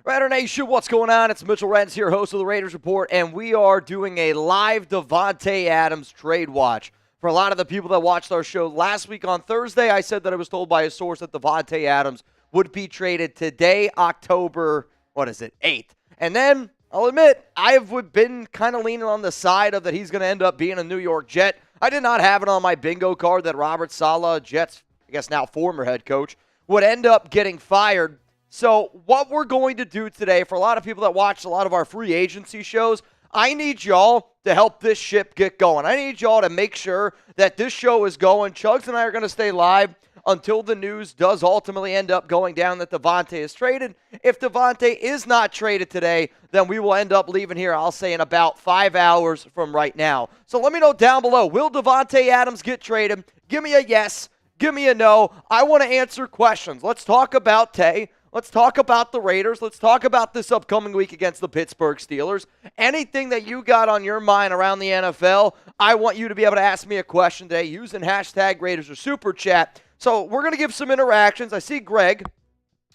Raider Nation, what's going on? It's Mitchell Renz here, host of the Raiders Report, and we are doing a live Davante Adams trade watch. For a lot of the people that watched our show last week on Thursday, I said that I was told by a source that Davante Adams would be traded today, October, 8th. And then, I'll admit, I've been kind of leaning on the side of that he's going to end up being a New York Jet. I did not have it on my bingo card that Robert Saleh, Jets, I guess now former head coach, would end up getting fired. So what we're going to do today, for a lot of people that watch a lot of our free agency shows, I need y'all to help this ship get going. I need y'all to make sure that this show is going. Chugs and I are going to stay live until the news does ultimately end up going down that Davante is traded. If Davante is not traded today, then we will end up leaving here, I'll say, in about 5 hours from right now. So let me know down below, will Davante Adams get traded? Give me a yes. Give me a no. I want to answer questions. Let's talk about Tay. Let's talk about the Raiders. Let's talk about this upcoming week against the Pittsburgh Steelers. Anything that you got on your mind around the NFL, I want you to be able to ask me a question today using hashtag Raiders or Super Chat. So we're going to give some interactions. I see Greg.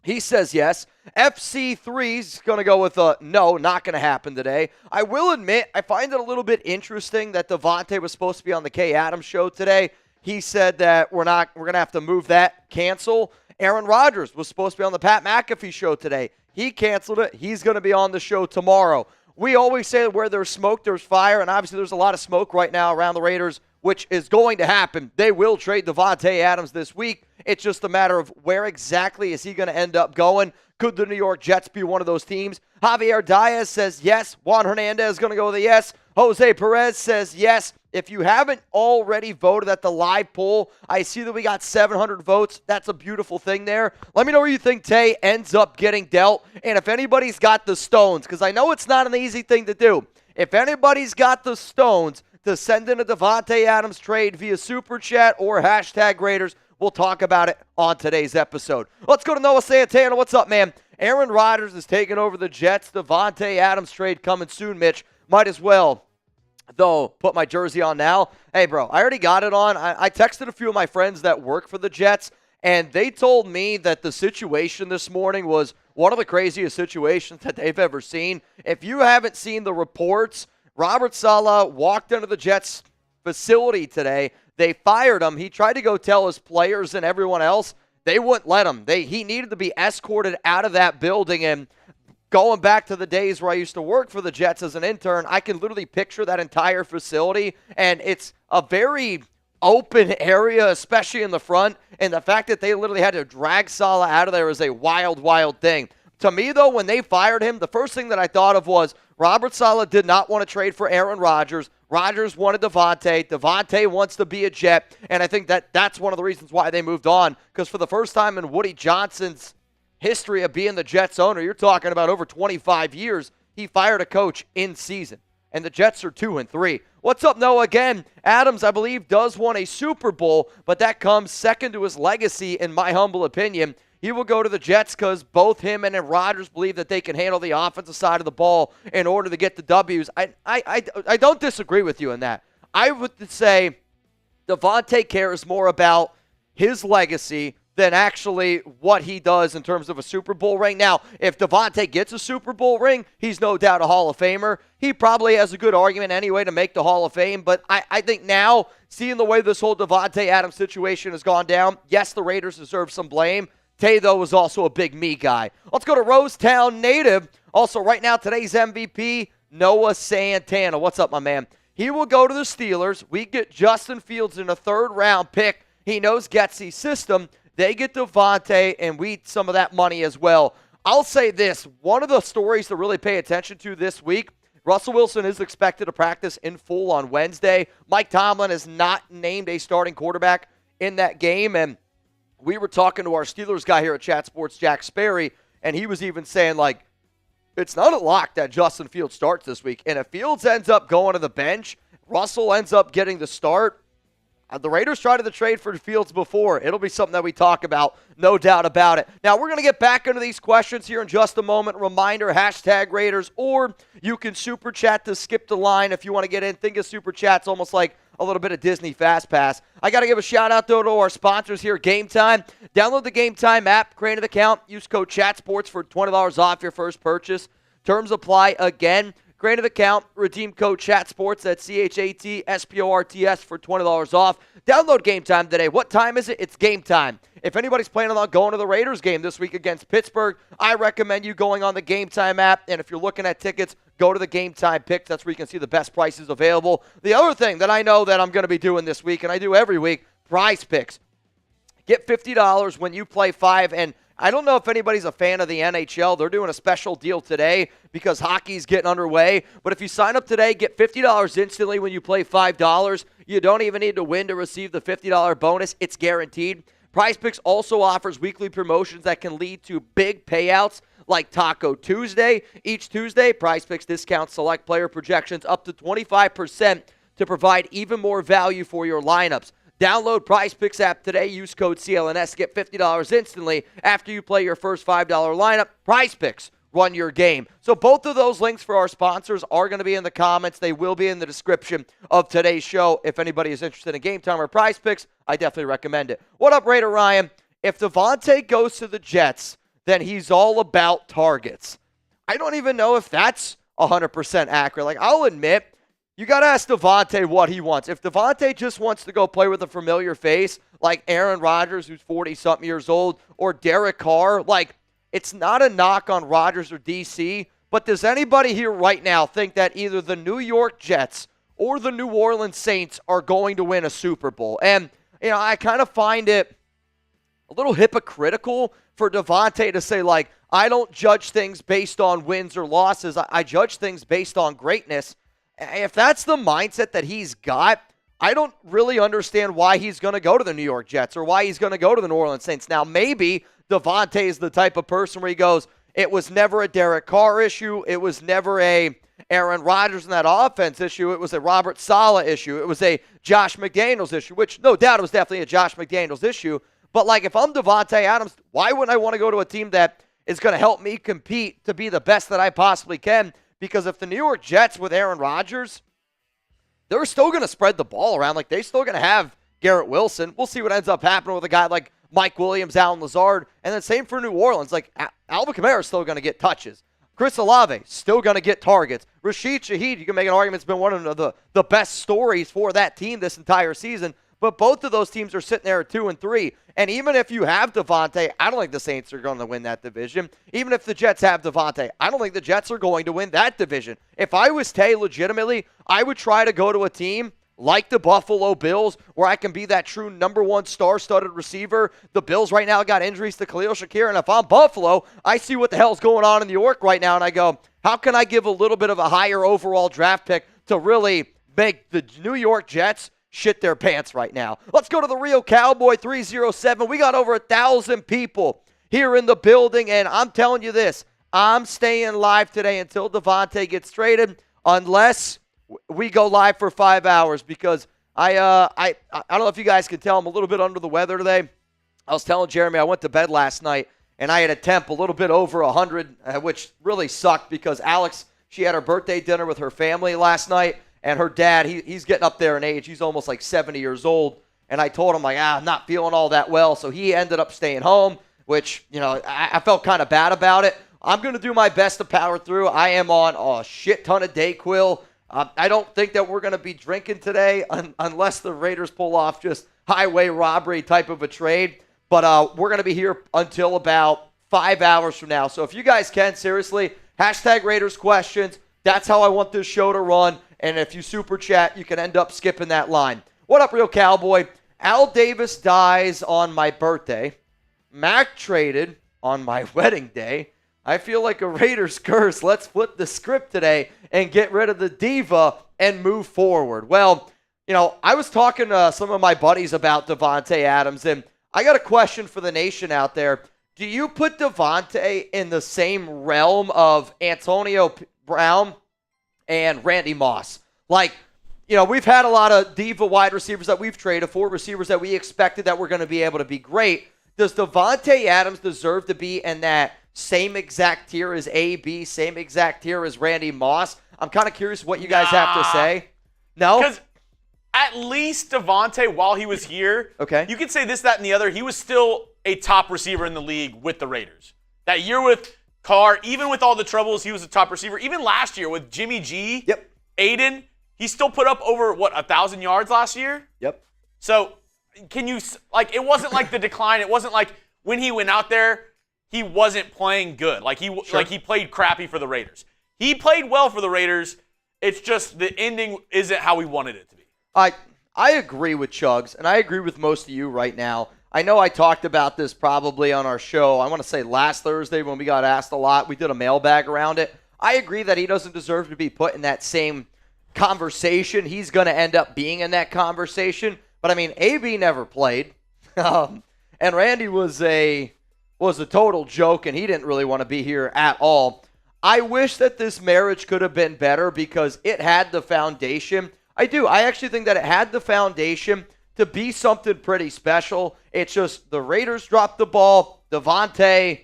He says yes. FC3 is going to go with a no, not going to happen today. I will admit, I find it a little bit interesting that Davante was supposed to be on the Kay Adams show today. He said that we're going to have to move that, cancel. Aaron Rodgers was supposed to be on the Pat McAfee show today. He canceled it. He's going to be on the show tomorrow. We always say that where there's smoke, there's fire, and obviously there's a lot of smoke right now around the Raiders, which is going to happen. They will trade Davante Adams this week. It's just a matter of where exactly is he going to end up going. Could the New York Jets be one of those teams? Javier Diaz says yes. Juan Hernandez is going to go with a yes. Jose Perez says yes. If you haven't already voted at the live poll, I see that we got 700 votes. That's a beautiful thing there. Let me know where you think Tay ends up getting dealt. And if anybody's got the stones, because I know it's not an easy thing to do. If anybody's got the stones to send in a Davante Adams trade via Super Chat or hashtag Raiders, we'll talk about it on today's episode. Let's go to Noah Santana. What's up, man? Aaron Rodgers is taking over the Jets. Davante Adams trade coming soon, Mitch. Might as well, though, put my jersey on now. Hey, bro, I already got it on. I texted a few of my friends that work for the Jets, and they told me that the situation this morning was one of the craziest situations that they've ever seen. If you haven't seen the reports, Robert Saleh walked into the Jets facility today. They fired him. He tried to go tell his players and everyone else. They wouldn't let him. He needed to be escorted out of that building, and going back to the days where I used to work for the Jets as an intern, I can literally picture that entire facility, and it's a very open area, especially in the front, and the fact that they literally had to drag Saleh out of there is a wild, wild thing. To me, though, when they fired him, the first thing that I thought of was Robert Saleh did not want to trade for Aaron Rodgers. Rodgers wanted Davante. Davante wants to be a Jet, and I think that's one of the reasons why they moved on, because for the first time in Woody Johnson's history of being the Jets owner, you're talking about over 25 years, he fired a coach in season. And the Jets are 2-3. What's up, Noah? Again, Adams, I believe, does want a Super Bowl, but that comes second to his legacy, in my humble opinion. He will go to the Jets because both him and Rodgers believe that they can handle the offensive side of the ball in order to get the W's. I don't disagree with you in that. I would say Davante cares more about his legacy than actually what he does in terms of a Super Bowl ring. Now, if Davante gets a Super Bowl ring, he's no doubt a Hall of Famer. He probably has a good argument anyway to make the Hall of Fame, but I think now, seeing the way this whole Davante Adams situation has gone down, yes, the Raiders deserve some blame. Tay, though, was also a big me guy. Let's go to Rosetown native. Also, right now, today's MVP, Noah Santana. What's up, my man? He will go to the Steelers. We get Justin Fields in a third-round pick. He knows Getsy's system. They get Davante, and we eat some of that money as well. I'll say this. One of the stories to really pay attention to this week, Russell Wilson is expected to practice in full on Wednesday. Mike Tomlin is not named a starting quarterback in that game, and we were talking to our Steelers guy here at Chat Sports, Jack Sperry, and he was even saying, like, it's not a lock that Justin Fields starts this week. And if Fields ends up going to the bench, Russell ends up getting the start, the Raiders tried to trade for Fields before. It'll be something that we talk about, no doubt about it. Now, we're going to get back into these questions here in just a moment. Reminder, hashtag Raiders, or you can Super Chat to skip the line if you want to get in. Think of Super Chat's almost like a little bit of Disney Fast Pass. I got to give a shout-out, though, to our sponsors here, Gametime. Download the Gametime app, create an account, use code CHATSPORTS for $20 off your first purchase. Terms apply again. Create an account, redeem code CHATSPORTS, that's CHATSPORTS for $20 off. Download Gametime today. What time is it? It's game time. If anybody's planning on going to the Raiders game this week against Pittsburgh, I recommend you going on the Gametime app. And if you're looking at tickets, go to the Gametime picks. That's where you can see the best prices available. The other thing that I know that I'm going to be doing this week, and I do every week, PrizePicks. Get $50 when you play 5, and I don't know if anybody's a fan of the NHL. They're doing a special deal today because hockey's getting underway. But if you sign up today, get $50 instantly when you play $5. You don't even need to win to receive the $50 bonus. It's guaranteed. PrizePicks also offers weekly promotions that can lead to big payouts like Taco Tuesday. Each Tuesday, PrizePicks discounts select player projections up to 25% to provide even more value for your lineups. Download PrizePicks app today. Use code CLNS. Get $50 instantly after you play your first $5 lineup. PrizePicks. Run your game. So both of those links for our sponsors are going to be in the comments. They will be in the description of today's show. If anybody is interested in Gametime or PrizePicks, I definitely recommend it. What up, Raider Ryan? If Davante goes to the Jets, then he's all about targets. I don't even know if that's 100% accurate. Like, I'll admit, you got to ask Davante what he wants. If Davante just wants to go play with a familiar face, like Aaron Rodgers, who's 40-something years old, or Derek Carr, like, it's not a knock on Rodgers or DC, but does anybody here right now think that either the New York Jets or the New Orleans Saints are going to win a Super Bowl? And, you know, I kind of find it a little hypocritical for Davante to say, like, I don't judge things based on wins or losses. I judge things based on greatness. If that's the mindset that he's got, I don't really understand why he's going to go to the New York Jets or why he's going to go to the New Orleans Saints. Now, maybe Davante is the type of person where he goes, it was never a Derek Carr issue. It was never a Aaron Rodgers in that offense issue. It was a Robert Saleh issue. It was a Josh McDaniels issue, which no doubt it was definitely a Josh McDaniels issue. But, like, if I'm Davante Adams, why wouldn't I want to go to a team that is going to help me compete to be the best that I possibly can? Because if the New York Jets with Aaron Rodgers, they're still going to spread the ball around. Like, they're still going to have Garrett Wilson. We'll see what ends up happening with a guy like Mike Williams, Allen Lazard. And then same for New Orleans. Like, Alvin Kamara is still going to get touches. Chris Olave, still going to get targets. Rashid Shaheed, you can make an argument, has been one of the best stories for that team this entire season. But both of those teams are sitting there at 2-3. And even if you have Davante, I don't think the Saints are going to win that division. Even if the Jets have Davante, I don't think the Jets are going to win that division. If I was Tay, legitimately, I would try to go to a team like the Buffalo Bills, where I can be that true number one star-studded receiver. The Bills right now got injuries to Khalil Shakir, and if I'm Buffalo, I see what the hell's going on in New York right now, and I go, how can I give a little bit of a higher overall draft pick to really make the New York Jets shit their pants right now? Let's go to the Real Cowboy 307. We got over 1,000 people here in the building, and I'm telling you this, I'm staying live today until Davante gets traded, unless we go live for 5 hours, because I don't know if you guys can tell, I'm a little bit under the weather today. I was telling Jeremy I went to bed last night, and I had a temp a little bit over 100, which really sucked because Alex, she had her birthday dinner with her family last night, and her dad, he's getting up there in age. He's almost like 70 years old, and I told him, like, I'm not feeling all that well, so he ended up staying home, which, you know, I felt kind of bad about it. I'm going to do my best to power through. I am on a shit ton of Dayquil. I don't think that we're going to be drinking today unless the Raiders pull off just highway robbery type of a trade. But we're going to be here until about 5 hours from now. So if you guys can, seriously, hashtag Raiders questions. That's how I want this show to run. And if you super chat, you can end up skipping that line. What up, Real Cowboy? Al Davis dies on my birthday. Mac traded on my wedding day. I feel like a Raiders curse. Let's flip the script today and get rid of the diva and move forward. Well, you know, I was talking to some of my buddies about Davante Adams, and I got a question for the nation out there. Do you put Davante in the same realm of Antonio Brown and Randy Moss? Like, you know, we've had a lot of diva wide receivers that we've traded for, receivers that we expected that were going to be able to be great. Does Davante Adams deserve to be in that same exact tier as AB, same exact tier as Randy Moss? I'm kind of curious what you guys have to say. No? Because at least Davante, while he was here, okay, you could say this, that, and the other. He was still a top receiver in the league with the Raiders. That year with Carr, even with all the troubles, he was a top receiver. Even last year with Jimmy G, Aiden, he still put up over, 1,000 yards last year? Yep. So, it wasn't like the decline. It wasn't like when he went out there, he wasn't playing good. He played crappy for the Raiders. He played well for the Raiders. It's just the ending isn't how we wanted it to be. I agree with Chugs, and I agree with most of you right now. I know I talked about this probably on our show, I want to say last Thursday when we got asked a lot. We did a mailbag around it. I agree that he doesn't deserve to be put in that same conversation. He's going to end up being in that conversation. But, I mean, AB never played. And Randy was a total joke, and he didn't really want to be here at all. I wish that this marriage could have been better because it had the foundation. I do. I actually think that it had the foundation to be something pretty special. It's just the Raiders dropped the ball. Davante,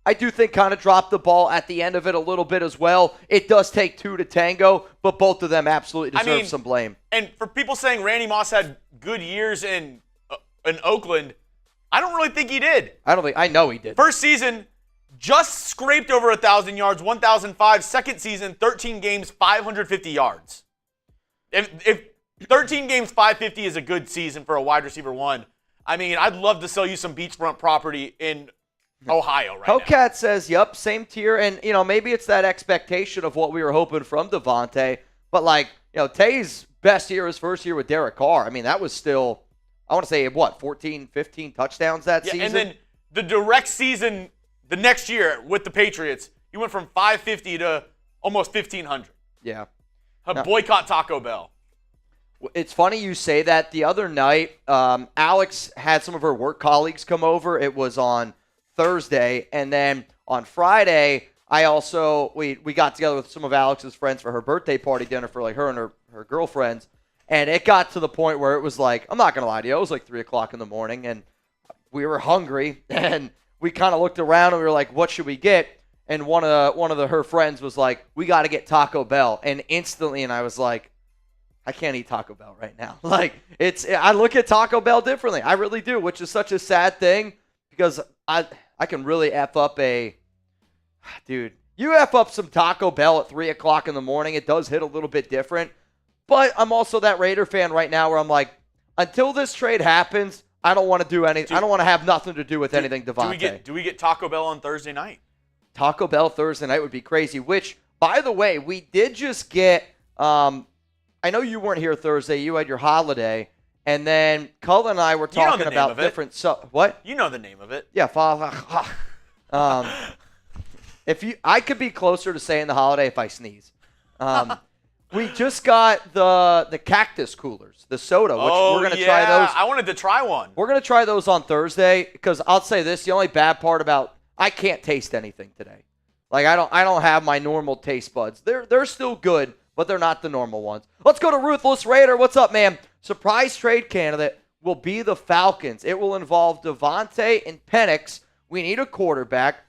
I do think, kind of dropped the ball at the end of it a little bit as well. It does take two to tango, but both of them absolutely deserve some blame. And for people saying Randy Moss had good years in Oakland, I don't really think he did. I know he did. First season, just scraped over 1,000 yards, 1,005. Second season, 13 games, 550 yards. If 13 games, 550 is a good season for a wide receiver one, I mean, I'd love to sell you some beachfront property in Ohio right now. Hellcat says, yep, same tier. And, maybe it's that expectation of what we were hoping from Davante. But, Tay's best year, his first year with Derek Carr, I mean, that was still, I want to say, 14, 15 touchdowns that season? And then the direct season the next year with the Patriots, he went from 550 to almost 1,500. Yeah. Boycott Taco Bell. It's funny you say that. The other night, Alex had some of her work colleagues come over. It was on Thursday. And then on Friday, we got together with some of Alex's friends for her birthday party dinner for her and her girlfriends. And it got to the point where it was I'm not going to lie to you, it was 3 o'clock in the morning. And we were hungry. And we kind of looked around and we were like, what should we get? And one of her friends was like, we got to get Taco Bell. And instantly, and I was like, I can't eat Taco Bell right now. I look at Taco Bell differently. I really do, which is such a sad thing because I can really F up dude, you F up some Taco Bell at 3 o'clock in the morning. It does hit a little bit different. But I'm also that Raider fan right now where I'm like, until this trade happens, I don't want to do anything. I don't want to have nothing to do with anything Davante. Do we get Taco Bell on Thursday night? Taco Bell Thursday night would be crazy, which, by the way, we did just get I know you weren't here Thursday. You had your holiday. And then Cullen and I were talking about different stuff. What? You know the name of it. Yeah, Father. I could be closer to saying the holiday if I sneeze. We just got the cactus coolers, the soda, which we're going to try those. I wanted to try one. We're going to try those on Thursday because I'll say this, the only bad part about I can't taste anything today. I don't have my normal taste buds. They're still good, but they're not the normal ones. Let's go to Ruthless Raider. What's up, man? Surprise trade candidate will be the Falcons. It will involve Davante and Penix. We need a quarterback.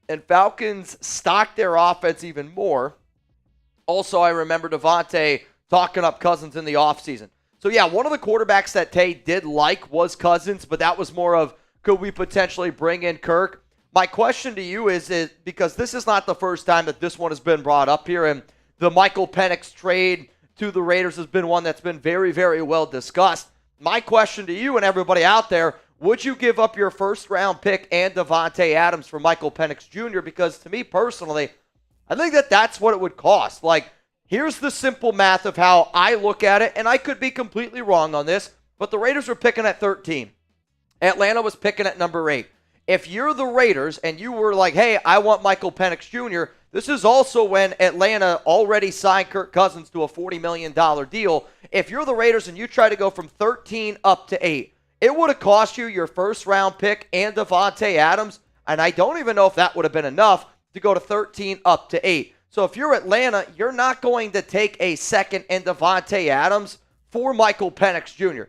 And Falcons stock their offense even more. Also, I remember Davante talking up Cousins in the offseason. So, yeah, one of the quarterbacks that Tay did like was Cousins, but that was more of, could we potentially bring in Kirk? My question to you is because this is not the first time that this one has been brought up here, and the Michael Penix trade to the Raiders has been one that's been very, very well discussed. My question to you and everybody out there, would you give up your first-round pick and Davante Adams for Michael Penix Jr.? Because to me personally, I think that's what it would cost. Here's the simple math of how I look at it, and I could be completely wrong on this, but the Raiders were picking at 13. Atlanta was picking at number 8. If you're the Raiders and you were like, hey, I want Michael Penix Jr., this is also when Atlanta already signed Kirk Cousins to a $40 million deal. If you're the Raiders and you try to go from 13 up to 8, it would have cost you your first-round pick and Davante Adams, and I don't even know if that would have been enough to go to 13 up to 8. So if you're Atlanta, you're not going to take a second and Davante Adams for Michael Penix Jr.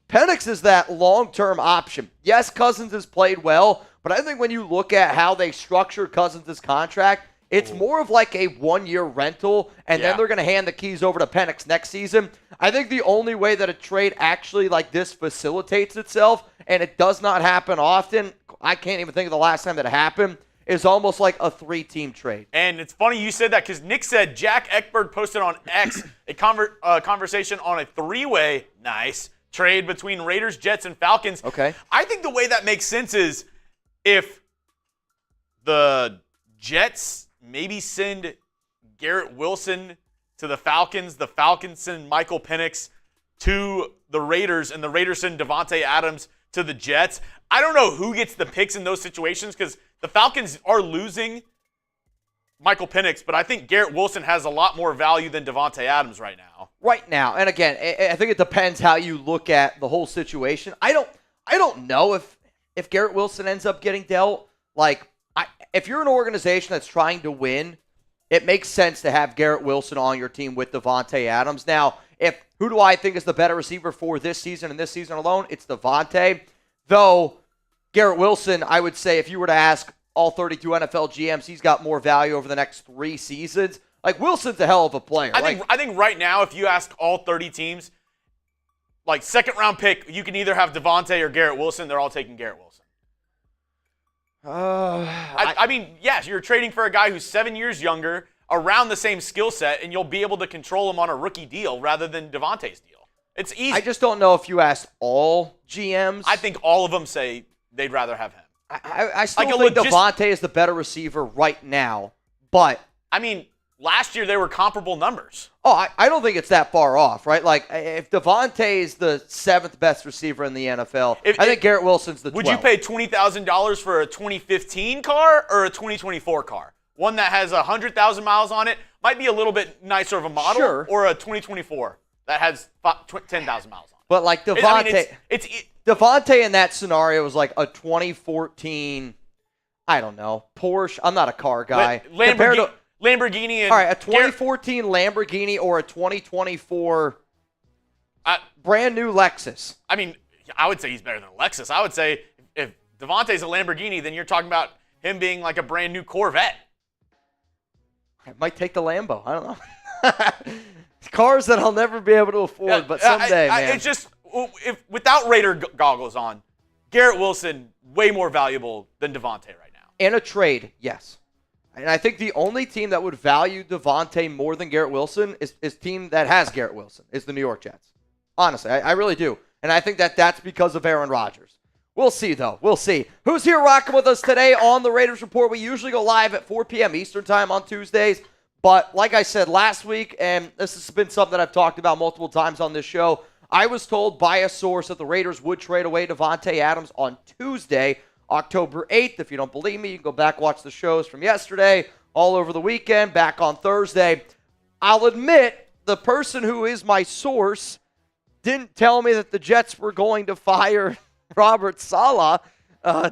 Penix is that long-term option. Yes, Cousins has played well, but I think when you look at how they structured Cousins' contract, It's more of like a one-year rental, and then they're going to hand the keys over to Penix next season. I think the only way that a trade actually like this facilitates itself, and it does not happen often, I can't even think of the last time that it happened, is almost like a 3-team trade. And it's funny you said that because Nick said Jack Ekberg posted on X a conversation on a 3-way, trade between Raiders, Jets, and Falcons. Okay. I think the way that makes sense is if the Jets maybe send Garrett Wilson to the Falcons send Michael Penix to the Raiders, and the Raiders send Davante Adams to the Jets. I don't know who gets the picks in those situations because the Falcons are losing Michael Penix, but I think Garrett Wilson has a lot more value than Davante Adams right now. Right now, and again, I think it depends how you look at the whole situation. I don't know if Garrett Wilson ends up getting dealt. Like, if you're an organization that's trying to win, it makes sense to have Garrett Wilson on your team with Davante Adams. Now, who do I think is the better receiver for this season and this season alone? It's Davante. Though, Garrett Wilson, I would say if you were to ask all 32 NFL GMs, he's got more value over the next 3 seasons. Like, Wilson's a hell of a player. I think right now, if you ask all 30 teams, like second-round pick, you can either have Davante or Garrett Wilson. They're all taking Garrett Wilson. I mean, yes, you're trading for a guy who's 7 years younger, around the same skill set, and you'll be able to control him on a rookie deal rather than Davante's deal. It's easy. I just don't know if you asked all GMs. I think all of them say they'd rather have him. I still think Davante is the better receiver right now, but I mean, last year they were comparable numbers. Oh, I don't think it's that far off, right? Like, if Davante is the 7th best receiver in the NFL, I think Garrett Wilson's the 12th. Would you pay $20,000 for a 2015 car or a 2024 car? One that has 100,000 miles on it might be a little bit nicer of a model, sure, or a 2024 that has 10,000 miles on it. But like Davante, Davante in that scenario was like a 2014, I don't know, Porsche. I'm not a car guy. Lamborghini and all right, a 2014 Lamborghini or a 2024 brand new Lexus. I mean, I would say he's better than a Lexus. I would say if Davante's a Lamborghini, then you're talking about him being like a brand new Corvette. I might take the Lambo. I don't know. Cars that I'll never be able to afford, but someday, man. It's just, without Raider goggles on, Garrett Wilson, way more valuable than Davante right now. In a trade, yes. And I think the only team that would value Davante more than Garrett Wilson is team that has Garrett Wilson, is the New York Jets. Honestly, I really do. And I think that's because of Aaron Rodgers. We'll see, though. We'll see. Who's here rocking with us today on the Raiders Report? We usually go live at 4 p.m. Eastern Time on Tuesdays. But like I said last week, and this has been something that I've talked about multiple times on this show, I was told by a source that the Raiders would trade away Davante Adams on Tuesday, October 8th. If you don't believe me, you can go back watch the shows from yesterday, all over the weekend, back on Thursday. I'll admit, the person who is my source didn't tell me that the Jets were going to fire Robert Saleh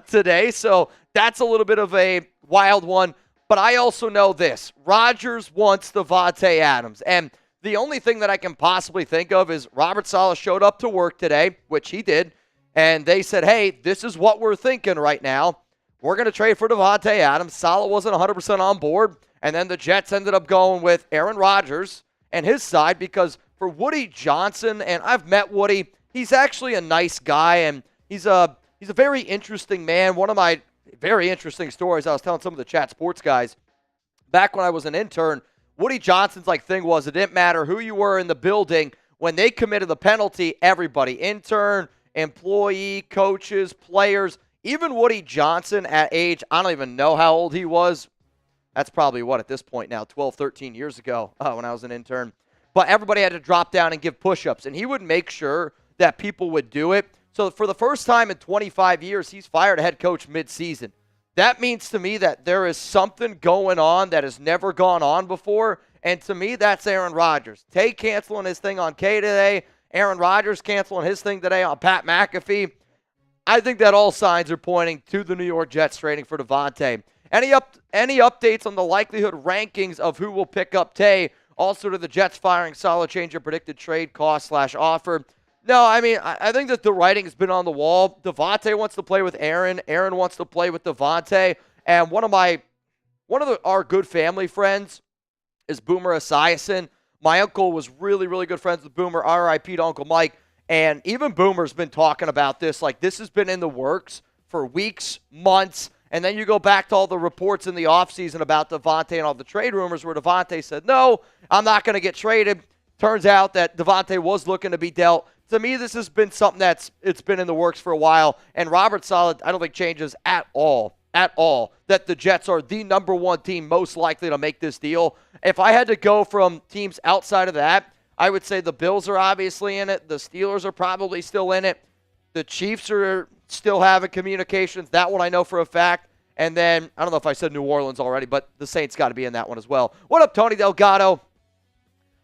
today, so that's a little bit of a wild one. But I also know this. Rodgers wants Davante Adams. And the only thing that I can possibly think of is Robert Saleh showed up to work today, which he did, and they said, hey, this is what we're thinking right now. We're going to trade for Davante Adams. Saleh wasn't 100% on board, and then the Jets ended up going with Aaron Rodgers and his side because for Woody Johnson, and I've met Woody, he's actually a nice guy, and he's a very interesting man. One of my very interesting stories I was telling some of the Chat Sports guys back when I was an intern, Woody Johnson's thing was it didn't matter who you were in the building. When they committed the penalty, everybody, intern, employee, coaches, players, even Woody Johnson at age, I don't even know how old he was. That's probably at this point now, 12, 13 years ago when I was an intern. But everybody had to drop down and give push-ups, and he would make sure that people would do it. So for the first time in 25 years, he's fired a head coach mid-season. That means to me that there is something going on that has never gone on before, and to me, that's Aaron Rodgers. Tay canceling his thing on Kay today, Aaron Rodgers canceling his thing today on Pat McAfee. I think that all signs are pointing to the New York Jets trading for Davante. Any updates on the likelihood rankings of who will pick up Tay? Also to the Jets firing Saleh, change your predicted trade cost / offer. No, I mean, I think that the writing has been on the wall. Davante wants to play with Aaron. Aaron wants to play with Davante. And one of my one of our good family friends is Boomer Esiason. My uncle was really, really good friends with Boomer, RIP to Uncle Mike. And even Boomer's been talking about this. Like, this has been in the works for weeks, months. And then you go back to all the reports in the offseason about Davante and all the trade rumors where Davante said, no, I'm not going to get traded. Turns out that Davante was looking to be dealt. To me, this has been something it's been in the works for a while. And Robert Saleh, I don't think changes at all, that the Jets are the number one team most likely to make this deal. If I had to go from teams outside of that, I would say the Bills are obviously in it. The Steelers are probably still in it. The Chiefs are still having communications. That one I know for a fact. And then, I don't know if I said New Orleans already, but the Saints got to be in that one as well. What up, Tony Delgado?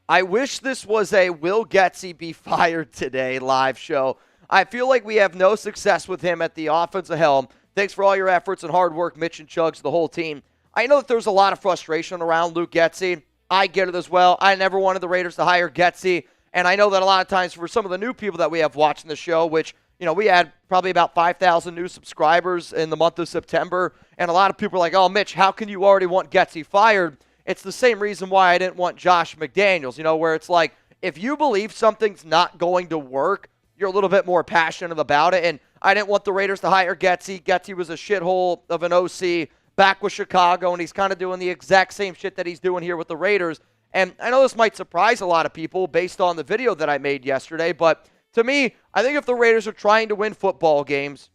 I wish this was a Will Getsy be fired today live show. I feel like we have no success with him at the offensive helm. Thanks for all your efforts and hard work, Mitch and Chugs, the whole team. I know that there's a lot of frustration around Luke Getsy. I get it as well. I never wanted the Raiders to hire Getsy, and I know that a lot of times for some of the new people that we have watching the show, which, we had probably about 5,000 new subscribers in the month of September, and a lot of people are like, oh, Mitch, how can you already want Getsy fired? It's the same reason why I didn't want Josh McDaniels, where it's like, if you believe something's not going to work, you're a little bit more passionate about it, and I didn't want the Raiders to hire Getsy. Getsy was a shithole of an OC back with Chicago, and he's kind of doing the exact same shit that he's doing here with the Raiders. And I know this might surprise a lot of people based on the video that I made yesterday, but to me, I think if the Raiders are trying to win football games,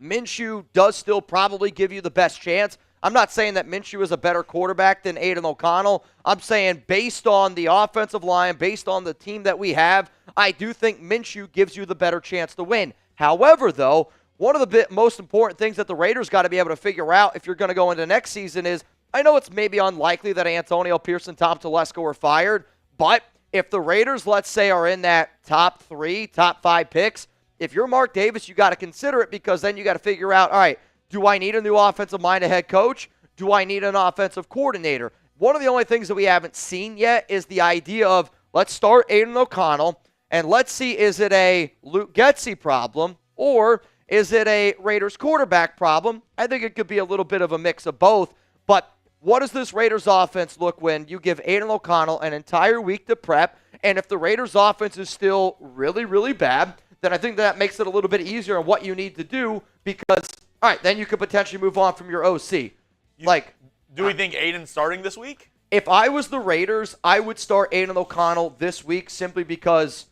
Minshew does still probably give you the best chance. I'm not saying that Minshew is a better quarterback than Aiden O'Connell. I'm saying based on the offensive line, based on the team that we have, I do think Minshew gives you the better chance to win. However, though, one of the most important things that the Raiders got to be able to figure out if you're going to go into next season is, I know it's maybe unlikely that Antonio Pierce and Tom Telesco are fired, but if the Raiders, let's say, are in that top 3, top 5 picks, if you're Mark Davis, you got to consider it because then you got to figure out, all right, do I need a new offensive-minded head coach? Do I need an offensive coordinator? One of the only things that we haven't seen yet is the idea of let's start Aiden O'Connell and let's see, is it a Luke Getsy problem or is it a Raiders quarterback problem? I think it could be a little bit of a mix of both. But what does this Raiders offense look when you give Aiden O'Connell an entire week to prep? And if the Raiders offense is still really, really bad, then I think that makes it a little bit easier on what you need to do because, all right, then you could potentially move on from your OC. Do we think Aiden's starting this week? If I was the Raiders, I would start Aiden O'Connell this week simply because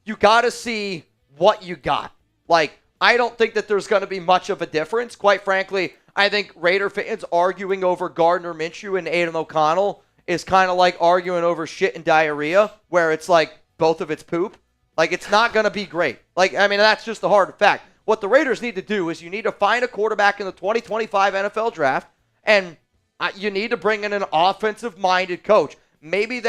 you got to see what you got. I don't think that there's going to be much of a difference. Quite frankly, I think Raider fans arguing over Gardner Minshew and Aiden O'Connell is kind of like arguing over shit and diarrhea, where it's like both of it's poop. It's not going to be great. That's just the hard fact. What the Raiders need to do is you need to find a quarterback in the 2025 NFL draft, and you need to bring in an offensive-minded coach. Maybe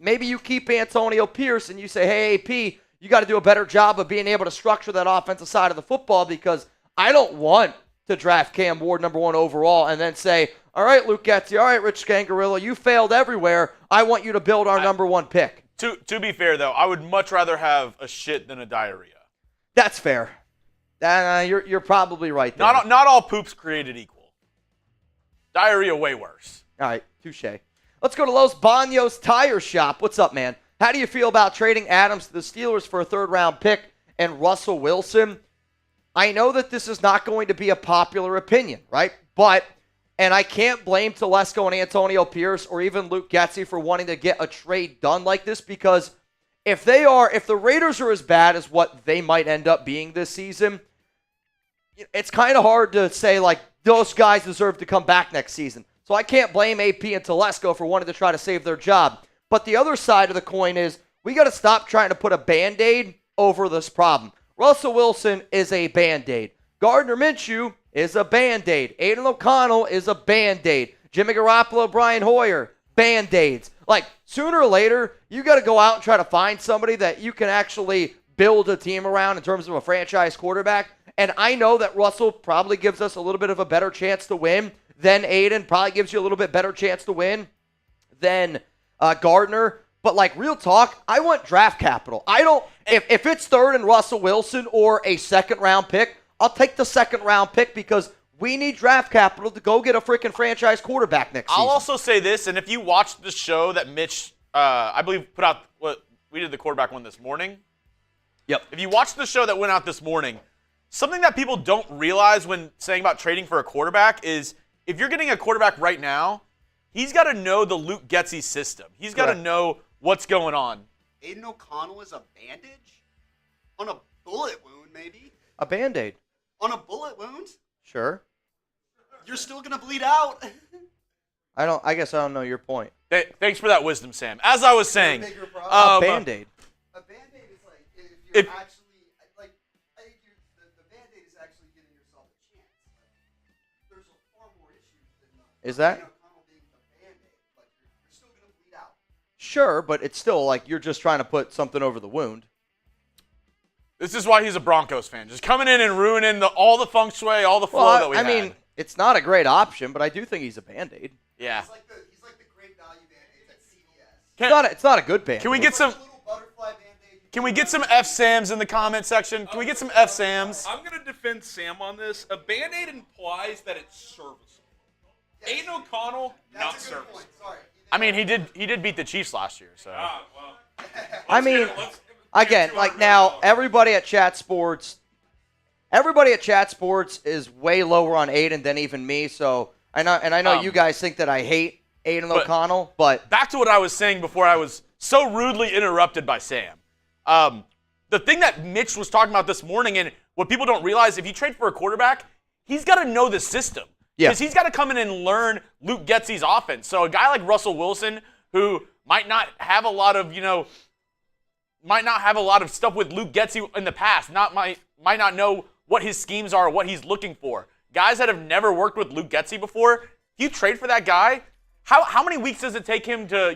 you keep Antonio Pierce and you say, hey, AP, you got to do a better job of being able to structure that offensive side of the football because I don't want to draft Cam Ward number 1 overall and then say, all right, Luke Getsy, all right, Rich Scangarilla, you failed everywhere. I want you to build our number 1 pick. To be fair, though, I would much rather have a shit than a diarrhea. That's fair. You're probably right there. Not all poop's created equal. Diarrhea way worse. All right, touche. Let's go to Los Banos Tire Shop. What's up, man? How do you feel about trading Adams to the Steelers for a 3rd-round pick and Russell Wilson? I know that this is not going to be a popular opinion, right? And I can't blame Telesco and Antonio Pierce or even Luke Getsy for wanting to get a trade done like this because if the Raiders are as bad as what they might end up being this season, it's kind of hard to say, those guys deserve to come back next season. So I can't blame AP and Telesco for wanting to try to save their job. But the other side of the coin is we got to stop trying to put a Band-Aid over this problem. Russell Wilson is a Band-Aid. Gardner Minshew is a Band-Aid. Aiden O'Connell is a Band-Aid. Jimmy Garoppolo, Brian Hoyer, Band-Aids. Sooner or later, you got to go out and try to find somebody that you can actually build a team around in terms of a franchise quarterback. And I know that Russell probably gives us a little bit of a better chance to win than Aiden. Probably gives you a little bit better chance to win than Gardner. But real talk, I want draft capital. If it's 3rd and Russell Wilson or a 2nd-round pick, I'll take the 2nd-round pick because we need draft capital to go get a freaking franchise quarterback next season. I'll also say this, and if you watched the show that Mitch, I believe, put out, we did the quarterback one this morning. Yep. If you watched the show that went out this morning, something that people don't realize when saying about trading for a quarterback is if you're getting a quarterback right now, he's got to know the Luke Getsy system. He's got to know what's going on. Aiden O'Connell is a bandage? On a bullet wound, maybe? A Band-Aid. On a bullet wound? Sure. You're still going to bleed out. I guess I don't know your point. Thanks for that wisdom, Sam. As I was saying, A Band-Aid. A Band-Aid is like if you're actually, like, I think the Band-Aid is actually giving yourself a chance. Like, there's far more issues than Is that? Aiden O'Connell being the Band-Aid. Like, you're still going to bleed out. Sure, but it's still like you're just trying to put something over the wound. this is why he's a Broncos fan. Just coming in and ruining all the feng shui, all the flow that we had. I mean, it's not a great option, but I do think he's a Band-Aid. Yeah. He's like the great value Band-Aids at CVS. It's not a good Band-Aid. Can we get some? Little butterfly Band-Aid. Can we get some F Sams in the comment section? Can we get some F Sams? I'm going to defend Sam on this. A Band-Aid implies that it's serviceable. Yes. Aiden O'Connell, not That's a good serviceable. point. Sorry. I mean, he did beat the Chiefs last year, so. Well. I mean, again, like now, everybody at Chat Sports is way lower on Aiden than even me. So I know you guys think that I hate Aiden O'Connell, but Back to what I was saying before I was so rudely interrupted by Sam. The thing that Mitch was talking about this morning, and what people don't realize, if you trade for a quarterback, he's got to know the system. Yeah. Because he's got to come in and learn Luke Getsy's offense. So a guy like Russell Wilson, who might not have a lot of, stuff with Luke Getsy in the past, might not know what his schemes are, what he's looking for. Guys that have never worked with Luke Getsy before, if you trade for that guy, how many weeks does it take him to,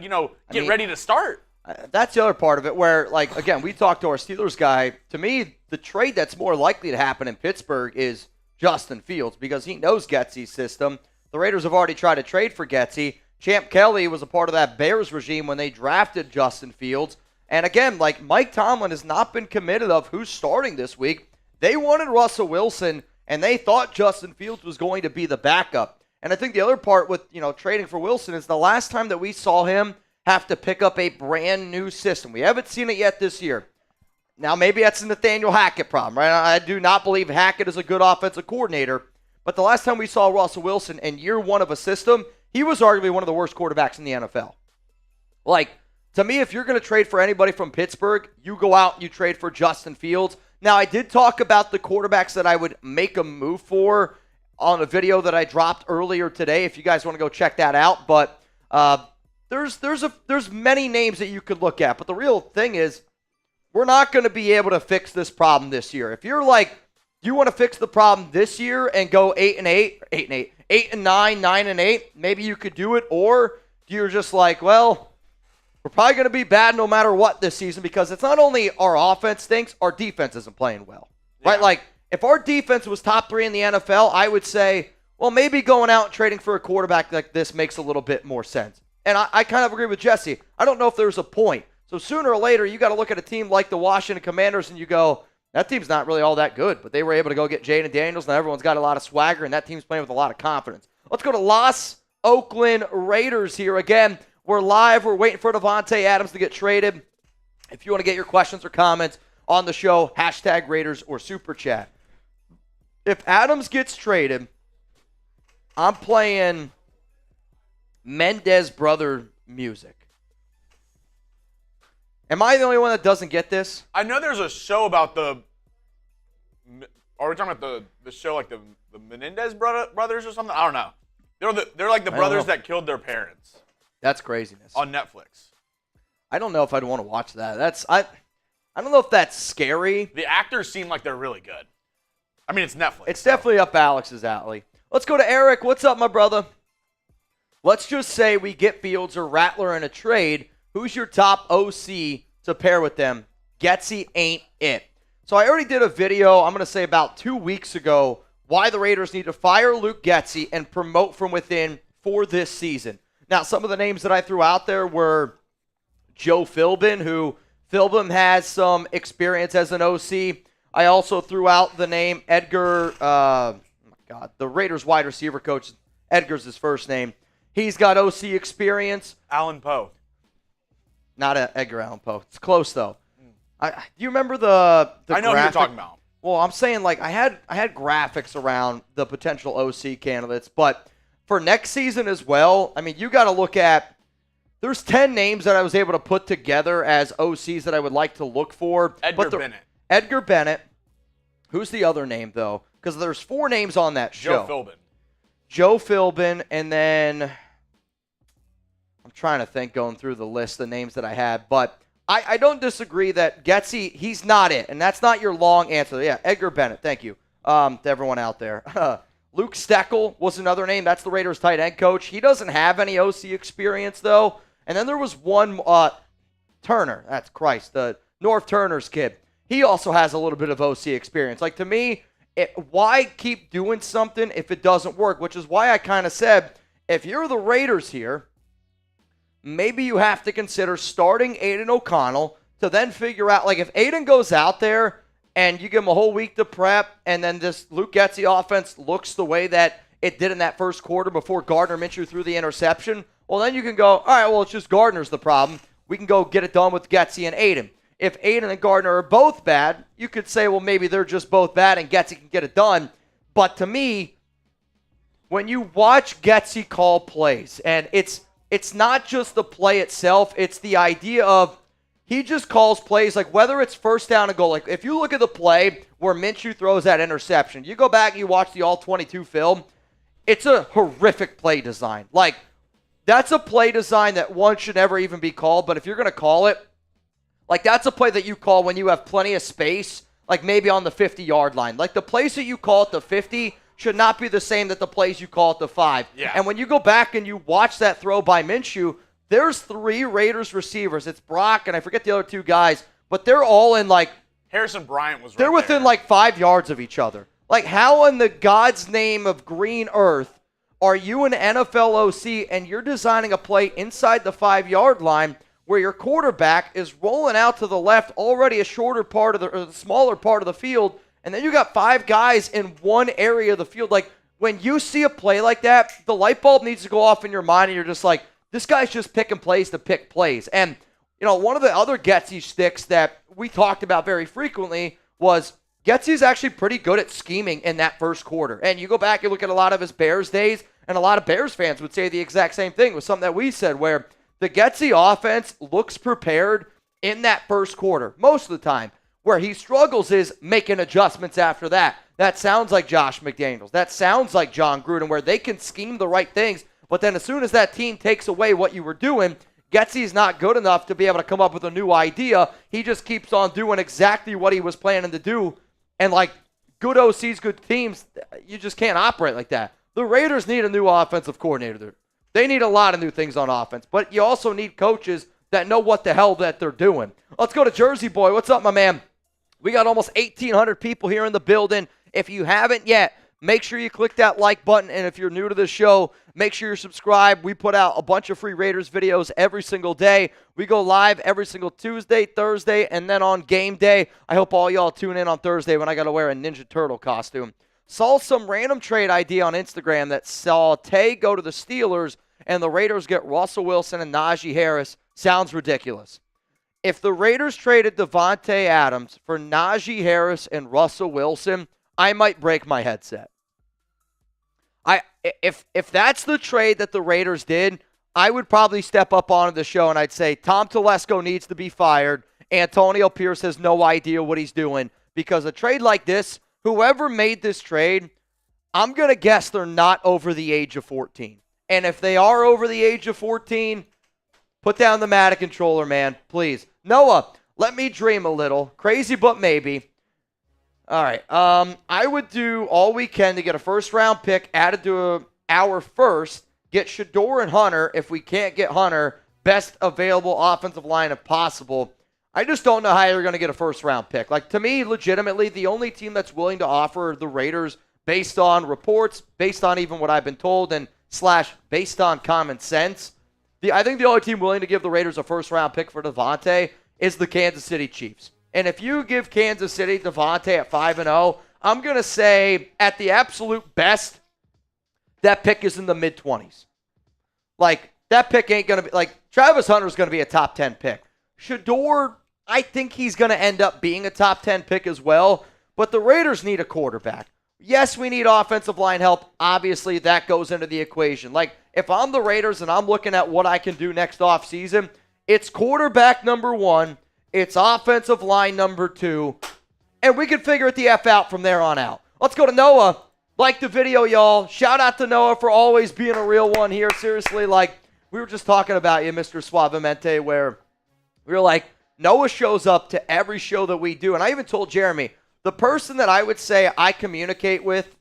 get ready to start? that's the other part of it where, like, again, we talked to our Steelers guy. To me, the trade that's more likely to happen in Pittsburgh is Justin Fields because he knows Getsy's system. The Raiders have already tried to trade for Getsy. Champ Kelly was a part of that Bears regime when they drafted Justin Fields. And again, like, Mike Tomlin has not been committed of who's starting this week. They wanted Russell Wilson, and they thought Justin Fields was going to be the backup. And I think the other part with, trading for Wilson is the last time that we saw him have to pick up a brand new system. We haven't seen it yet this year. Now, maybe that's a Nathaniel Hackett problem, right? I do not believe Hackett is a good offensive coordinator. But the last time we saw Russell Wilson in year one of a system, he was arguably one of the worst quarterbacks in the NFL. Like, to me, if you're going to trade for anybody from Pittsburgh, you go out and you trade for Justin Fields. Now, I did talk about the quarterbacks that I would make a move for on a video that I dropped earlier today, if you guys want to go check that out. But there's many names that you could look at. But the real thing is, we're not going to be able to fix this problem this year. If you're like, you want to fix the problem this year and go 8-9, 9-8, maybe you could do it. Or you're just like, well, we're probably going to be bad no matter what this season because it's not only our offense stinks, our defense isn't playing well. Yeah. Right? Like, if our defense was top 3 in the NFL, I would say, well, maybe going out and trading for a quarterback like this makes a little bit more sense. And I kind of agree with Jesse. I don't know if there's a point. So sooner or later, you got to look at a team like the Washington Commanders and you go, that team's not really all that good, but they were able to go get Jaden Daniels. Now everyone's got a lot of swagger, and that team's playing with a lot of confidence. Let's go to Los Oakland Raiders here. Again, we're live. We're waiting for Davante Adams to get traded. If you want to get your questions or comments on the show, hashtag Raiders or Super Chat. If Adams gets traded, I'm playing Mendez brother music. Am I the only one that doesn't get this? I know there's a show about the. Are we talking about the show like the Menendez brothers or something? I don't know. They're like the brothers that killed their parents. That's craziness. On Netflix. I don't know if I'd want to watch that. I don't know if that's scary. The actors seem like they're really good. I mean, it's Netflix. It's definitely up Alex's alley. Let's go to Eric. What's up, my brother? Let's just say we get Fields or Rattler in a trade. Who's your top OC to pair with them? Getsy ain't it. So I already did a video, I'm going to say about 2 weeks ago, why the Raiders need to fire Luke Getsy and promote from within for this season. Now, some of the names that I threw out there were Joe Philbin, who Philbin has some experience as an OC. I also threw out the name Edgar, God, the Raiders wide receiver coach, Edgar's his first name. He's got OC experience. Allen Poe. Not Edgar Allan Poe. It's close, though. Do you remember the I know who you're talking about. Well, I'm saying, like, I had graphics around the potential OC candidates, but for next season as well, I mean, you got to look at, there's 10 names that I was able to put together as OCs that I would like to look for. Edgar Bennett. Who's the other name, though? Because there's 4 names on that show. Joe Philbin, and then I'm trying to think going through the list, the names that I had, but I don't disagree that Getsy, he's not it, and that's not your long answer. Yeah, Edgar Bennett, thank you to everyone out there. Luke Steckel was another name. That's the Raiders tight end coach. He doesn't have any OC experience, though. And then there was one, Turner. That's Christ, the North Turner's kid. He also has a little bit of OC experience. Like, to me, why keep doing something if it doesn't work? Which is why I kind of said, if you're the Raiders here, maybe you have to consider starting Aiden O'Connell to then figure out, like, if Aiden goes out there and you give him a whole week to prep and then this Luke Getsy offense looks the way that it did in that first quarter before Gardner Minshew threw the interception, well, then you can go, all right, well, it's just Gardner's the problem. We can go get it done with Getsy and Aiden. If Aiden and Gardner are both bad, you could say, well, maybe they're just both bad and Getsy can get it done. But to me, when you watch Getsy call plays, and it's not just the play itself, it's the idea of he just calls plays, like whether it's first down and goal. Like if you look at the play where Minshew throws that interception, you go back and you watch the all-22 film, it's a horrific play design. Like, that's a play design that one should never even be called, but if you're going to call it, like that's a play that you call when you have plenty of space, like maybe on the 50-yard line. Like the plays that you call at the 50 should not be the same that the plays you call at the 5. Yeah. And when you go back and you watch that throw by Minshew, there's 3 Raiders receivers. It's Brock, and I forget the other 2 guys, but they're all in like... Harrison Bryant was right They're within like 5 yards of each other. Like, how in the God's name of green earth are you an NFL OC and you're designing a play inside the 5-yard line where your quarterback is rolling out to the left, already a shorter part of the smaller part of the field, and then you got 5 guys in one area of the field? Like, when you see a play like that, the light bulb needs to go off in your mind, and you're just like, this guy's just picking plays to pick plays. And, you know, one of the other Getsy sticks that we talked about very frequently was Getsy's actually pretty good at scheming in that first quarter. And you go back and look at a lot of his Bears days, and a lot of Bears fans would say the exact same thing. It was something that we said, where the Getsy offense looks prepared in that first quarter most of the time. Where he struggles is making adjustments after that. That sounds like Josh McDaniels. That sounds like John Gruden, where they can scheme the right things, but then as soon as that team takes away what you were doing, Getsy's not good enough to be able to come up with a new idea. He just keeps on doing exactly what he was planning to do. And like good OCs, good teams, you just can't operate like that. The Raiders need a new offensive coordinator. They need a lot of new things on offense, but you also need coaches that know what the hell that they're doing. Let's go to Jersey Boy. What's up, my man? We got almost 1,800 people here in the building. If you haven't yet, make sure you click that like button. And if you're new to the show, make sure you're subscribed. We put out a bunch of free Raiders videos every single day. We go live every single Tuesday, Thursday, and then on game day. I hope all y'all tune in on Thursday when I got to wear a Ninja Turtle costume. Saw some random trade idea on Instagram that saw Tay go to the Steelers and the Raiders get Russell Wilson and Najee Harris. Sounds ridiculous. If the Raiders traded Davante Adams for Najee Harris and Russell Wilson, I might break my headset. If that's the trade that the Raiders did, I would probably step up onto the show and I'd say Tom Telesco needs to be fired. Antonio Pierce has no idea what he's doing, because a trade like this, whoever made this trade, I'm going to guess they're not over the age of 14. And if they are over the age of 14, put down the Matic controller, man, please. Noah, let me dream a little. Crazy, but maybe. All right. I would do all we can to get a first-round pick added to our first. Get Shador and Hunter. If we can't get Hunter, best available offensive line if possible. I just don't know how you're going to get a first-round pick. Like, to me, legitimately, the only team that's willing to offer the Raiders, based on reports, based on even what I've been told, and / based on common sense, I think the only team willing to give the Raiders a first-round pick for Davante is the Kansas City Chiefs. And if you give Kansas City Davante at 5-0, I'm going to say at the absolute best, that pick is in the mid-20s. Like, that pick ain't going to be, like, Travis Hunter's going to be a top 10 pick. Shedeur, I think he's going to end up being a top 10 pick as well, but the Raiders need a quarterback. Yes, we need offensive line help. Obviously, that goes into the equation. Like, if I'm the Raiders and I'm looking at what I can do next offseason, it's quarterback number 1, it's offensive line number 2, and we can figure it the F out from there on out. Let's go to Noah. Like the video, y'all. Shout out to Noah for always being a real one here. Seriously, like, we were just talking about you, Mr. Suavemente, where we were like, Noah shows up to every show that we do. And I even told Jeremy, the person that I would say I communicate with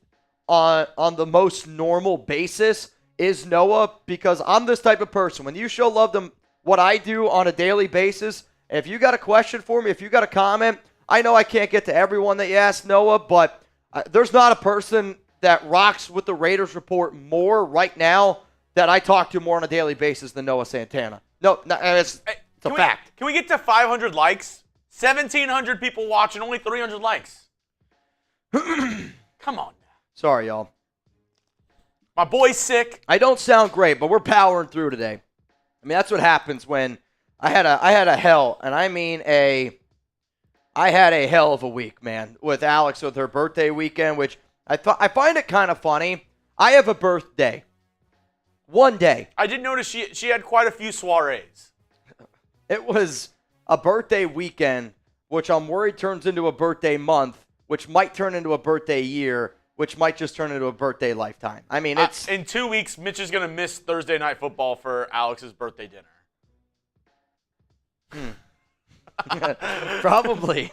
on the most normal basis is Noah, because I'm this type of person. When you show love to what I do on a daily basis, if you got a question for me, if you got a comment, I know I can't get to everyone that you ask, Noah, but there's not a person that rocks with the Raiders Report more right now that I talk to more on a daily basis than Noah Santana. No, it's a fact. Can we get to 500 likes? 1,700 people watching, only 300 likes. Come on. Sorry, y'all. My boy's sick. I don't sound great, but we're powering through today. I mean, that's what happens when I had a hell, and I mean I had a hell of a week, man, with Alex with her birthday weekend, which I find it kind of funny. I have a birthday. One day. I did notice she had quite a few soirees. It was a birthday weekend, which I'm worried turns into a birthday month, which might turn into a birthday year, which might just turn into a birthday lifetime. I mean, it's... in 2 weeks, Mitch is going to miss Thursday Night Football for Alex's birthday dinner. Probably.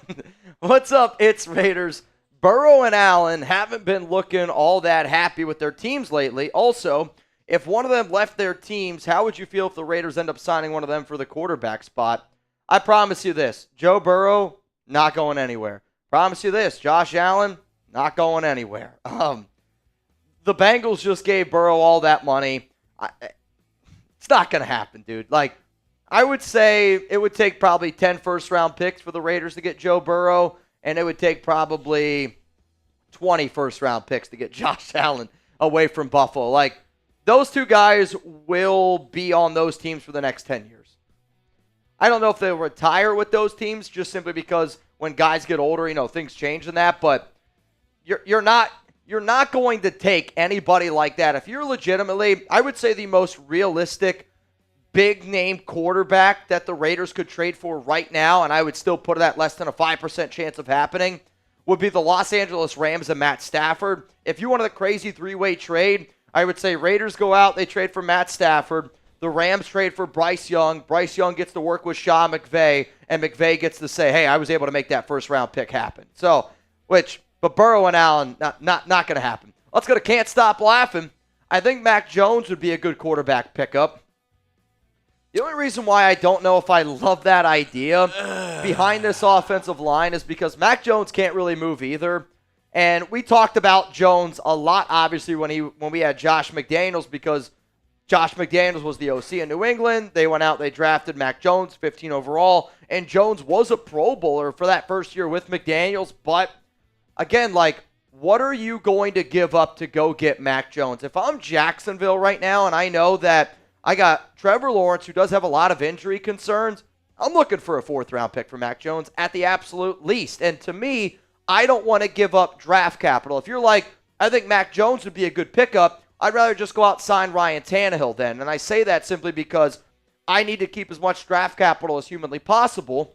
What's up, It's Raiders? Burrow and Allen haven't been looking all that happy with their teams lately. Also, if one of them left their teams, how would you feel if the Raiders end up signing one of them for the quarterback spot? I promise you this. Joe Burrow, not going anywhere. Promise you this. Josh Allen, not going anywhere. The Bengals just gave Burrow all that money. It's not going to happen, dude. Like, I would say it would take probably 10 first-round picks for the Raiders to get Joe Burrow, and it would take probably 20 first-round picks to get Josh Allen away from Buffalo. Like, those two guys will be on those teams for the next 10 years. I don't know if they'll retire with those teams just simply because when guys get older, you know, things change in that, but you're not going to take anybody like that. If you're legitimately, I would say the most realistic big-name quarterback that the Raiders could trade for right now, and I would still put it at less than a 5% chance of happening, would be the Los Angeles Rams and Matt Stafford. If you wanted a crazy three-way trade, I would say Raiders go out, they trade for Matt Stafford. The Rams trade for Bryce Young. Bryce Young gets to work with Sean McVay, and McVay gets to say, hey, I was able to make that first-round pick happen. So, but Burrow and Allen, not going to happen. Let's go to Can't Stop Laughing. I think Mac Jones would be a good quarterback pickup. The only reason why I don't know if I love that idea behind this offensive line is because Mac Jones can't really move either. And we talked about Jones a lot, obviously, when we had Josh McDaniels, because Josh McDaniels was the OC in New England. They went out, they drafted Mac Jones, 15 overall, and Jones was a Pro Bowler for that first year with McDaniels. But, again, like, what are you going to give up to go get Mac Jones? If I'm Jacksonville right now and I know that I got Trevor Lawrence, who does have a lot of injury concerns, I'm looking for a fourth-round pick for Mac Jones at the absolute least. And to me, I don't want to give up draft capital. If you're like, I think Mac Jones would be a good pickup, I'd rather just go out and sign Ryan Tannehill then. And I say that simply because I need to keep as much draft capital as humanly possible.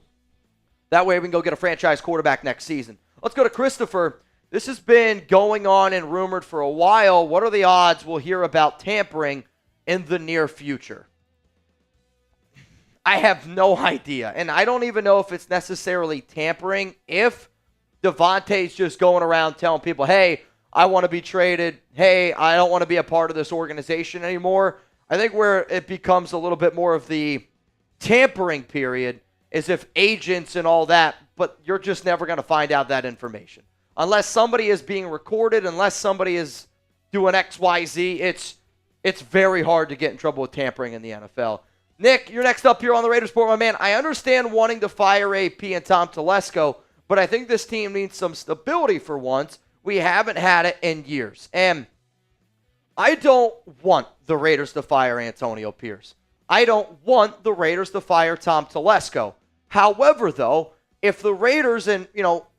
That way we can go get a franchise quarterback next season. Let's go to Christopher. This has been going on and rumored for a while. What are the odds we'll hear about tampering in the near future? I have no idea. And I don't even know if it's necessarily tampering. If Davante's just going around telling people, hey, I want to be traded. Hey, I don't want to be a part of this organization anymore. I think where it becomes a little bit more of the tampering period is if agents and all that, but you're just never going to find out that information. Unless somebody is being recorded, unless somebody is doing X, Y, Z, it's very hard to get in trouble with tampering in the NFL. Nick, you're next up here on the Raiders Report, my man. I understand wanting to fire AP and Tom Telesco, but I think this team needs some stability for once. We haven't had it in years. And I don't want the Raiders to fire Antonio Pierce. I don't want the Raiders to fire Tom Telesco. However, though, if the Raiders, and,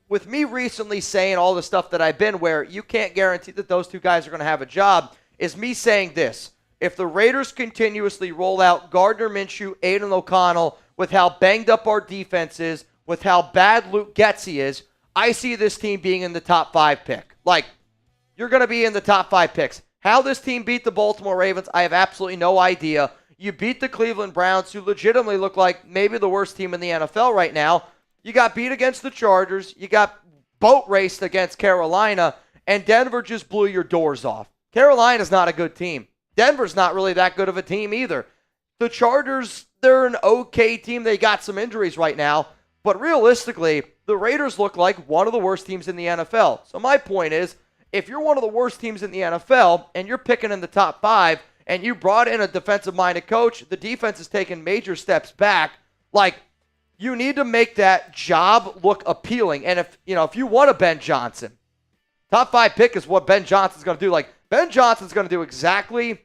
with me recently saying all the stuff that I've been where you can't guarantee that those two guys are going to have a job, is me saying this. If the Raiders continuously roll out Gardner Minshew, Aiden O'Connell, with how banged up our defense is, with how bad Luke Getsy is, I see this team being in the top 5 pick. Like, you're going to be in the top 5 picks. How this team beat the Baltimore Ravens, I have absolutely no idea. You beat the Cleveland Browns, who legitimately look like maybe the worst team in the NFL right now. You got beat against the Chargers. You got boat raced against Carolina, and Denver just blew your doors off. Carolina's not a good team. Denver's not really that good of a team either. The Chargers, they're an okay team. They got some injuries right now. But realistically, the Raiders look like one of the worst teams in the NFL. So my point is, if you're one of the worst teams in the NFL and you're picking in the top 5 and you brought in a defensive-minded coach, the defense is taking major steps back. Like, you need to make that job look appealing. And if you want a Ben Johnson, top 5 pick is what Ben Johnson's going to do. Like, Ben Johnson's going to do exactly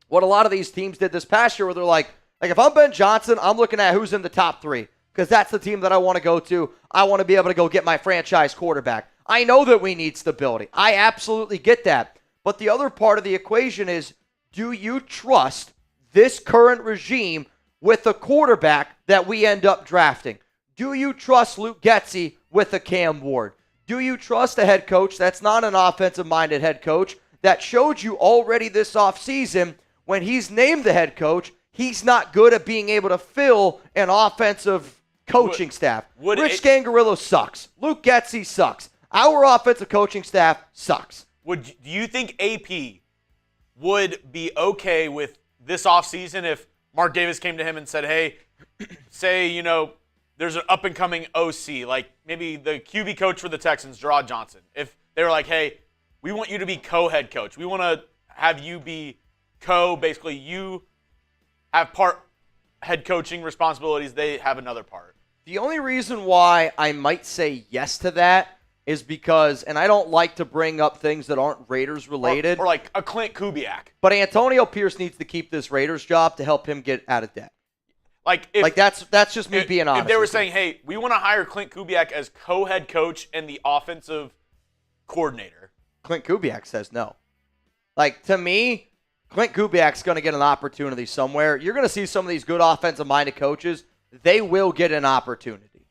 what a lot of these teams did this past year where they're like if I'm Ben Johnson, I'm looking at who's in the top 3 because that's the team that I want to go to. I want to be able to go get my franchise quarterback. I know that we need stability. I absolutely get that. But the other part of the equation is, do you trust this current regime with the quarterback that we end up drafting? Do you trust Luke Getsy with a Cam Ward? Do you trust a head coach that's not an offensive-minded head coach that showed you already this offseason when he's named the head coach, he's not good at being able to fill an offensive coaching staff. Rich Gangarillo sucks. Luke Getsy sucks. Our offensive coaching staff sucks. Do you think AP would be okay with this offseason if Mark Davis came to him and said, hey, say, there's an up-and-coming OC, like maybe the QB coach for the Texans, Gerard Johnson. If they were like, hey, we want you to be co-head coach. We want to have you be basically you have part head coaching responsibilities, they have another part. The only reason why I might say yes to that is because, and I don't like to bring up things that aren't Raiders related. Or like a Clint Kubiak. But Antonio Pierce needs to keep this Raiders job to help him get out of debt. That's just me being honest. If they were saying, hey, we want to hire Clint Kubiak as co-head coach and the offensive coordinator. Clint Kubiak says no. To me, Clint Kubiak's going to get an opportunity somewhere. You're going to see some of these good offensive-minded coaches. They will get an opportunity.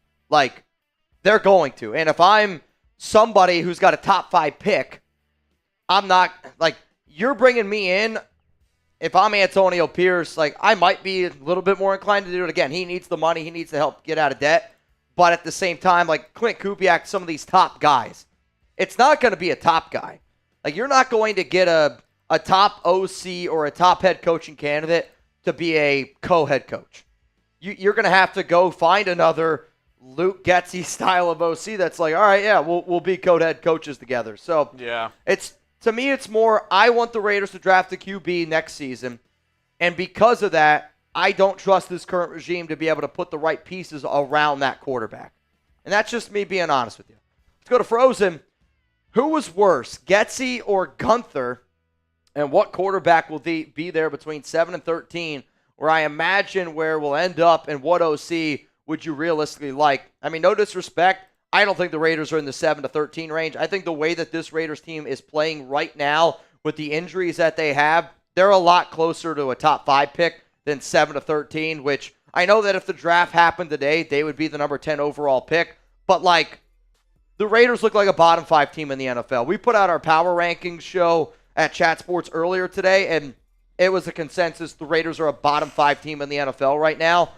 They're going to. And if I'm somebody who's got a top 5 pick, I'm not, you're bringing me in. If I'm Antonio Pierce, I might be a little bit more inclined to do it again. He needs the money. He needs to help get out of debt. But at the same time, Clint Kubiak, some of these top guys, it's not going to be a top guy. You're not going to get a top OC or a top head coaching candidate to be a co-head coach. You're going to have to go find another Luke Getsy style of OC that's all right, yeah, we'll be co-head coaches together. So yeah, to me, it's more, I want the Raiders to draft a QB next season, and because of that, I don't trust this current regime to be able to put the right pieces around that quarterback. And that's just me being honest with you. Let's go to Frozen. Who was worse, Getsy or Gunther? And what quarterback will be there between 7 and 13, where I imagine where we'll end up, and what OC would you realistically like? I mean, no disrespect. I don't think the Raiders are in the 7 to 13 range. I think the way that this Raiders team is playing right now with the injuries that they have, they're a lot closer to a top 5 pick than 7 to 13, which I know that if the draft happened today, they would be the number 10 overall pick. But, the Raiders look like a bottom 5 team in the NFL. We put out our power rankings show at Chat Sports earlier today, and it was a consensus the Raiders are a bottom 5 team in the NFL right now.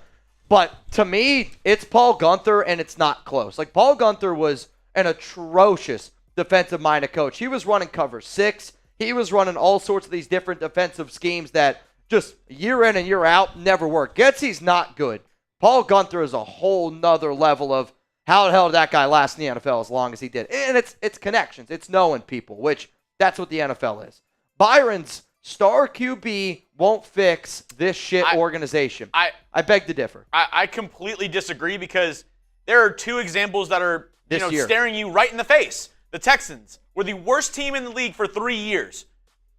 But to me, it's Paul Gunther, and it's not close. Paul Gunther was an atrocious defensive-minded coach. He was running cover 6. He was running all sorts of these different defensive schemes that just year in and year out never work. Getsy's not good. Paul Gunther is a whole nother level of how the hell did that guy last in the NFL as long as he did. And it's connections. It's knowing people, which that's what the NFL is. Byron's star QB won't fix this shit organization. I beg to differ. I completely disagree because there are two examples that are This year. staring you right in the face. The Texans, were the worst team in the league for 3 years.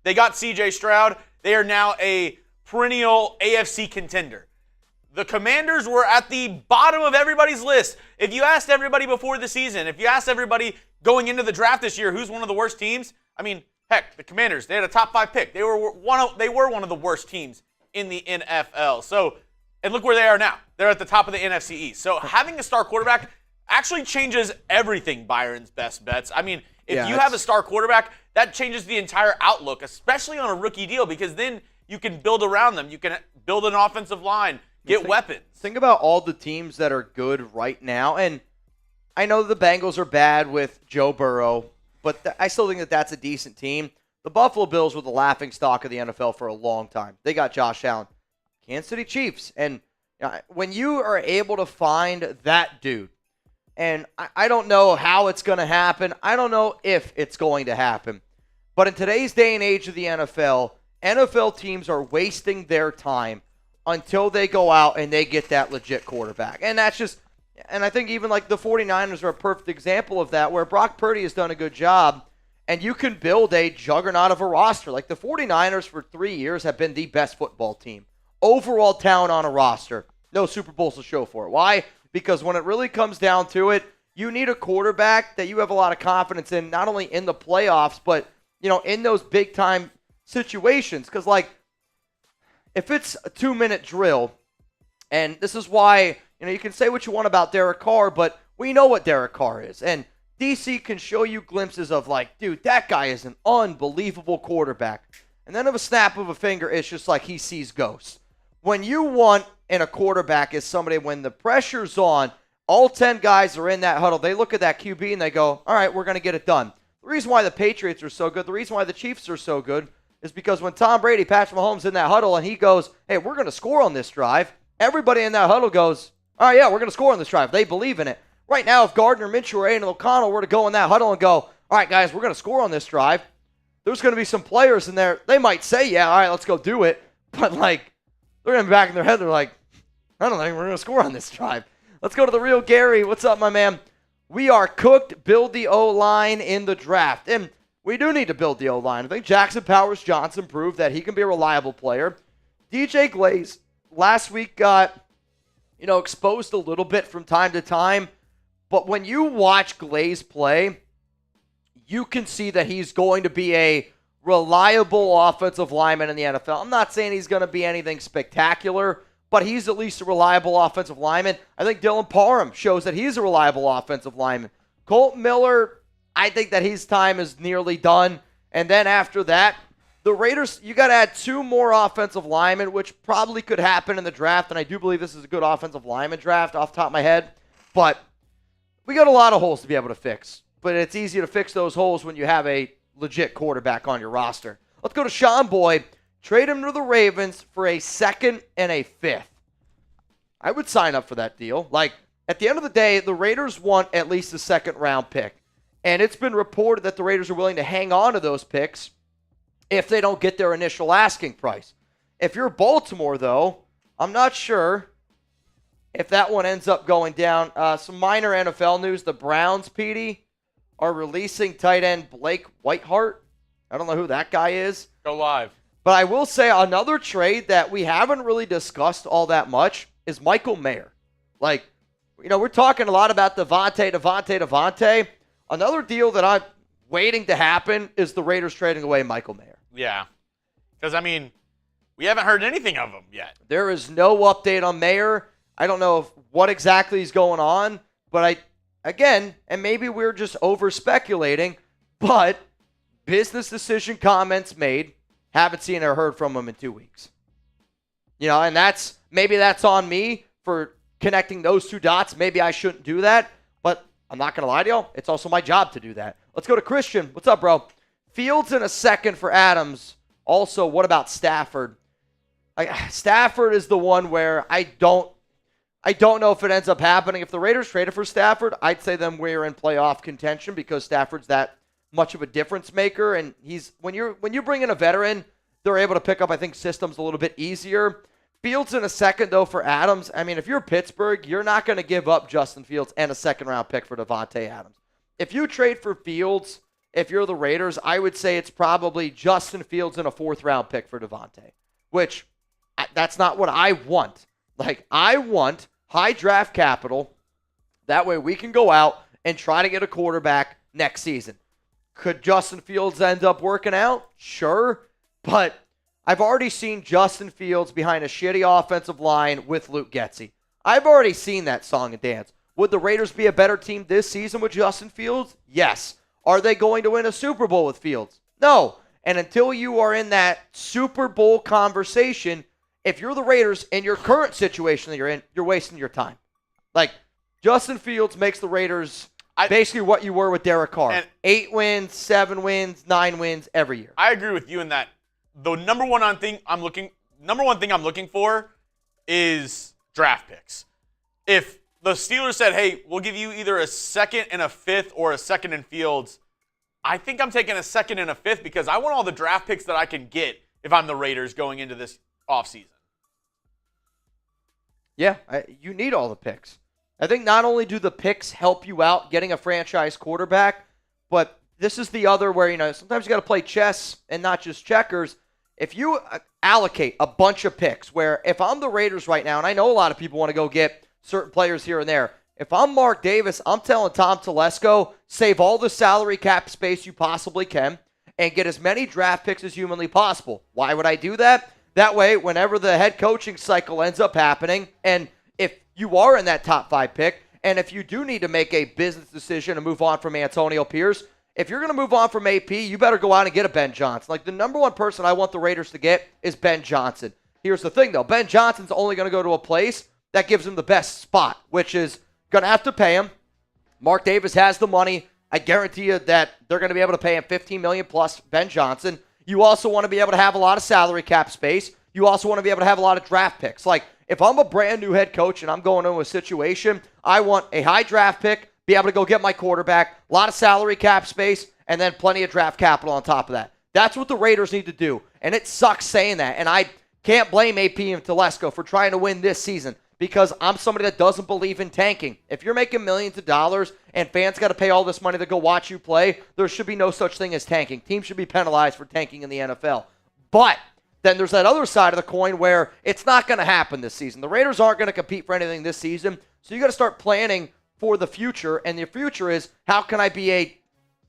They got C.J. Stroud. They are now a perennial AFC contender. The Commanders were at the bottom of everybody's list. If you asked everybody before the season, if you asked everybody going into the draft this year who's one of the worst teams, I mean, heck, the Commanders, they had a top 5 pick. They were one of the worst teams in the NFL. So, and look where they are now. They're at the top of the NFC East. So having a star quarterback actually changes everything, Byron's best bets. I mean, if you have a star quarterback, that changes the entire outlook, especially on a rookie deal, because then you can build around them. You can build an offensive line, get weapons. Think about all the teams that are good right now. And I know the Bengals are bad with Joe Burrow, but I still think that that's a decent team. The Buffalo Bills were the laughingstock of the NFL for a long time. They got Josh Allen. Kansas City Chiefs. And when you are able to find that dude, and I don't know how it's going to happen. I don't know if it's going to happen. But in today's day and age of the NFL teams are wasting their time until they go out and they get that legit quarterback. And that's just, and I think even like the 49ers are a perfect example of that, where Brock Purdy has done a good job, and you can build a juggernaut of a roster. Like the 49ers for 3 years have been the best football team. Overall talent on a roster. No Super Bowls to show for it. Why? Because when it really comes down to it, you need a quarterback that you have a lot of confidence in, not only in the playoffs, but, you know, in those big-time situations. Because, like, if it's a 2-minute drill, and this is why, you know, you can say what you want about Derek Carr, but we know what Derek Carr is. And DC can show you glimpses of, like, dude, that guy is an unbelievable quarterback. And then of a snap of a finger, it's just like he sees ghosts. When you want in a quarterback is somebody, when the pressure's on, all 10 guys are in that huddle, they look at that QB and they go, all right, we're going to get it done. The reason why the Patriots are so good, the reason why the Chiefs are so good, is because when Tom Brady, Patrick Mahomes in that huddle and he goes, hey, we're going to score on this drive, everybody in that huddle goes, all right, yeah, we're going to score on this drive. They believe in it. Right now, if Gardner Minshew or Aiden O'Connell were to go in that huddle and go, all right, guys, we're going to score on this drive, there's going to be some players in there, they might say, yeah, all right, let's go do it. But, like, they're going to be back in their head, they're like, I don't think we're going to score on this drive. Let's go to the real Gary. What's up, my man? We are cooked. Build the O-line in the draft. And we do need to build the O-line. I think Jackson Powers-Johnson proved that he can be a reliable player. DJ Glaze last week got, you know, exposed a little bit from time to time. But when you watch Glaze play, you can see that he's going to be a reliable offensive lineman in the NFL. I'm not saying he's going to be anything spectacular, but he's at least a reliable offensive lineman. I think Dylan Parham shows that he's a reliable offensive lineman. Colt Miller, I think that his time is nearly done. And then after that, the Raiders, you got to add 2 more offensive linemen, which probably could happen in the draft. And I do believe this is a good offensive lineman draft off the top of my head. But we got a lot of holes to be able to fix. But it's easy to fix those holes when you have a legit quarterback on your roster. Let's go to Sean Boyd. Trade him to the Ravens for a 2nd and a 5th. I would sign up for that deal. Like, at the end of the day, the Raiders want at least a 2nd-round pick. And it's been reported that the Raiders are willing to hang on to those picks if they don't get their initial asking price. If you're Baltimore, though, I'm not sure if that one ends up going down. Some minor NFL news. The Browns, Petey, are releasing tight end Blake Whiteheart. I don't know who that guy is. Go live. But I will say another trade that we haven't really discussed all that much is Michael Mayer. Like, you know, we're talking a lot about Davante. Another deal that I'm waiting to happen is the Raiders trading away Michael Mayer. Yeah. Because, I mean, we haven't heard anything of him yet. There is no update on Mayer. I don't know what exactly is going on. But again, and maybe we're just over-speculating, but business decision comments made. Haven't seen or heard from him in 2 weeks. You know, and maybe that's on me for connecting those 2 dots. Maybe I shouldn't do that, but I'm not going to lie to you. It's also my job to do that. Let's go to Christian. What's up, bro? Fields in a 2nd for Adams. Also, what about Stafford? Stafford is the one where I don't know if it ends up happening. If the Raiders traded for Stafford, I'd say then we're in playoff contention because Stafford's that much of a difference maker, and when you bring in a veteran, they're able to pick up, I think, systems a little bit easier. Fields in a 2nd, though, for Adams. I mean, if you're Pittsburgh, you're not going to give up Justin Fields and a 2nd-round pick for Davante Adams. If you trade for Fields, if you're the Raiders, I would say it's probably Justin Fields and a 4th-round pick for Davante, which that's not what I want. Like, I want high draft capital. That way we can go out and try to get a quarterback next season. Could Justin Fields end up working out? Sure. But I've already seen Justin Fields behind a shitty offensive line with Luke Getsy. I've already seen that song and dance. Would the Raiders be a better team this season with Justin Fields? Yes. Are they going to win a Super Bowl with Fields? No. And until you are in that Super Bowl conversation, if you're the Raiders in your current situation that you're in, you're wasting your time. Like, Justin Fields makes the Raiders basically what you were with Derek Carr. 8 wins, 7 wins, 9 wins every year. I agree with you in that. The number one thing I'm looking for is draft picks. If the Steelers said, hey, we'll give you either a 2nd and a 5th or a 2nd in Fields, I think I'm taking a 2nd and a 5th because I want all the draft picks that I can get if I'm the Raiders going into this offseason. Yeah, you need all the picks. I think not only do the picks help you out getting a franchise quarterback, but this is the other where, sometimes you got to play chess and not just checkers. If you allocate a bunch of picks, where if I'm the Raiders right now, and I know a lot of people want to go get certain players here and there, if I'm Mark Davis, I'm telling Tom Telesco, save all the salary cap space you possibly can and get as many draft picks as humanly possible. Why would I do that? That way, whenever the head coaching cycle ends up happening, and if you are in that top 5 pick, and if you do need to make a business decision to move on from Antonio Pierce, if you're going to move on from AP, you better go out and get a Ben Johnson. Like, the number one person I want the Raiders to get is Ben Johnson. Here's the thing, though. Ben Johnson's only going to go to a place that gives him the best spot, which is going to have to pay him. Mark Davis has the money. I guarantee you that they're going to be able to pay him $15 million plus Ben Johnson. You also want to be able to have a lot of salary cap space. You also want to be able to have a lot of draft picks. Like, if I'm a brand new head coach and I'm going into a situation, I want a high draft pick, be able to go get my quarterback, a lot of salary cap space, and then plenty of draft capital on top of that. That's what the Raiders need to do. And it sucks saying that. And I can't blame AP and Telesco for trying to win this season because I'm somebody that doesn't believe in tanking. If you're making millions of dollars and fans got to pay all this money to go watch you play, there should be no such thing as tanking. Teams should be penalized for tanking in the NFL. But then there's that other side of the coin where it's not going to happen this season. The Raiders aren't going to compete for anything this season, so you got to start planning for the future, and the future is how can I be a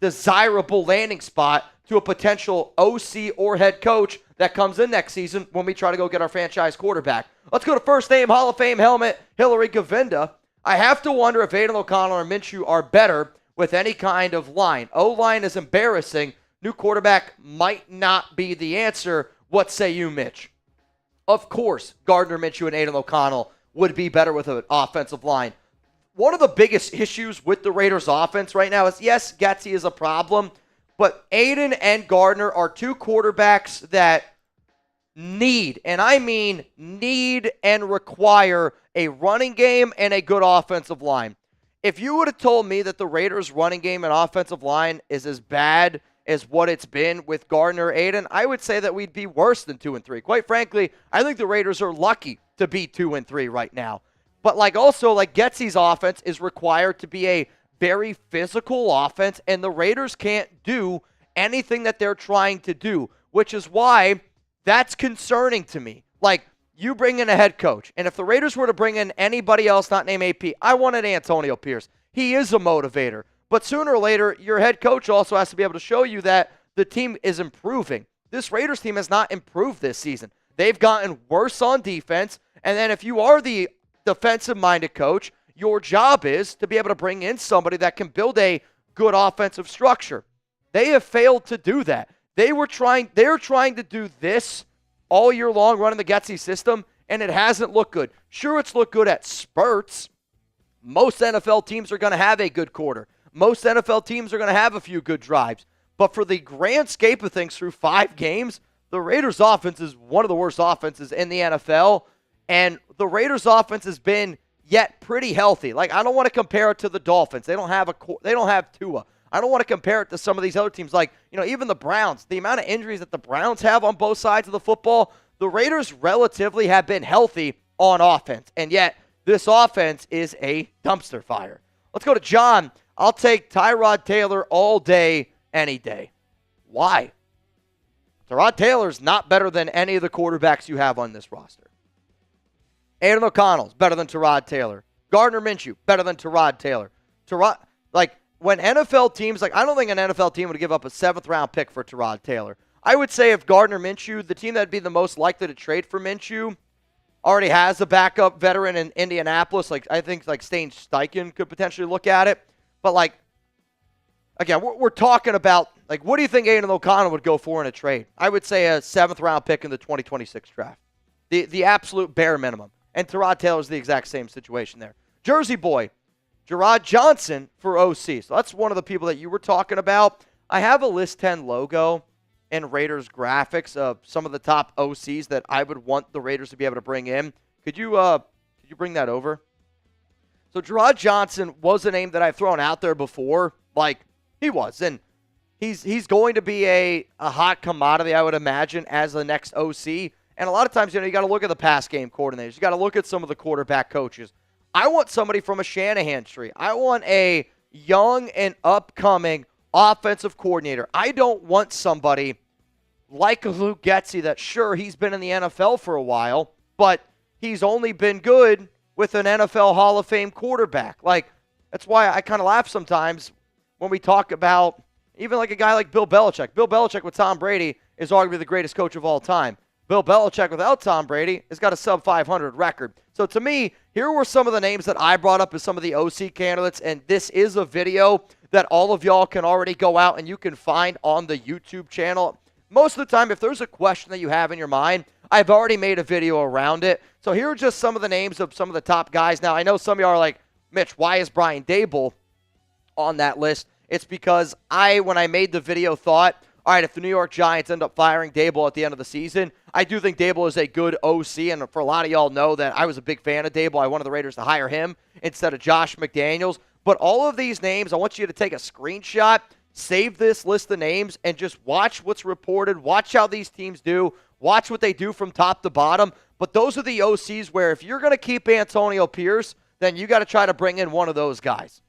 desirable landing spot to a potential OC or head coach that comes in next season when we try to go get our franchise quarterback. Let's go to first name Hall of Fame helmet, Hillary Govinda. I have to wonder if Aiden O'Connell or Minshew are better with any kind of line. O-line is embarrassing. New quarterback might not be the answer. What say you, Mitch? Of course, Gardner Minshew and Aiden O'Connell would be better with an offensive line. One of the biggest issues with the Raiders offense right now is, yes, Getsy is a problem, but Aiden and Gardner are 2 quarterbacks that need, and I mean need and require a running game and a good offensive line. If you would have told me that the Raiders running game and offensive line is as bad as what it's been with Gardner Aiden, I would say that we'd be worse than 2-3. Quite frankly, I think the Raiders are lucky to be 2-3 right now. But also Getsy's offense is required to be a very physical offense, and the Raiders can't do anything that they're trying to do, which is why that's concerning to me. Like, you bring in a head coach, and if the Raiders were to bring in anybody else not named AP, I wanted Antonio Pierce. He is a motivator. But sooner or later, your head coach also has to be able to show you that the team is improving. This Raiders team has not improved this season. They've gotten worse on defense, and then if you are the defensive-minded coach, your job is to be able to bring in somebody that can build a good offensive structure. They have failed to do that. They're trying to do this all year long, running the Getsy system, and it hasn't looked good. Sure, it's looked good at spurts. Most NFL teams are going to have a good quarter. Most NFL teams are going to have a few good drives. But for the grand scape of things through 5 games, the Raiders' offense is one of the worst offenses in the NFL. And the Raiders' offense has been yet pretty healthy. Like, I don't want to compare it to the Dolphins. They don't have Tua. I don't want to compare it to some of these other teams. Like, even the Browns. The amount of injuries that the Browns have on both sides of the football, the Raiders relatively have been healthy on offense. And yet, this offense is a dumpster fire. Let's go to John. I'll take Tyrod Taylor all day any day. Why? Tyrod Taylor's not better than any of the quarterbacks you have on this roster. Aiden O'Connell's better than Tyrod Taylor. Gardner Minshew, better than Tyrod Taylor. When NFL teams, I don't think an NFL team would give up a 7th-round pick for Tyrod Taylor. I would say if Gardner Minshew, the team that would be the most likely to trade for Minshew, already has a backup veteran in Indianapolis. I think Stain Steichen could potentially look at it. But, again, we're talking about, what do you think Aiden O'Connell would go for in a trade? I would say a 7th-round pick in the 2026 draft. The absolute bare minimum. And Tyrod Taylor's the exact same situation there. Jersey boy, Gerard Johnson for OC. So that's one of the people that you were talking about. I have a List 10 logo and Raiders graphics of some of the top OCs that I would want the Raiders to be able to bring in. Could you bring that over? So Gerard Johnson was a name that I've thrown out there before. He was. And he's going to be a hot commodity, I would imagine, as the next OC. And a lot of times, you got to look at the pass game coordinators. You got to look at some of the quarterback coaches. I want somebody from a Shanahan tree. I want a young and upcoming offensive coordinator. I don't want somebody like Luke Getsy that, sure, he's been in the NFL for a while, but he's only been good with an NFL Hall of Fame quarterback. That's why I kind of laugh sometimes when we talk about even a guy like Bill Belichick. Bill Belichick with Tom Brady is arguably the greatest coach of all time. Bill Belichick without Tom Brady has got a sub-500 record. So to me, here were some of the names that I brought up as some of the OC candidates, and this is a video that all of y'all can already go out and you can find on the YouTube channel. Most of the time, if there's a question that you have in your mind, I've already made a video around it. So here are just some of the names of some of the top guys. Now, I know some of y'all are like, Mitch, why is Brian Daboll on that list? It's because when I made the video, thought, all right, if the New York Giants end up firing Daboll at the end of the season, I do think Daboll is a good OC, and for a lot of y'all know that I was a big fan of Daboll. I wanted the Raiders to hire him instead of Josh McDaniels. But all of these names, I want you to take a screenshot, save this list of names, and just watch what's reported, watch how these teams do, watch what they do from top to bottom. But those are the OCs where if you're going to keep Antonio Pierce, then you got to try to bring in one of those guys.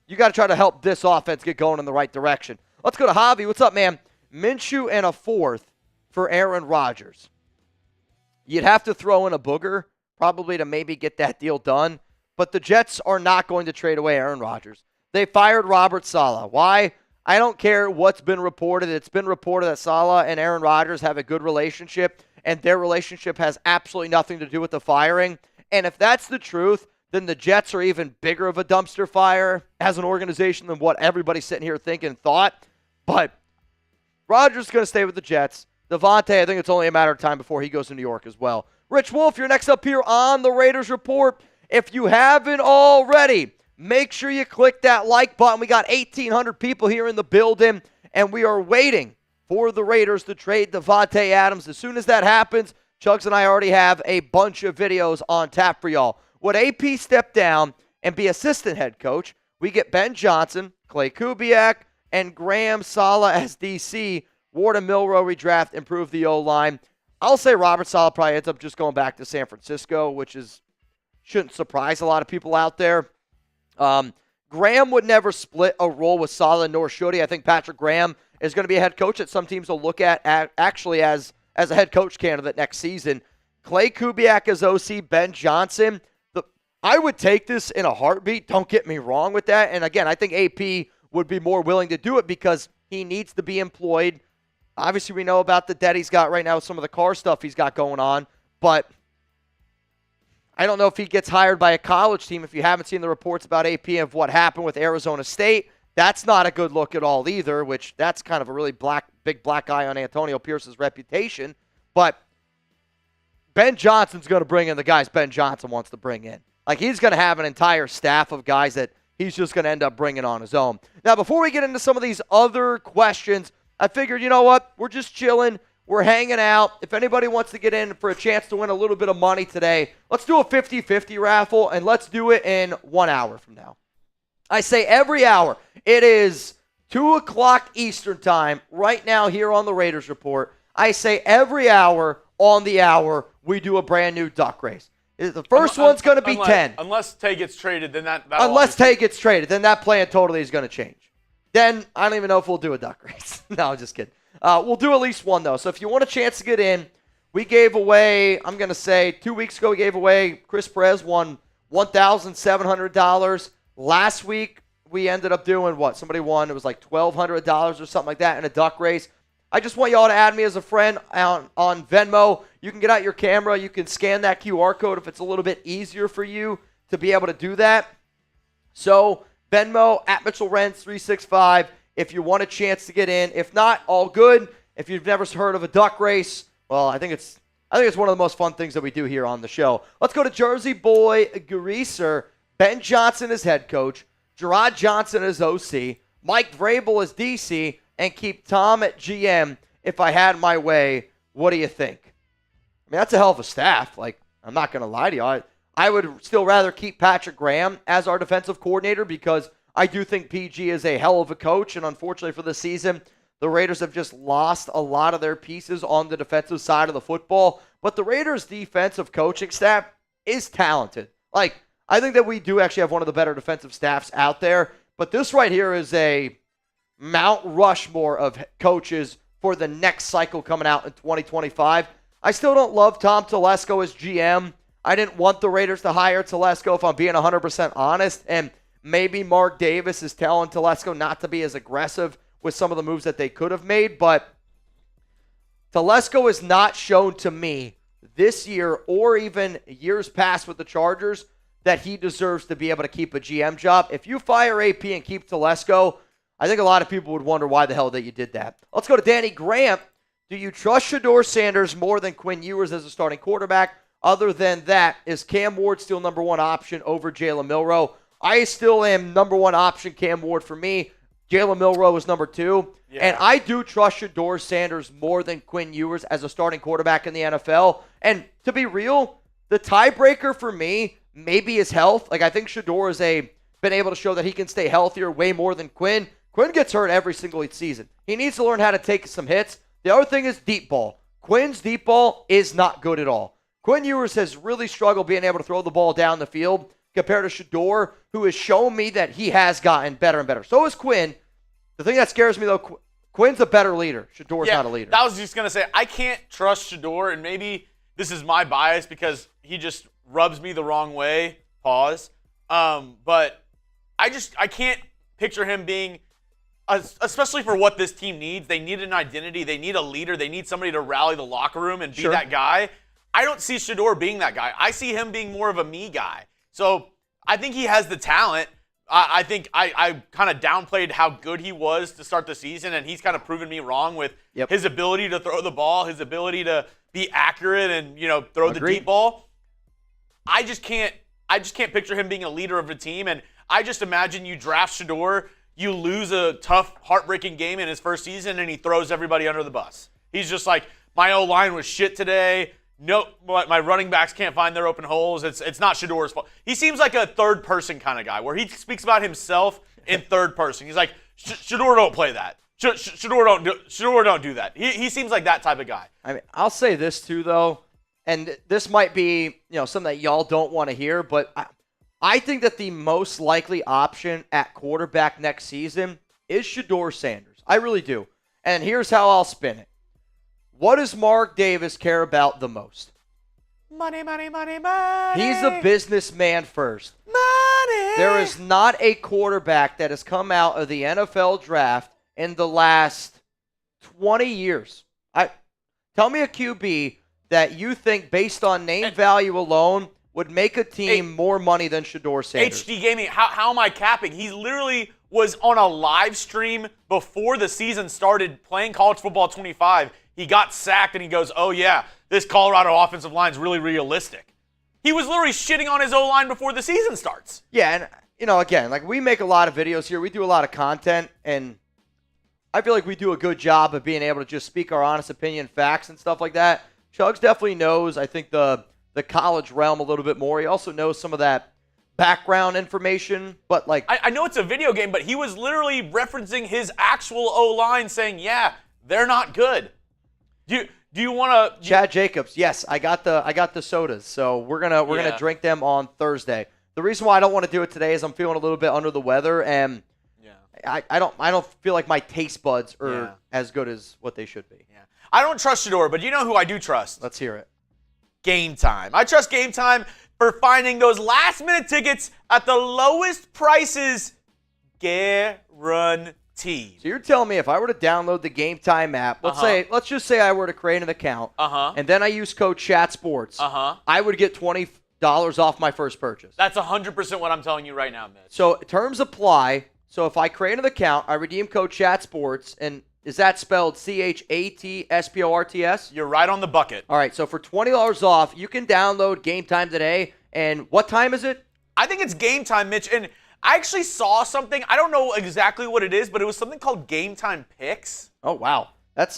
You got to try to help this offense get going in the right direction. Let's go to Javi. What's up, man? Minshew and a 4th for Aaron Rodgers. You'd have to throw in a booger probably to maybe get that deal done, but the Jets are not going to trade away Aaron Rodgers. They fired Robert Saleh. Why? I don't care what's been reported. It's been reported that Saleh and Aaron Rodgers have a good relationship, and their relationship has absolutely nothing to do with the firing. And if that's the truth, then the Jets are even bigger of a dumpster fire as an organization than what everybody's sitting here thinking thought. But Rodgers is going to stay with the Jets. Davante, I think it's only a matter of time before he goes to New York as well. Rich Wolf, you're next up here on the Raiders Report. If you haven't already, make sure you click that like button. We got 1,800 people here in the building, and we are waiting for the Raiders to trade Davante Adams. As soon as that happens, Chugs and I already have a bunch of videos on tap for y'all. Would AP step down and be assistant head coach? We get Ben Johnson, Clay Kubiak, and Graham Saleh as DC. Ward and Milroe redraft, improve the O-line. I'll say Robert Saleh probably ends up just going back to San Francisco, which shouldn't surprise a lot of people out there. Graham would never split a role with Saleh, nor should he. I think Patrick Graham is going to be a head coach that some teams will look at actually as a head coach candidate next season. Clay Kubiak as OC, Ben Johnson. I would take this in a heartbeat. Don't get me wrong with that. And again, I think AP would be more willing to do it because he needs to be employed. Obviously, we know about the debt he's got right now with some of the car stuff he's got going on. But I don't know if he gets hired by a college team. If you haven't seen the reports about AP and what happened with Arizona State, that's not a good look at all either, which that's kind of a really big black eye on Antonio Pierce's reputation. But Ben Johnson's going to bring in the guys Ben Johnson wants to bring in. He's going to have an entire staff of guys that he's just going to end up bringing on his own. Now, before we get into some of these other questions, I figured, you know what? We're just chilling. We're hanging out. If anybody wants to get in for a chance to win a little bit of money today, let's do a 50-50 raffle, and let's do it in 1 hour from now. I say every hour. It is 2 o'clock Eastern time right now here on the Raiders Report. I say every hour on the hour we do a brand new duck race. The first one's going to be 10. Unless Tay gets traded, then Unless Tay gets traded, then that plan totally is going to change. then I don't even know if we'll do a duck race. No, I'm just kidding. We'll do at least one, though. So if you want a chance to get in, we gave away, I'm going to say 2 weeks ago, we gave away, Chris Perez won $1,700. Last week, we ended up doing what? Somebody won, it was like $1,200 or something like that in a duck race. I just want y'all to add me as a friend on Venmo. You can get out your camera. You can scan that QR code if it's a little bit easier for you to be able to do that. So Venmo at Mitchell Renz 365 if you want a chance to get in. If not, all good. If you've never heard of a duck race, well, I think it's one of the most fun things that we do here on the show. Let's go to Jersey boy Greaser. Ben Johnson is head coach. Gerard Johnson is OC. Mike Vrabel is DC. And keep Tom at GM. If I had my way, what do you think? I mean, that's a hell of a staff. Like, I'm not going to lie to you. I would still rather keep Patrick Graham as our defensive coordinator because I do think PG is a hell of a coach. And unfortunately for this season, the Raiders have just lost a lot of their pieces on the defensive side of the football. But the Raiders' defensive coaching staff is talented. Like, I think that we do actually have one of the better defensive staffs out there. But this right here is a Mount Rushmore of coaches for the next cycle coming out in 2025. I still don't love Tom Telesco as GM. I didn't want the Raiders to hire Telesco, if I'm being 100% honest. And maybe Mark Davis is telling Telesco not to be as aggressive with some of the moves that they could have made. But Telesco has not shown to me this year or even years past with the Chargers that he deserves to be able to keep a GM job. If you fire AP and keep Telesco, I think a lot of people would wonder why the hell that you did that. Let's go to Danny Grant. Do you trust Shedeur Sanders more than Quinn Ewers as a starting quarterback? Other than that, is Cam Ward still number one option over Jalen Milroe? I still am number one option, Cam Ward, for me. Jalen Milroe is number two. Yeah. And I do trust Shedeur Sanders more than Quinn Ewers as a starting quarterback in the NFL. And to be real, the tiebreaker for me maybe is health. Like, I think Shedeur has been able to show that he can stay healthier way more than Quinn. Quinn gets hurt every single season. He needs to learn how to take some hits. The other thing is deep ball. Quinn's deep ball is not good at all. Quinn Ewers has really struggled being able to throw the ball down the field compared to Shedeur, who has shown me that he has gotten better and better. So is Quinn. The thing that scares me, though, Quinn's a better leader. Shedeur's not a leader. I was just going to say, I can't trust Shedeur, and maybe this is my bias because he just rubs me the wrong way. Pause. But I can't picture him being, especially for what this team needs. They need an identity. They need a leader. They need somebody to rally the locker room and be that guy. I don't see Shedeur being that guy. I see him being more of a me guy. So I think he has the talent. I think I kind of downplayed how good he was to start the season, and he's kind of proven me wrong with his ability to throw the ball, his ability to be accurate and, throw the deep ball. I just can't picture him being a leader of a team, and I just imagine you draft Shedeur, you lose a tough, heartbreaking game in his first season, and he throws everybody under the bus. He's just like, my O-line was shit today. No, my running backs can't find their open holes. It's not Shedeur's fault. He seems like a third-person kind of guy where he speaks about himself in third person. He's like, Shedeur don't play that. Shedeur don't do that. He seems like that type of guy. I mean, I'll say this too, though, and this might be something that y'all don't want to hear, but I think that the most likely option at quarterback next season is Shedeur Sanders. I really do. And here's how I'll spin it. What does Mark Davis care about the most? Money, money, money, money. He's a businessman first. Money. There is not a quarterback that has come out of the NFL draft in the last 20 years. Tell me a QB that you think, based on name value alone, would make a team more money than Shedeur Sanders. HD Gaming, how am I capping? He literally was on a live stream before the season started playing College Football 25. He got sacked, and he goes, oh, yeah, this Colorado offensive line is really realistic. He was literally shitting on his O-line before the season starts. Yeah, and, again, like, we make a lot of videos here. We do a lot of content, and I feel like we do a good job of being able to just speak our honest opinion, facts, and stuff like that. Chugs definitely knows, I think, the college realm a little bit more. He also knows some of that background information, but, like... I know it's a video game, but he was literally referencing his actual O-line saying, yeah, they're not good. Do you want to? Chad Jacobs, yes, I got the sodas, so we're gonna drink them on Thursday. The reason why I don't want to do it today is I'm feeling a little bit under the weather, and I don't feel like my taste buds are Yeah. as good as what they should be. Yeah. I don't trust Shador, but you know who I do trust? Let's hear it. Game Time. I trust Game Time for finding those last-minute tickets at the lowest prices guaranteed. So you're telling me if I were to download the Game Time app, let's just say I were to create an account, and then I use code ChatSports, I would get $20 off my first purchase. That's 100% what I'm telling you right now, Mitch. So terms apply. So if I create an account, I redeem code ChatSports, and is that spelled ChatSports? You're right on the bucket. All right, so for $20 off, you can download Game Time today. And what time is it? I think it's Game Time, Mitch, and I actually saw something. I don't know exactly what it is, but it was something called Game Time Picks. Oh, wow. That's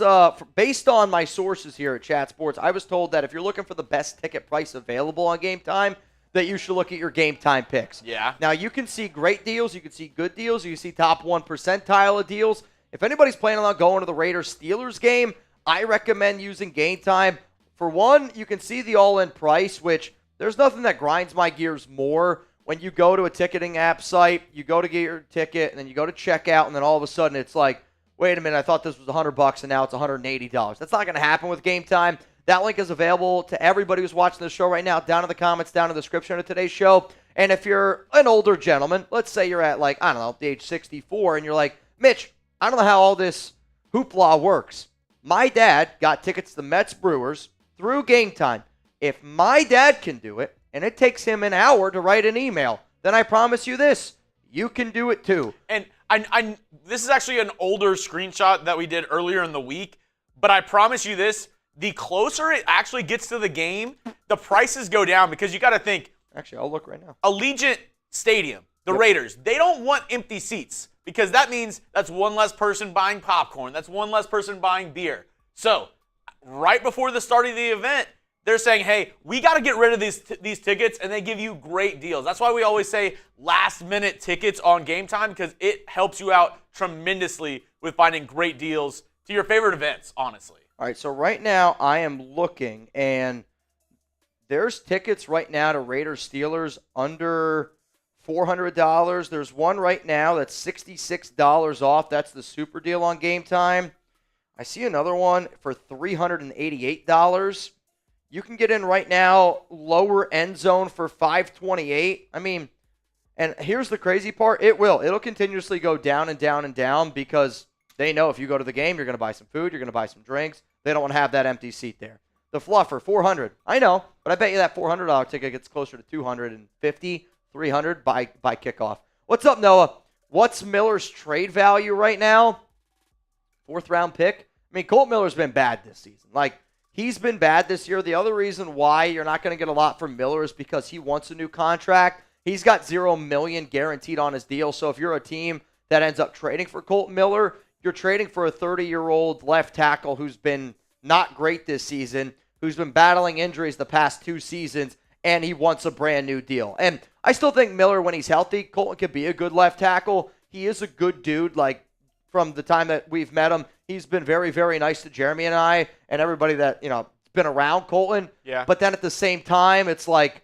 based on my sources here at Chat Sports. I was told that if you're looking for the best ticket price available on Game Time, that you should look at your Game Time picks. Yeah. Now, you can see great deals. You can see good deals. You can see top 1 percentile of deals. If anybody's planning on going to the Raiders Steelers game, I recommend using Game Time. For one, you can see the all-in price, which there's nothing that grinds my gears more. When you go to a ticketing app site, you go to get your ticket, and then you go to checkout, and then all of a sudden it's like, wait a minute, I thought this was $100 and now it's $180. That's not going to happen with Game Time. That link is available to everybody who's watching the show right now, down in the comments, down in the description of today's show. And if you're an older gentleman, let's say you're at the age 64, and you're like, Mitch, I don't know how all this hoopla works. My dad got tickets to the Mets Brewers through Game Time. If my dad can do it, and it takes him an hour to write an email, then I promise you this, you can do it too. And I this is actually an older screenshot that we did earlier in the week, but I promise you this, the closer it actually gets to the game, the prices go down because you got to think. Actually, I'll look right now. Allegiant Stadium, the Raiders, they don't want empty seats because that means that's one less person buying popcorn. That's one less person buying beer. So right before the start of the event, they're saying, hey, we got to get rid of these tickets, and they give you great deals. That's why we always say last-minute tickets on Game Time because it helps you out tremendously with finding great deals to your favorite events, honestly. All right, so right now I am looking, and there's tickets right now to Raiders Steelers under $400. There's one right now that's $66 off. That's the super deal on Game Time. I see another one for $388. You can get in right now, lower end zone for $528. I mean, and here's the crazy part. It'll continuously go down and down and down because they know if you go to the game, you're going to buy some food, you're going to buy some drinks. They don't want to have that empty seat there. The fluffer, $400. I know, but I bet you that $400 ticket gets closer to $250, $300 by kickoff. What's up, Noah? What's Miller's trade value right now? 4th round pick. I mean, Colt Miller's been bad this season. He's been bad this year. The other reason why you're not going to get a lot from Miller is because he wants a new contract. He's got $0 million guaranteed on his deal. So if you're a team that ends up trading for Colt Miller, you're trading for a 30-year-old left tackle who's been not great this season, who's been battling injuries the past 2 seasons, and he wants a brand new deal. And I still think Miller, when he's healthy, Colton could be a good left tackle. He is a good dude. From the time that we've met him, he's been very, very nice to Jeremy and I and everybody that, been around Colton. Yeah. But then at the same time, it's like,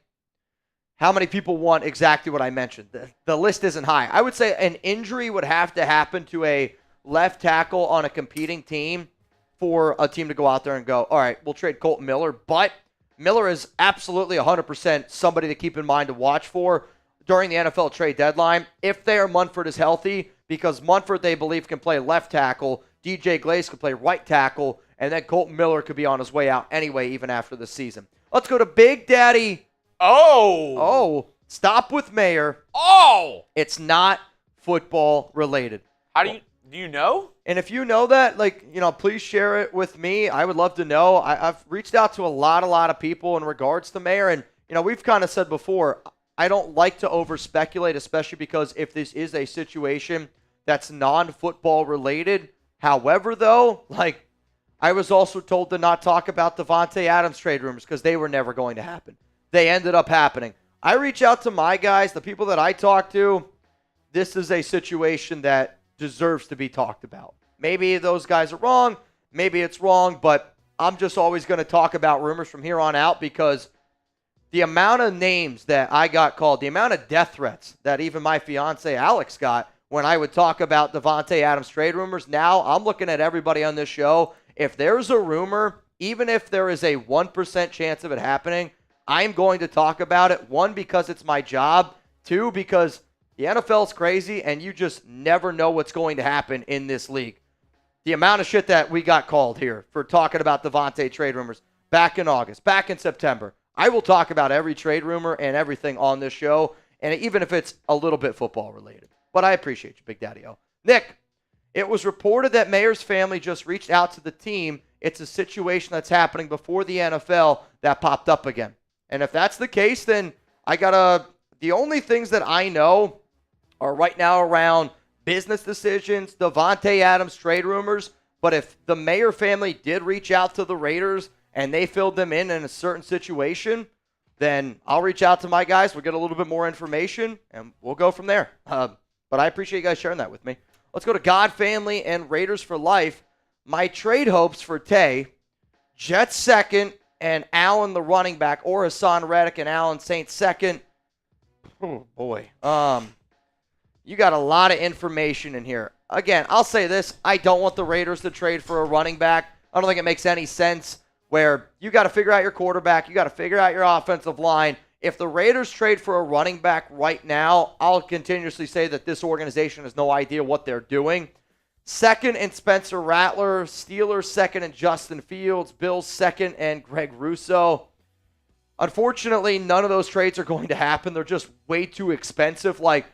how many people want exactly what I mentioned? The list isn't high. I would say an injury would have to happen to a left tackle on a competing team for a team to go out there and go, all right, we'll trade Colton Miller. But Miller is absolutely 100% somebody to keep in mind to watch for during the NFL trade deadline if their Munford is healthy, because Munford, they believe, can play left tackle, DJ Glaze could play right tackle, and then Colton Miller could be on his way out anyway, even after the season. Let's go to Big Daddy. Oh, stop with Mayor. Oh! It's not football related. How do you know? And if you know that, please share it with me. I would love to know. I've reached out to a lot of people in regards to Mayor, and, we've kind of said before, I don't like to over-speculate, especially because if this is a situation that's non-football related. However, though, I was also told to not talk about Davante Adams trade rumors because they were never going to happen. They ended up happening. I reach out to my guys, the people that I talk to. This is a situation that deserves to be talked about. Maybe those guys are wrong. Maybe it's wrong, but I'm just always going to talk about rumors from here on out because the amount of names that I got called, the amount of death threats that even my fiance Alex got when I would talk about Davante Adams trade rumors. Now I'm looking at everybody on this show. If there's a rumor, even if there is a 1% chance of it happening, I'm going to talk about it. One, because it's my job. Two, because the NFL's crazy and you just never know what's going to happen in this league. The amount of shit that we got called here for talking about Davante trade rumors back in August, back in September. I will talk about every trade rumor and everything on this show, and even if it's a little bit football related. But I appreciate you, Big Daddy-O. Nick, it was reported that Mayer's family just reached out to the team. It's a situation that's happening before the NFL that popped up again. And if that's the case, then the only things that I know are right now around business decisions, Davante Adams trade rumors. But if the Mayer family did reach out to the Raiders and they filled them in a certain situation, then I'll reach out to my guys. We'll get a little bit more information, and we'll go from there. But I appreciate you guys sharing that with me. Let's go to God Family and Raiders for Life. My trade hopes for Tay, Jets second, and Allen the running back, or Hassan Reddick and Allen Saints second. Oh, boy. You got a lot of information in here. Again, I'll say this. I don't want the Raiders to trade for a running back. I don't think it makes any sense where you got to figure out your quarterback. You got to figure out your offensive line. If the Raiders trade for a running back right now, I'll continuously say that this organization has no idea what they're doing. Second and Spencer Rattler. Steelers second and Justin Fields. Bills second and Greg Russo. Unfortunately, none of those trades are going to happen. They're just way too expensive. Like,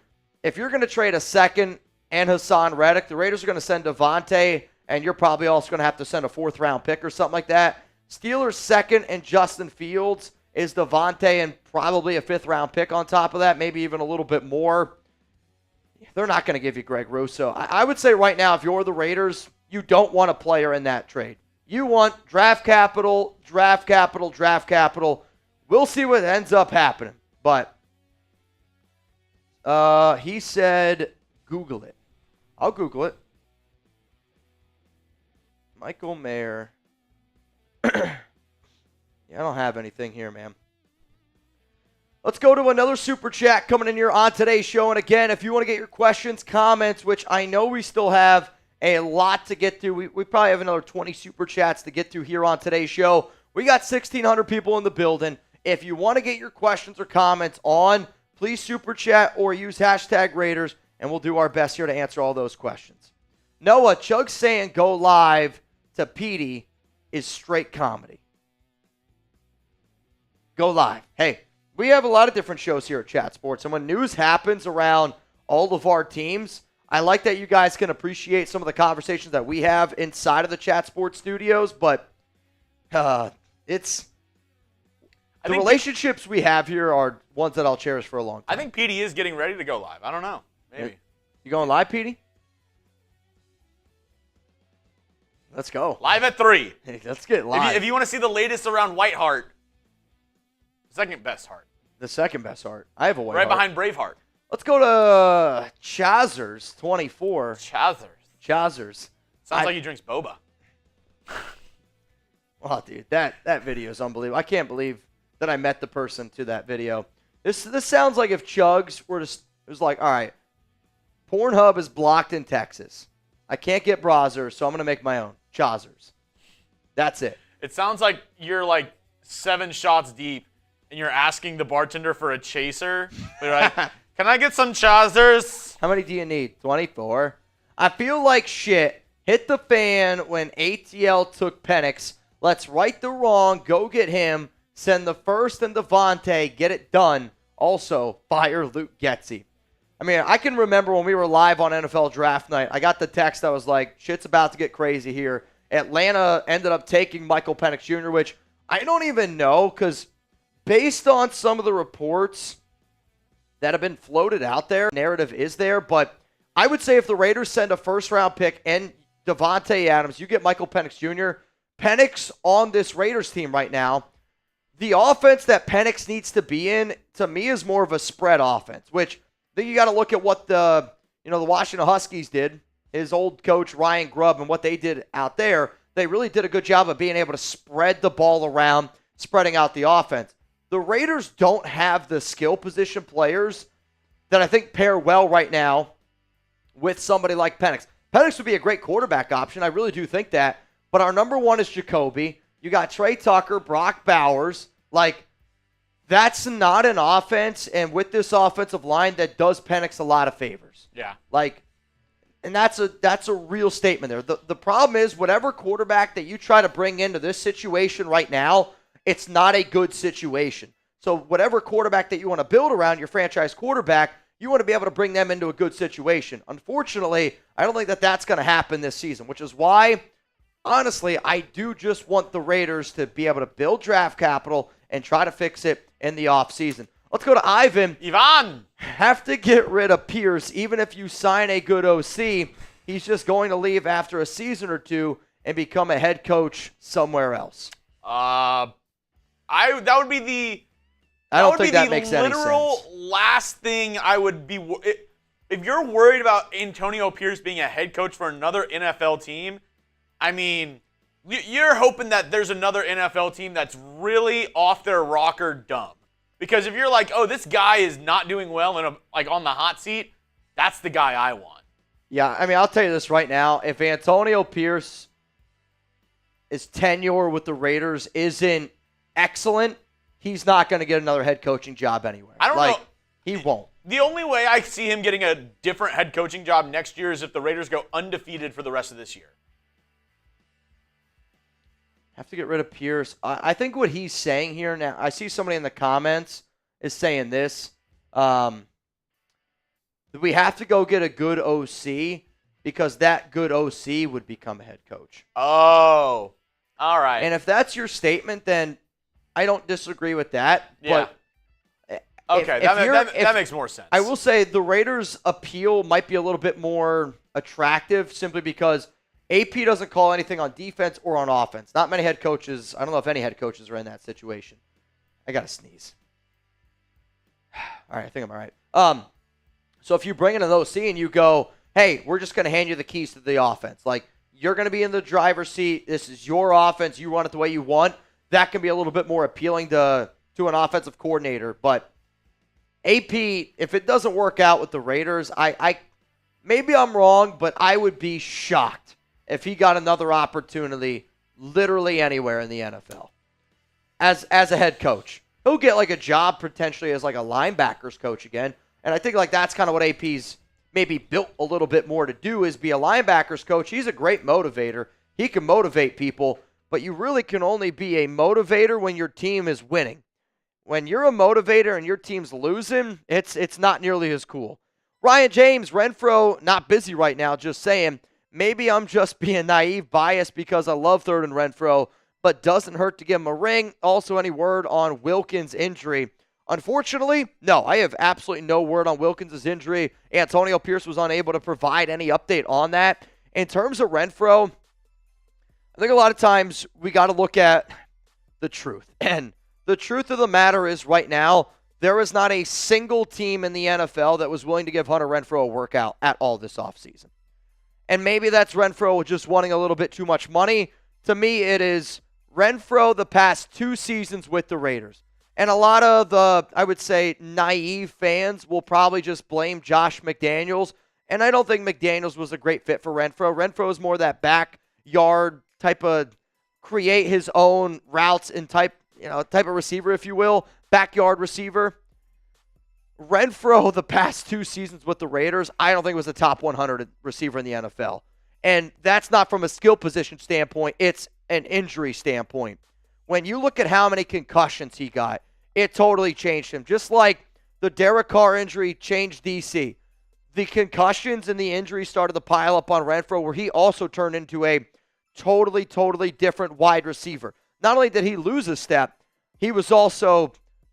if you're going to trade a second and Hassan Reddick, the Raiders are going to send Davante, and you're probably also going to have to send a fourth-round pick or something like that. Steelers second and Justin Fields is Davante and probably a fifth-round pick on top of that, maybe even a little bit more. They're not going to give you Greg Russo. I would say right now, if you're the Raiders, you don't want a player in that trade. You want draft capital, draft capital, draft capital. We'll see what ends up happening. But he said Google it. I'll Google it. Michael Mayer. Yeah, I don't have anything here, man. Let's go to another super chat coming in here on today's show. And again, if you want to get your questions, comments, which I know we still have a lot to get through. We probably have another 20 super chats to get through here on today's show. We got 1,600 people in the building. If you want to get your questions or comments on, please super chat or use hashtag Raiders, and we'll do our best here to answer all those questions. Noah, Chug saying go live to Petey is straight comedy. Go live. Hey, we have a lot of different shows here at Chat Sports, and when news happens around all of our teams, I like that you guys can appreciate some of the conversations that we have inside of the Chat Sports studios, but the relationships we have here are ones that I'll cherish for a long time. I think PD is getting ready to go live. I don't know. Maybe. You going live, Petey? Let's go. Live at 3. Hey, let's get live. If you want to see the latest around Whiteheart, second best heart. The second best heart. I have a white right heart. behind Braveheart. Let's go to Chazers 24. Chazers. Sounds like he drinks boba. Oh, dude, that video is unbelievable. I can't believe that I met the person to that video. This sounds like if Chugs were just, it was like, all right, Pornhub is blocked in Texas. I can't get Brazzers, so I'm going to make my own. Chazers. That's it. It sounds like you're like 7 shots deep, and you're asking the bartender for a chaser. You're like, can I get some Chazers? How many do you need? 24. I feel like shit hit the fan when ATL took Penix. Let's right the wrong, go get him, send the first and Davante, get it done. Also, fire Luke Getsy. I mean, I can remember when we were live on NFL Draft Night, I got the text that was like, shit's about to get crazy here. Atlanta ended up taking Michael Penix Jr., which I don't even know, because based on some of the reports that have been floated out there, narrative is there, but I would say if the Raiders send a first-round pick and Davante Adams, you get Michael Penix Jr., Penix on this Raiders team right now, the offense that Penix needs to be in, to me, is more of a spread offense, which I think you got to look at what the Washington Huskies did, his old coach Ryan Grubb, and what they did out there. They really did a good job of being able to spread the ball around, spreading out the offense. The Raiders don't have the skill position players that I think pair well right now with somebody like Penix. Penix would be a great quarterback option. I really do think that. But our number one is Jacoby. You got Trey Tucker, Brock Bowers. Like, that's not an offense, and with this offensive line, that does Penix a lot of favors. Yeah. Like, and that's a real statement there. The problem is, whatever quarterback that you try to bring into this situation right now, it's not a good situation. So whatever quarterback that you want to build around your franchise quarterback, you want to be able to bring them into a good situation. Unfortunately, I don't think that that's going to happen this season, which is why, honestly, I do just want the Raiders to be able to build draft capital and try to fix it in the offseason. Let's go to Ivan. Ivan! Have to get rid of Pierce. Even if you sign a good OC, he's just going to leave after a season or two and become a head coach somewhere else. That would be the... I don't think that makes any sense. Literal last thing I would be... If you're worried about Antonio Pierce being a head coach for another NFL team, I mean, you're hoping that there's another NFL team that's really off their rocker dumb. Because if you're like, oh, this guy is not doing well and like on the hot seat, that's the guy I want. Yeah, I mean, I'll tell you this right now. If Antonio Pierce's tenure with the Raiders isn't excellent, he's not going to get another head coaching job anywhere. I don't know. He won't. The only way I see him getting a different head coaching job next year is if the Raiders go undefeated for the rest of this year. Have to get rid of Pierce. I think what he's saying here now, I see somebody in the comments is saying this. We have to go get a good OC because that good OC would become a head coach. Oh, all right. And if that's your statement, then I don't disagree with that. Yeah. But okay, that makes more sense. I will say the Raiders' appeal might be a little bit more attractive simply because AP doesn't call anything on defense or on offense. Not many head coaches. I don't know if any head coaches are in that situation. I got to sneeze. All right, I think I'm all right. So if you bring in an OC and you go, hey, we're just going to hand you the keys to the offense. Like, you're going to be in the driver's seat. This is your offense. You run it the way you want. That can be a little bit more appealing to an offensive coordinator. But AP, if it doesn't work out with the Raiders, I maybe I'm wrong, but I would be shocked if he got another opportunity literally anywhere in the NFL as a head coach. He'll get like a job potentially as like a linebackers coach again. And I think like that's kind of what AP's maybe built a little bit more to do is be a linebackers coach. He's a great motivator. He can motivate people, but you really can only be a motivator when your team is winning. When you're a motivator and your team's losing, it's not nearly as cool. Ryan James, Renfro, not busy right now, just saying, maybe I'm just being naive, biased because I love Third and Renfro, but doesn't hurt to give him a ring. Also, any word on Wilkins' injury? Unfortunately, no. I have absolutely no word on Wilkins' injury. Antonio Pierce was unable to provide any update on that. In terms of Renfro, I think a lot of times we got to look at the truth. And the truth of the matter is right now, there is not a single team in the NFL that was willing to give Hunter Renfro a workout at all this offseason. And maybe that's Renfro just wanting a little bit too much money. To me, it is Renfro the past 2 seasons with the Raiders. And a lot of the, I would say, naive fans will probably just blame Josh McDaniels. And I don't think McDaniels was a great fit for Renfro. Renfro is more that backyard type of create his own routes and type of receiver, if you will, backyard receiver. Renfro, the past 2 seasons with the Raiders, I don't think was a top 100 receiver in the NFL. And that's not from a skill position standpoint. It's an injury standpoint. When you look at how many concussions he got, it totally changed him. Just like the Derek Carr injury changed DC. The concussions and the injuries started to pile up on Renfro, where he also turned into a totally, totally different wide receiver. Not only did he lose a step, he was also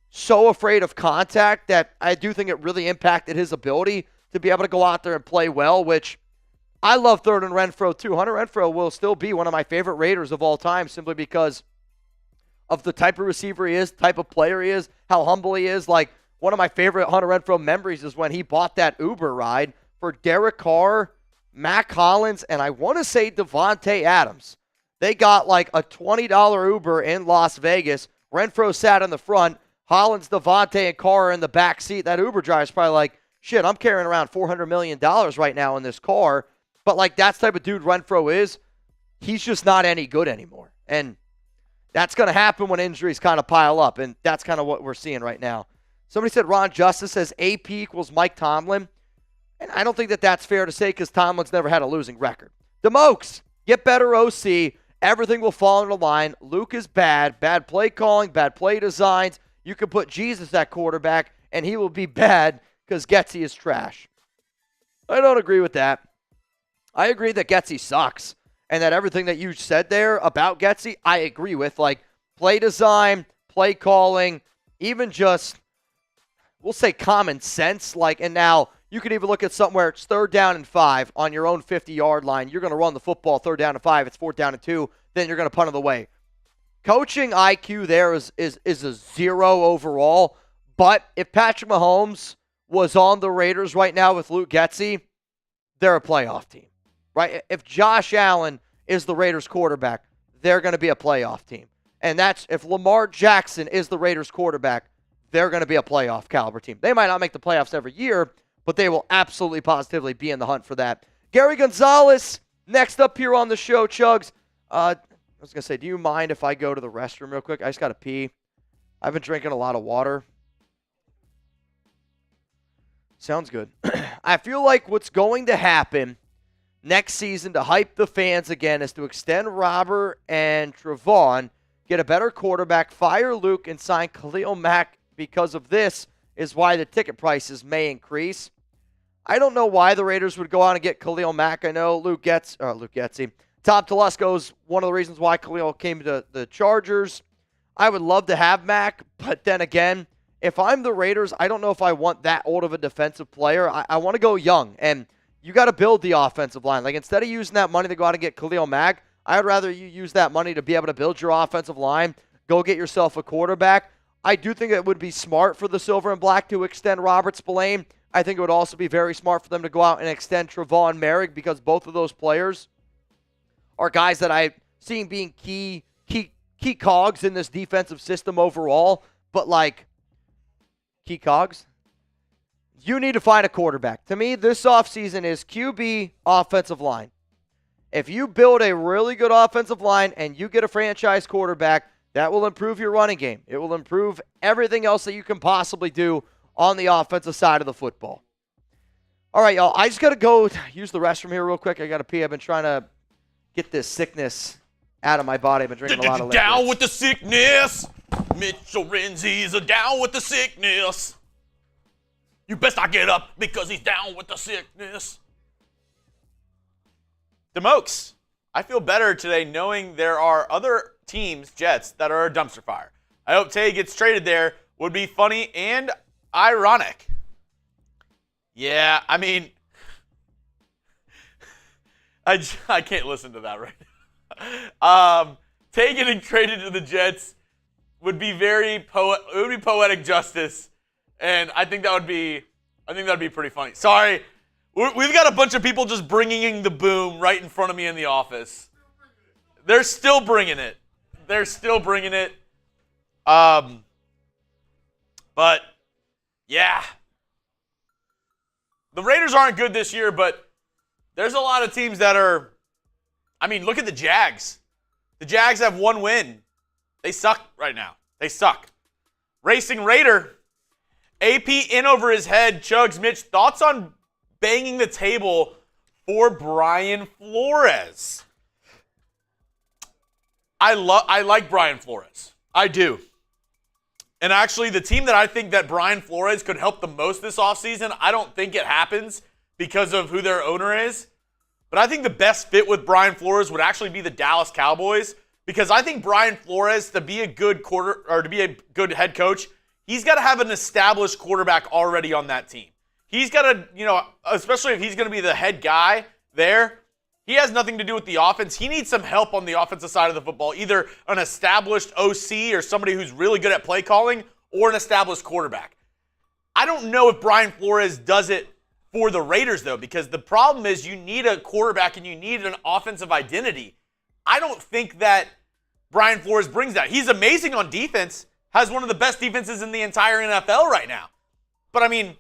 so afraid of contact that I do think it really impacted his ability to be able to go out there and play well, which I love Third and Renfro too. Hunter Renfro will still be one of my favorite Raiders of all time simply because of the type of receiver he is, type of player he is, how humble he is. Like, one of my favorite Hunter Renfro memories is when he bought that Uber ride for Derek Carr, Mac Hollins, and I want to say Davante Adams. They got like a $20 Uber in Las Vegas. Renfro sat in the front. Hollins, Davante, and Carr are in the back seat. That Uber driver's probably like, shit, I'm carrying around $400 million right now in this car. But, like, that's the type of dude Renfro is. He's just not any good anymore. And that's going to happen when injuries kind of pile up. And that's kind of what we're seeing right now. Somebody said Ron Justice says AP equals Mike Tomlin. And I don't think that that's fair to say because Tomlin's never had a losing record. DeMokes, get better OC. Everything will fall into line. Luke is bad. Bad play calling, bad play designs. You can put Jesus at quarterback, and he will be bad because Getsy is trash. I don't agree with that. I agree that Getsy sucks and that everything that you said there about Getsy, I agree with. Like play design, play calling, even just, we'll say common sense. Like, and now you could even look at something where it's 3rd down and 5 on your own 50-yard line. You're going to run the football 3rd down and 5. It's 4th down and 2. Then you're going to punt it away. Coaching IQ there is a 0 overall. But if Patrick Mahomes was on the Raiders right now with Luke Getsy, they're a playoff team, right? If Josh Allen is the Raiders quarterback, they're going to be a playoff team. And that's if Lamar Jackson is the Raiders quarterback, they're going to be a playoff caliber team. They might not make the playoffs every year, but they will absolutely positively be in the hunt for that. Gary Gonzalez, next up here on the show, Chugs. I was going to say, do you mind if I go to the restroom real quick? I just got to pee. I've been drinking a lot of water. Sounds good. I feel like what's going to happen next season to hype the fans again is to extend Robert and Trevon, get a better quarterback, fire Luke, and sign Khalil Mack. Because of this is why the ticket prices may increase. I don't know why the Raiders would go out and get Khalil Mack. I know Luke Getsy. Tom Telesco is one of the reasons why Khalil came to the Chargers. I would love to have Mack, but then again, if I'm the Raiders, I don't know if I want that old of a defensive player. I want to go young, and you got to build the offensive line. Like, instead of using that money to go out and get Khalil Mack, I'd rather you use that money to be able to build your offensive line, go get yourself a quarterback. I do think it would be smart for the Silver and Black to extend Robert Spillane. I think it would also be very smart for them to go out and extend Trevon Merrick because both of those players are guys that I've seen being key cogs in this defensive system overall. But, like, key cogs? You need to find a quarterback. To me, this offseason is QB, offensive line. If you build a really good offensive line and you get a franchise quarterback, that will improve your running game. It will improve everything else that you can possibly do on the offensive side of the football. All right, y'all. I just got to go use the restroom here real quick. I got to pee. I've been trying to get this sickness out of my body. I've been drinking a lot of liquids. Down with the sickness. Mitchell Renz, he's down with the sickness. You best not get up because he's down with the sickness. DeMokes, I feel better today knowing there are other teams, Jets, that are a dumpster fire. I hope Tay gets traded there. Would be funny and ironic. Yeah, I mean, I can't listen to that right now. Tay getting traded to the Jets would be poetic justice, and I think that would be pretty funny. Sorry, we've got a bunch of people just bringing in the boom right in front of me in the office. They're still bringing it. But yeah, the Raiders aren't good this year, but there's a lot of teams that are. I mean, look at the Jags. The Jags have 1 win. They suck right now. They suck. Racing Raider. AP in over his head. Chugs, Mitch, thoughts on banging the table for Brian Flores? I like Brian Flores. I do. And actually, the team that I think that Brian Flores could help the most this offseason, I don't think it happens because of who their owner is. But I think the best fit with Brian Flores would actually be the Dallas Cowboys, because I think Brian Flores, to be a good head coach, he's got to have an established quarterback already on that team. He's got to, especially if he's going to be the head guy there, he has nothing to do with the offense. He needs some help on the offensive side of the football, either an established OC or somebody who's really good at play calling or an established quarterback. I don't know if Brian Flores does it for the Raiders, though, because the problem is you need a quarterback and you need an offensive identity. I don't think that Brian Flores brings that. He's amazing on defense, has one of the best defenses in the entire NFL right now. But, I mean,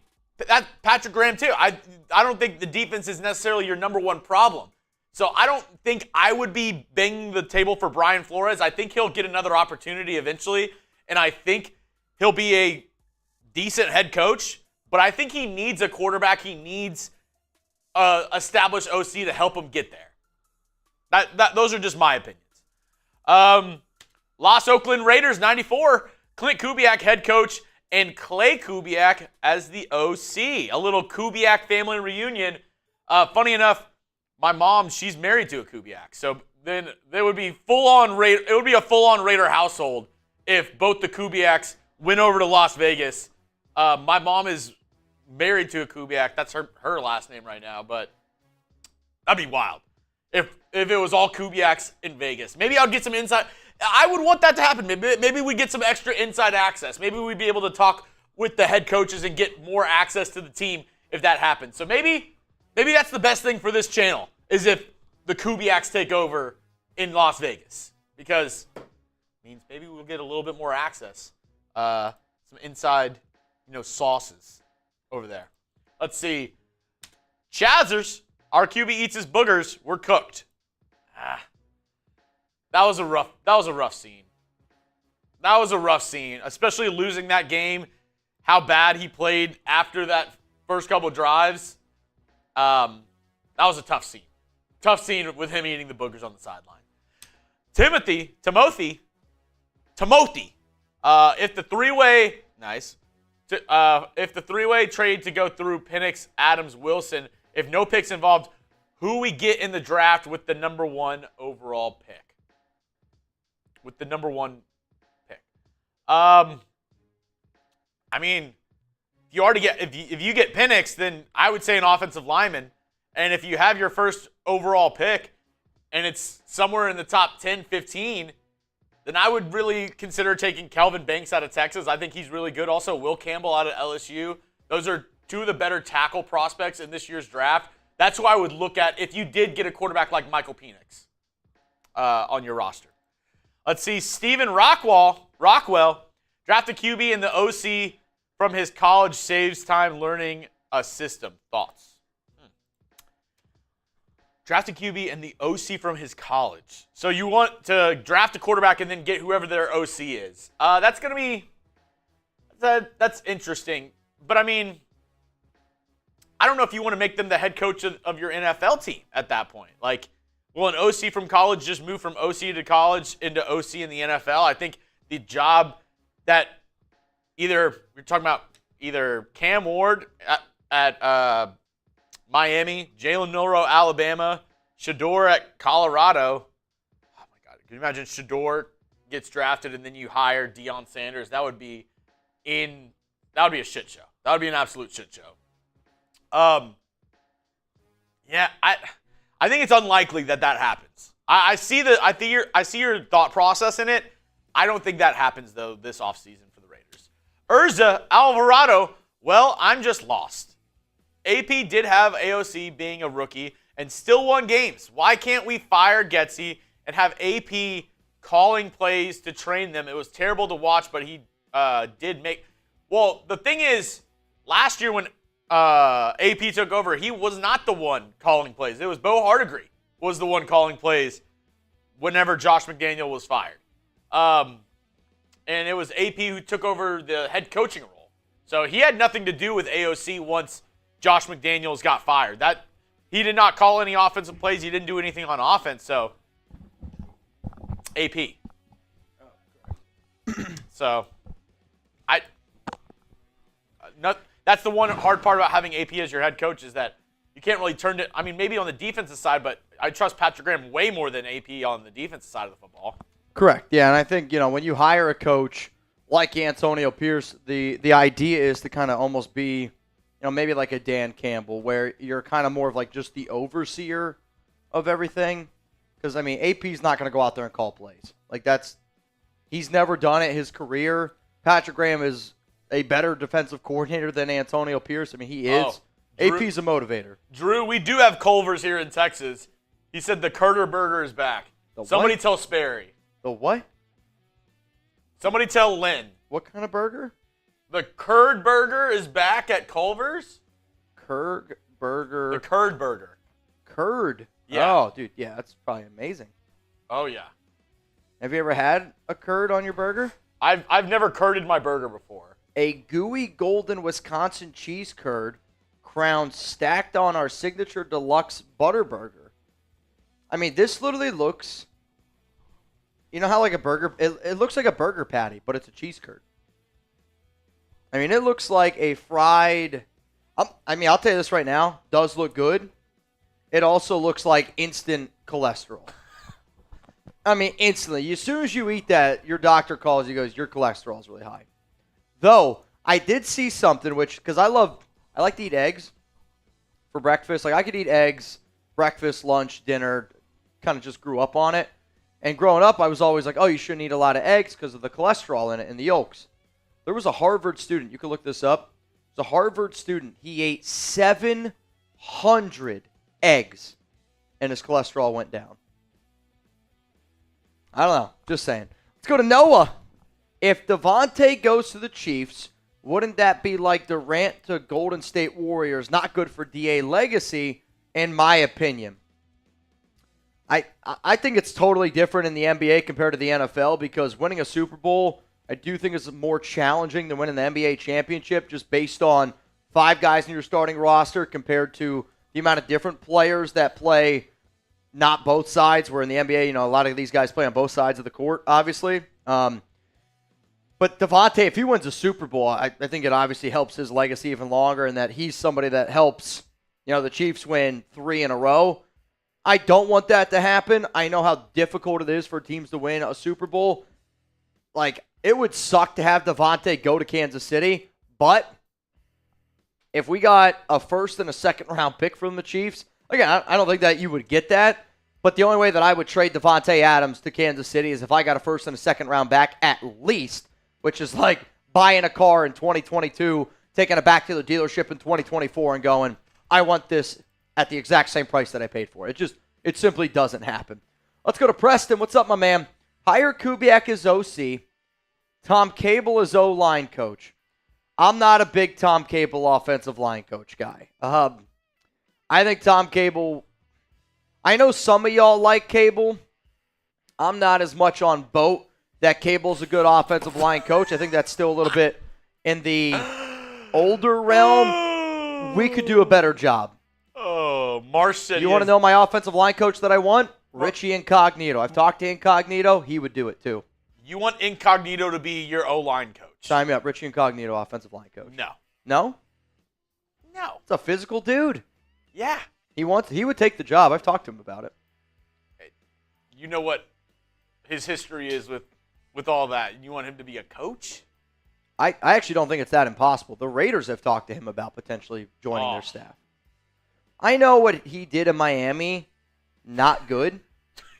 That Patrick Graham too. I don't think the defense is necessarily your number one problem. So I don't think I would be banging the table for Brian Flores. I think he'll get another opportunity eventually, and I think he'll be a decent head coach. But I think he needs a quarterback. He needs a established OC to help him get there. Those are just my opinions. Los Oakland Raiders 94. Clint Kubiak head coach and Clay Kubiak as the OC. A little Kubiak family reunion. Funny enough, my mom, she's married to a Kubiak. So then there would be full-on Raider. It would be a full-on Raider household if both the Kubiaks went over to Las Vegas. My mom is married to a Kubiak. That's her last name right now, but that'd be wild if it was all Kubiaks in Vegas. Maybe I'll get some inside. I would want that to happen. Maybe we get some extra inside access. Maybe we'd be able to talk with the head coaches and get more access to the team if that happens. So maybe that's the best thing for this channel is if the Kubiaks take over in Las Vegas, because it means maybe we'll get a little bit more access, some inside, sauces over there. Let's see. Chazers, our QB eats his boogers. We're cooked. That was a rough scene. That was a rough scene, especially losing that game. How bad he played after that first couple drives. That was a tough scene. Tough scene with him eating the boogers on the sideline. Timothy. If the three-way, nice. If the three-way trade to go through Penix, Adams, Wilson, if no picks involved, who we get in the draft with the number 1 overall pick? With the number 1 pick. I mean, if you get Penix, then I would say an offensive lineman. And if you have your first overall pick and it's somewhere in the top 10, 15, then I would really consider taking Kelvin Banks out of Texas. I think he's really good. Also, Will Campbell out of LSU. Those are two of the better tackle prospects in this year's draft. That's who I would look at if you did get a quarterback like Michael Penix on your roster. Let's see. Steven Rockwell, draft a QB in the OC from his college, saves time learning a system. Thoughts? Draft a QB in the OC from his college. So you want to draft a quarterback and then get whoever their OC is. That's going to be that's interesting. But, I mean, I don't know if you want to make them the head coach of your NFL team at that point. Like, will an OC from college just move from OC to college into OC in the NFL? I think the job that we're talking about either Cam Ward at Miami, Jalen Milroe, Alabama, Shador at Colorado. Oh, my God. Can you imagine Shador gets drafted and then you hire Deion Sanders? That would be a shit show. That would be an absolute shit show. Yeah, I think it's unlikely that happens. I see your thought process in it. I don't think that happens, though, this offseason for the Raiders. Urza Alvarado, well, I'm just lost. AP did have AOC being a rookie and still won games. Why can't we fire Getsy and have AP calling plays to train them? It was terrible to watch, but he did make... Well, the thing is, last year when AP took over, he was not the one calling plays. It was Bo Hardigree was the one calling plays whenever Josh McDaniel was fired. And it was AP who took over the head coaching role. So he had nothing to do with AOC once Josh McDaniels got fired. That he did not call any offensive plays. He didn't do anything on offense. So AP. So that's the one hard part about having AP as your head coach is that you can't really turn it. I mean, maybe on the defensive side, but I trust Patrick Graham way more than AP on the defensive side of the football. Correct. Yeah, and I think when you hire a coach like Antonio Pierce, the idea is to kind of almost be maybe like a Dan Campbell, where you're kind of more of like just the overseer of everything. Because, I mean, AP's not going to go out there and call plays. Like, he's never done it his career. Patrick Graham is a better defensive coordinator than Antonio Pierce. I mean, he is. AP's a motivator. Drew, we do have Culver's here in Texas. He said the Curter Burger is back. Somebody tell Sperry. The what? Somebody tell Lynn. What kind of burger? The curd burger is back at Culver's. Curd burger. The curd burger. Curd. Yeah. Oh, dude, yeah, that's probably amazing. Oh yeah. Have you ever had a curd on your burger? I've never curded my burger before. A gooey golden Wisconsin cheese curd crown stacked on our signature deluxe butter burger. I mean, this literally looks, you know how like a burger, it looks like a burger patty, but it's a cheese curd. I mean, it looks like a fried, I mean, I'll tell you this right now, does look good. It also looks like instant cholesterol. I mean, instantly. As soon as you eat that, your doctor calls you, goes, your cholesterol is really high. Though, I did see something, which, because I like to eat eggs for breakfast. Like, I could eat eggs, breakfast, lunch, dinner, kind of just grew up on it. And growing up, I was always like, oh, you shouldn't eat a lot of eggs because of the cholesterol in it and the yolks. There was a Harvard student, you can look this up. It was a Harvard student. He ate 700 eggs, and his cholesterol went down. I don't know. Just saying. Let's go to Noah. If Davante goes to the Chiefs, wouldn't that be like Durant to Golden State Warriors? Not good for DA legacy, in my opinion. I think it's totally different in the NBA compared to the NFL because winning a Super Bowl, I do think is more challenging than winning the NBA championship just based on 5 guys in your starting roster compared to the amount of different players that play not both sides, where in the NBA, you know, a lot of these guys play on both sides of the court, obviously. But Davante, if he wins a Super Bowl, I think it obviously helps his legacy even longer in that he's somebody that helps, you know, the Chiefs win 3 in a row. I don't want that to happen. I know how difficult it is for teams to win a Super Bowl. Like, it would suck to have Davante go to Kansas City, but if we got a first and a second round pick from the Chiefs, again, I don't think that you would get that, but the only way that I would trade Davante Adams to Kansas City is if I got a first and a second round back at least, which is like buying a car in 2022, taking it back to the dealership in 2024 and going, I want this at the exact same price that I paid for it. It simply doesn't happen. Let's go to Preston. What's up, my man? Hire Kubiak as OC. Tom Cable as O-line coach. I'm not a big Tom Cable offensive line coach guy. I think Tom Cable, I know some of y'all like Cable. I'm not as much on boat that Cable's a good offensive line coach. I think that's still a little bit in the older realm. We could do a better job. Oh, Marsh said you want to know my offensive line coach that I want? Richie Incognito. I've talked to Incognito. He would do it too. You want Incognito to be your O-line coach? Sign me up. Richie Incognito, offensive line coach. No. No? No. It's a physical dude. Yeah. He would take the job. I've talked to him about it. You know what his history is with all that. You want him to be a coach? I actually don't think it's that impossible. The Raiders have talked to him about potentially joining their staff. I know what he did in Miami. Not good.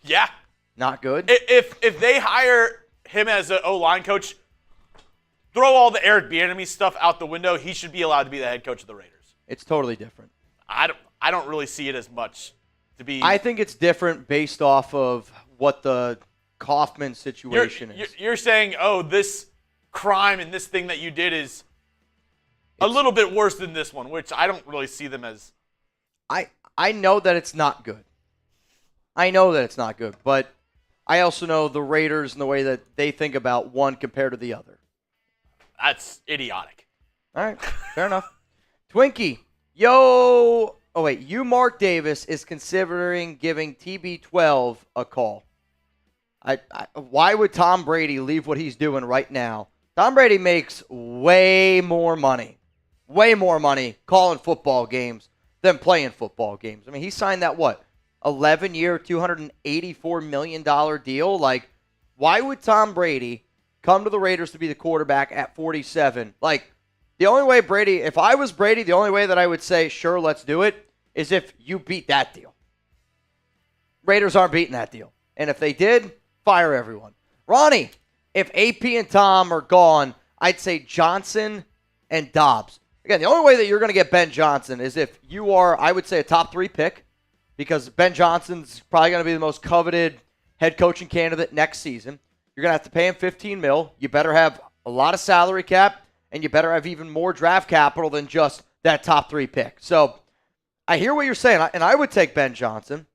Yeah. Not good. If they hire him as an O-line coach, throw all the Eric Bieniemy stuff out the window. He should be allowed to be the head coach of the Raiders. It's totally different. I don't really see it as much to be. I think it's different based off of what the Kaufman situation is. You're saying, oh, this crime and this thing that you did is a little bit worse than this one, which I don't really see them as. I know that it's not good. I know that it's not good, but I also know the Raiders and the way that they think about one compared to the other. That's idiotic. All right, fair enough. Twinkie, yo. Oh, wait. Mark Davis is considering giving TB12 a call. Why would Tom Brady leave what he's doing right now? Tom Brady makes way more money calling football games than playing football games. I mean, he signed that, 11-year, $284 million deal? Like, why would Tom Brady come to the Raiders to be the quarterback at 47? Like, the only way Brady, if I was Brady, the only way that I would say, sure, let's do it, is if you beat that deal. Raiders aren't beating that deal. And if they did, fire everyone. Ronnie, if AP and Tom are gone, I'd say Johnson and Dobbs. Again, the only way that you're going to get Ben Johnson is if you are, I would say, a top 3 pick, because Ben Johnson's probably going to be the most coveted head coaching candidate next season. You're going to have to pay him $15 million. You better have a lot of salary cap, and you better have even more draft capital than just that top 3 pick. So I hear what you're saying, and I would take Ben Johnson.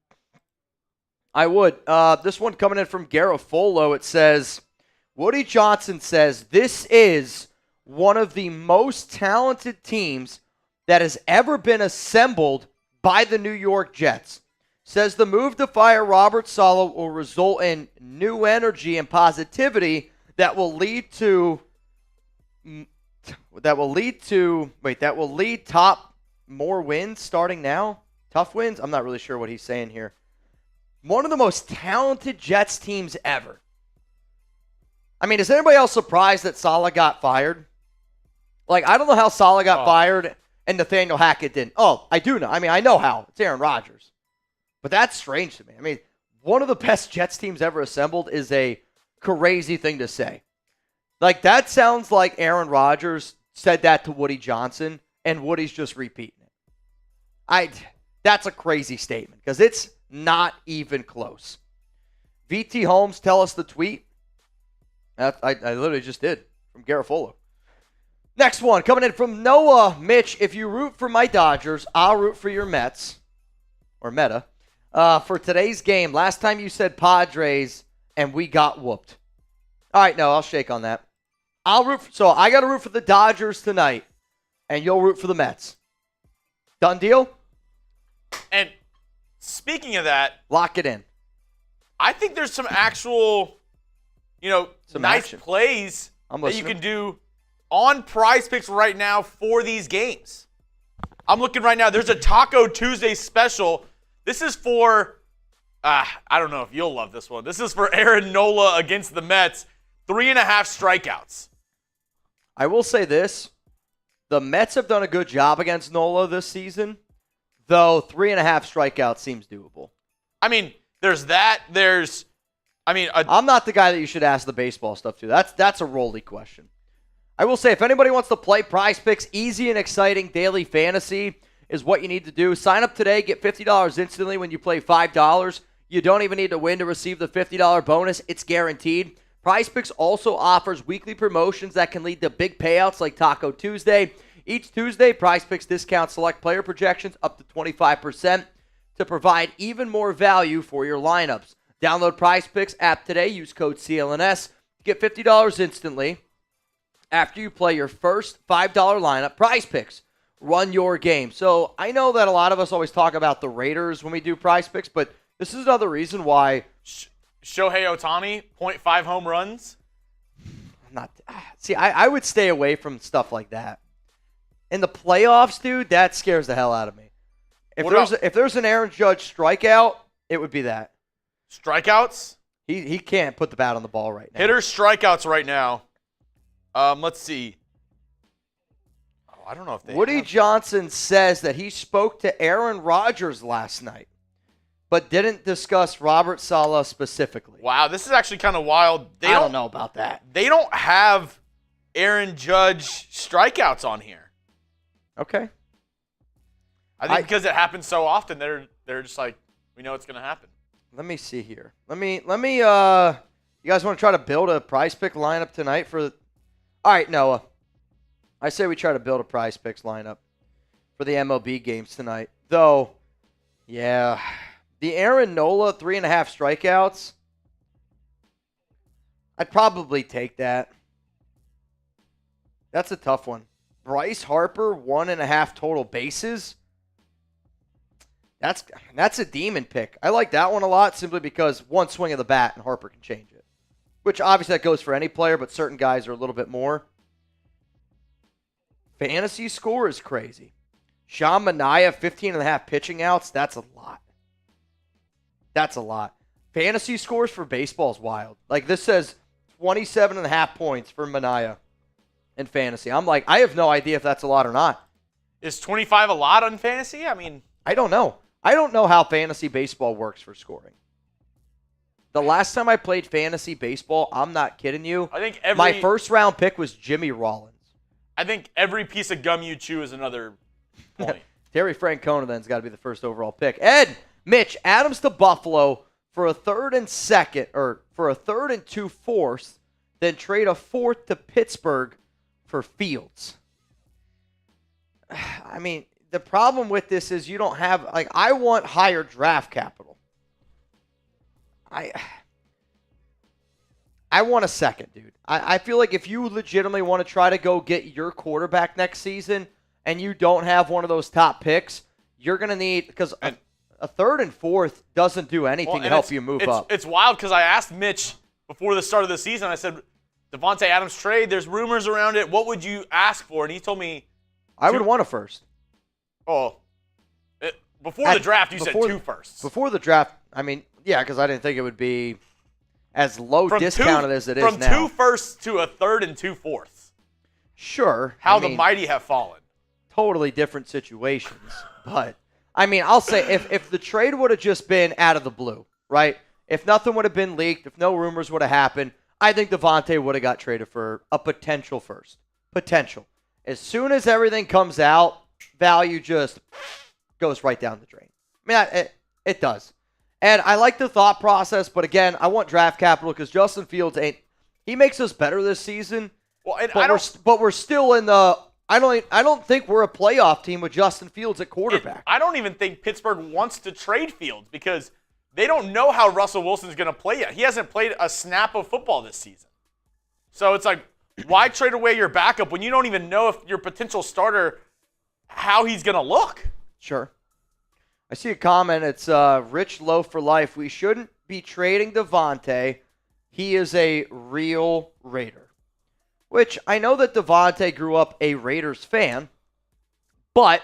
I would. This one coming in from Garofolo, it says, Woody Johnson says, this is one of the most talented teams that has ever been assembled by the New York Jets. Says the move to fire Robert Saleh will result in new energy and positivity that will lead top more wins starting now. Tough wins? I'm not really sure what he's saying here. One of the most talented Jets teams ever. I mean, is anybody else surprised that Saleh got fired? Like, I don't know how Saleh got fired and Nathaniel Hackett didn't. Oh, I do know. I mean, I know how. It's Aaron Rodgers. But that's strange to me. I mean, one of the best Jets teams ever assembled is a crazy thing to say. Like, that sounds like Aaron Rodgers said that to Woody Johnson, and Woody's just repeating it. That's a crazy statement, because it's not even close. VT Holmes, tell us the tweet. I literally just did, from Garofolo. Next one, coming in from Noah. Mitch, if you root for my Dodgers, I'll root for your Mets, or Meta, for today's game. Last time you said Padres, and we got whooped. All right, no, I'll shake on that. So I got to root for the Dodgers tonight, and you'll root for the Mets. Done deal? And speaking of that, lock it in. I think there's some actual, some nice action. plays that you can do on PrizePicks right now for these games. I'm looking right now. There's a Taco Tuesday special. This is for, I don't know if you'll love this one. This is for Aaron Nola against the Mets. 3.5 strikeouts. I will say this. The Mets have done a good job against Nola this season, though 3.5 strikeouts seems doable. I mean, there's that. I'm not the guy that you should ask the baseball stuff to. That's a Rolly question. I will say, if anybody wants to play PrizePicks, easy and exciting daily fantasy is what you need to do. Sign up today, get $50 instantly when you play $5. You don't even need to win to receive the $50 bonus. It's guaranteed. PrizePicks also offers weekly promotions that can lead to big payouts like Taco Tuesday. Each Tuesday, PrizePicks discounts select player projections up to 25% to provide even more value for your lineups. Download PrizePicks app today. Use code CLNS. Get $50 instantly after you play your first $5 lineup. PrizePicks. Run your game. So I know that a lot of us always talk about the Raiders when we do PrizePicks, but this is another reason why Shohei Ohtani, 0.5 home runs. I would stay away from stuff like that. In the playoffs, dude, that scares the hell out of me. If there's an Aaron Judge strikeout, it would be that. Strikeouts? He can't put the bat on the ball right now. Hitter strikeouts right now. Let's see. Oh, I don't know if they Woody Johnson says that he spoke to Aaron Rodgers last night, but didn't discuss Robert Saleh specifically. Wow, this is actually kind of wild. I don't know about that. They don't have Aaron Judge strikeouts on here. Okay. I think because it happens so often, they're just like, we know it's going to happen. Let me see here. Let me you guys want to try to build a PrizePick lineup tonight for All right, Noah. I say we try to build a PrizePicks lineup for the MLB games tonight. Though, yeah, the Aaron Nola 3.5 strikeouts, I'd probably take that. That's a tough one. Bryce Harper, 1.5 total bases. That's a demon pick. I like that one a lot simply because one swing of the bat and Harper can change it. Which obviously that goes for any player, but certain guys are a little bit more. Fantasy score is crazy. Sean Manaea, 15.5 pitching outs. That's a lot. That's a lot. Fantasy scores for baseball is wild. Like this says 27.5 points for Manaea in fantasy. I'm like, I have no idea if that's a lot or not. Is 25 a lot on fantasy? I mean, I don't know. I don't know how fantasy baseball works for scoring. The last time I played fantasy baseball, I'm not kidding you. I think my first round pick was Jimmy Rollins. I think every piece of gum you chew is another point. Terry Francona then's got to be the first overall pick. Ed, Mitch, Adams to Buffalo for a third and 2 4ths, then trade a 4th to Pittsburgh for Fields. I mean, the problem with this is you don't have, like, I want higher draft capital. I want a second, dude. I feel like if you legitimately want to try to go get your quarterback next season and you don't have one of those top picks, you're going to need, because a third and fourth doesn't do anything to help you move up. It's wild because I asked Mitch before the start of the season, I said, Davante Adams trade, there's rumors around it. What would you ask for? And he told me, I would want a first. Oh, before the draft, you said 2 firsts. Before the draft, I mean, yeah, because I didn't think it would be as low discounted as it is now. From 2 firsts to a third and 2 fourths. Sure. How the mighty have fallen. Totally different situations. But, I mean, I'll say if the trade would have just been out of the blue, right? If nothing would have been leaked, if no rumors would have happened, I think Davante would have got traded for a potential first. Potential. As soon as everything comes out, value just goes right down the drain. I mean, it does. And I like the thought process, but again, I want draft capital because Justin Fields he makes us better this season. Well, and but we're still in the I don't think we're a playoff team with Justin Fields at quarterback. I don't even think Pittsburgh wants to trade Fields because they don't know how Russell Wilson's going to play yet. He hasn't played a snap of football this season. So it's like, why trade away your backup when you don't even know if your potential starter, how he's going to look? Sure. I see a comment. It's Rich Low for life. We shouldn't be trading Davante. He is a real Raider. Which I know that Davante grew up a Raiders fan, but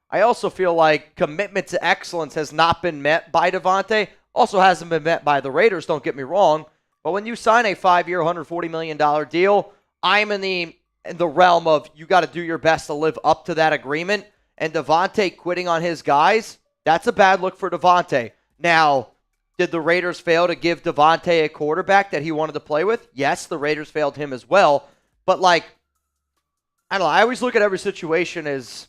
I also feel like commitment to excellence has not been met by Davante. Also hasn't been met by the Raiders, don't get me wrong. But when you sign a 5-year, $140 million deal, I'm in the realm of you got to do your best to live up to that agreement. And Davante quitting on his guys, that's a bad look for Davante. Now, did the Raiders fail to give Davante a quarterback that he wanted to play with? Yes, the Raiders failed him as well. But, like, I don't know. I always look at every situation as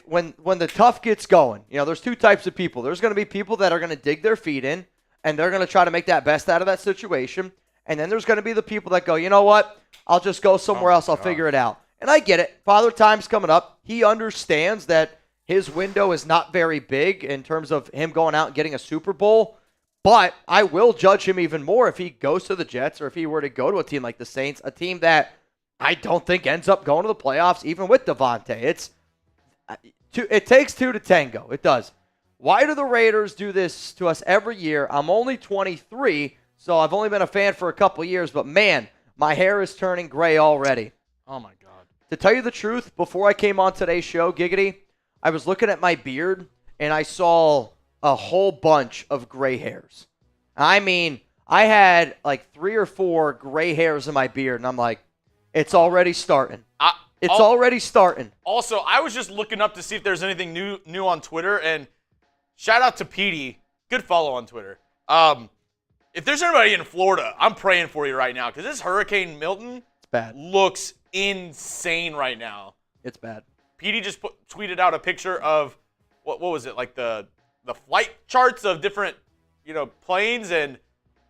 when the tough gets going, you know, there's 2 types of people. There's going to be people that are going to dig their feet in, and they're going to try to make that best out of that situation. And then there's going to be the people that go, you know what? I'll just go somewhere else. I'll figure it out. And I get it. Father Time's coming up. He understands that his window is not very big in terms of him going out and getting a Super Bowl. But I will judge him even more if he goes to the Jets or if he were to go to a team like the Saints, a team that I don't think ends up going to the playoffs, even with Davante. It takes 2 to tango. It does. Why do the Raiders do this to us every year? I'm only 23, so I've only been a fan for a couple years, but man, my hair is turning gray already. Oh, my God. To tell you the truth, before I came on today's show, Giggity, I was looking at my beard, and I saw a whole bunch of gray hairs. I mean, I had like 3 or 4 gray hairs in my beard, and I'm like, it's already starting. It's already starting. Also, I was just looking up to see if there's anything new on Twitter, and shout out to Petey. Good follow on Twitter. If there's anybody in Florida, I'm praying for you right now because this Hurricane Milton looks insane right now. It's bad. Petey just tweeted out a picture of, what was it, like the flight charts of different, planes, and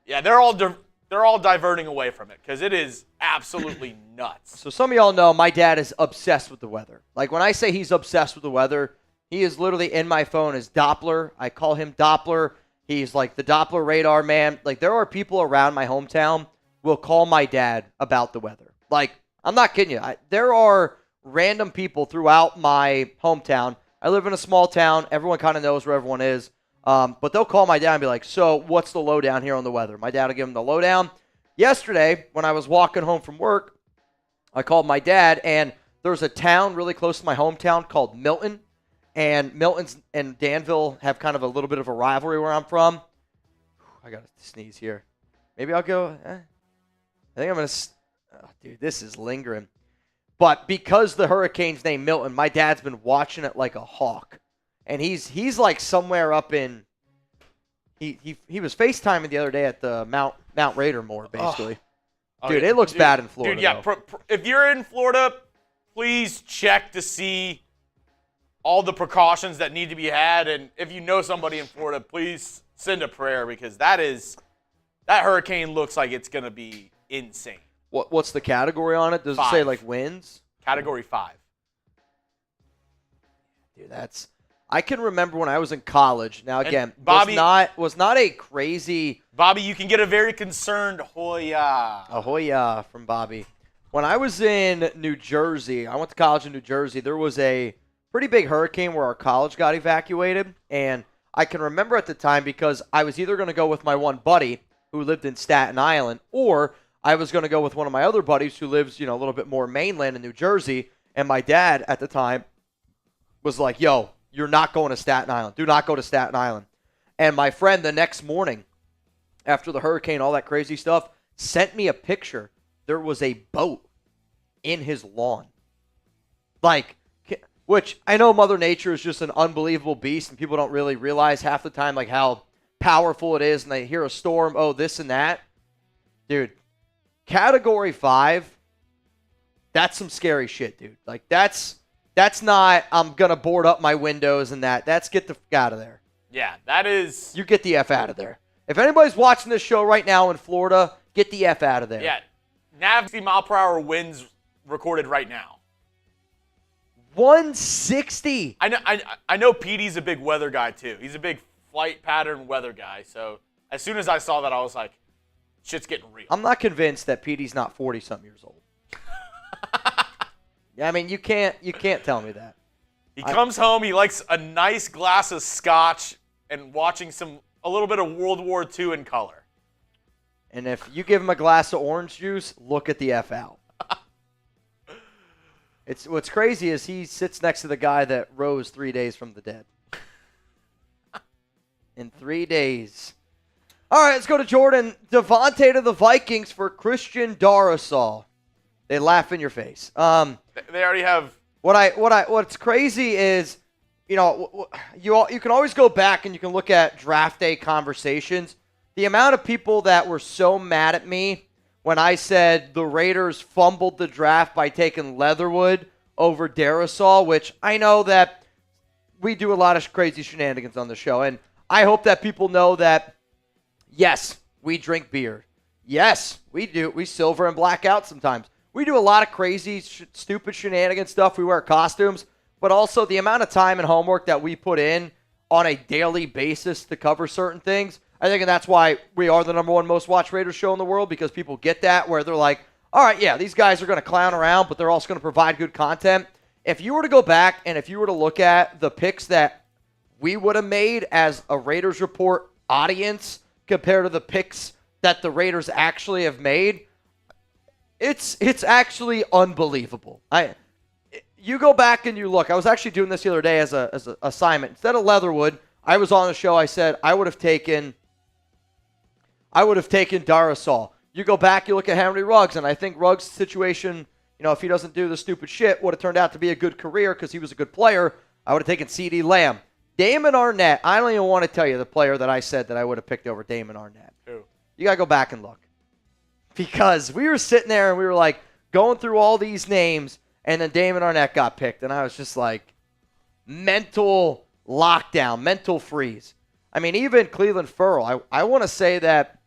yeah, they're all diverting away from it because it is absolutely nuts. So some of y'all know my dad is obsessed with the weather. Like when I say he's obsessed with the weather, he is literally in my phone as Doppler. I call him Doppler. He's like the Doppler radar man. Like there are people around my hometown will call my dad about the weather. Like I'm not kidding you. There are random people throughout my hometown. I live in a small town. Everyone kind of knows where everyone is. But they'll call my dad and be like, so what's the lowdown here on the weather? My dad will give him the lowdown. Yesterday, when I was walking home from work, I called my dad, and there's a town really close to my hometown called Milton. And Milton's and Danville have kind of a little bit of a rivalry where I'm from. I got to sneeze here. Maybe I'll go. I think I'm going to. Oh, dude, this is lingering. But because the Hurricane's named Milton, my dad's been watching it like a hawk. And he's like somewhere up in he was FaceTiming the other day at the Mount Raider Moor, basically. Dude, it looks bad in Florida. Dude, yeah. If you're in Florida, please check to see all the precautions that need to be had. And if you know somebody in Florida, please send a prayer because that hurricane looks like it's going to be insane. What's the category on it? Does it say 5. like wins? Category 5. Dude, I can remember when I was in college. Now again, Bobby, was not a crazy. Bobby, you can get a very concerned Hoya. Ahoya from Bobby. When I was in New Jersey, I went to college in New Jersey. There was a pretty big hurricane where our college got evacuated, and I can remember at the time because I was either going to go with my one buddy who lived in Staten Island, or I was going to go with one of my other buddies who lives, a little bit more mainland in New Jersey. And my dad at the time was like, yo, you're not going to Staten Island. Do not go to Staten Island. And my friend the next morning, after the hurricane, all that crazy stuff, sent me a picture. There was a boat in his lawn. Which I know Mother Nature is just an unbelievable beast, and people don't really realize half the time how powerful it is, and they hear a storm, oh, this and that. Dude, Category 5, that's some scary shit, dude. That's not, I'm going to board up my windows and that. That's get the f out of there. Yeah, that is. You get the F out of there. If anybody's watching this show right now in Florida, get the F out of there. Yeah, 90-mile-per-hour winds recorded right now. 160. I know Petey's a big weather guy, too. He's a big flight pattern weather guy. So as soon as I saw that, I was like, shit's getting real. I'm not convinced that Petey's not 40-something years old. Yeah, I mean, you can't tell me that. He comes home, he likes a nice glass of scotch and watching a little bit of World War II in color. And if you give him a glass of orange juice, look at the F out. What's crazy is he sits next to the guy that rose 3 days from the dead. In 3 days. All right, let's go to Jordan. Davante to the Vikings for Christian Darrisaw. They laugh in your face. They already have. What's crazy is, you can always go back and you can look at draft day conversations. The amount of people that were so mad at me when I said the Raiders fumbled the draft by taking Leatherwood over Darrisaw, which I know that we do a lot of crazy shenanigans on the show, and I hope that people know that. Yes, we drink beer. Yes, we do. We silver and black out sometimes. We do a lot of crazy, stupid shenanigan stuff. We wear costumes. But also the amount of time and homework that we put in on a daily basis to cover certain things, I think that's why we are the #1 most watched Raiders show in the world, because people get that, where they're like, all right, yeah, these guys are going to clown around, but they're also going to provide good content. If you were to go back and if you were to look at the picks that we would have made as a Raiders Report audience compared to the picks that the Raiders actually have made, it's actually unbelievable. You go back and you look. I was actually doing this the other day as an assignment. Instead of Leatherwood, I was on the show. I said I would have taken Darrisaw. You go back, you look at Henry Ruggs, and I think Ruggs' situation, if he doesn't do the stupid shit, would have turned out to be a good career because he was a good player. I would have taken CeeDee Lamb. Damon Arnett, I don't even want to tell you the player that I said that I would have picked over Damon Arnett. Who? You got to go back and look. Because we were sitting there and we were going through all these names, and then Damon Arnett got picked, and I was just mental lockdown, mental freeze. I mean, even Cleveland Ferrell, I want to say that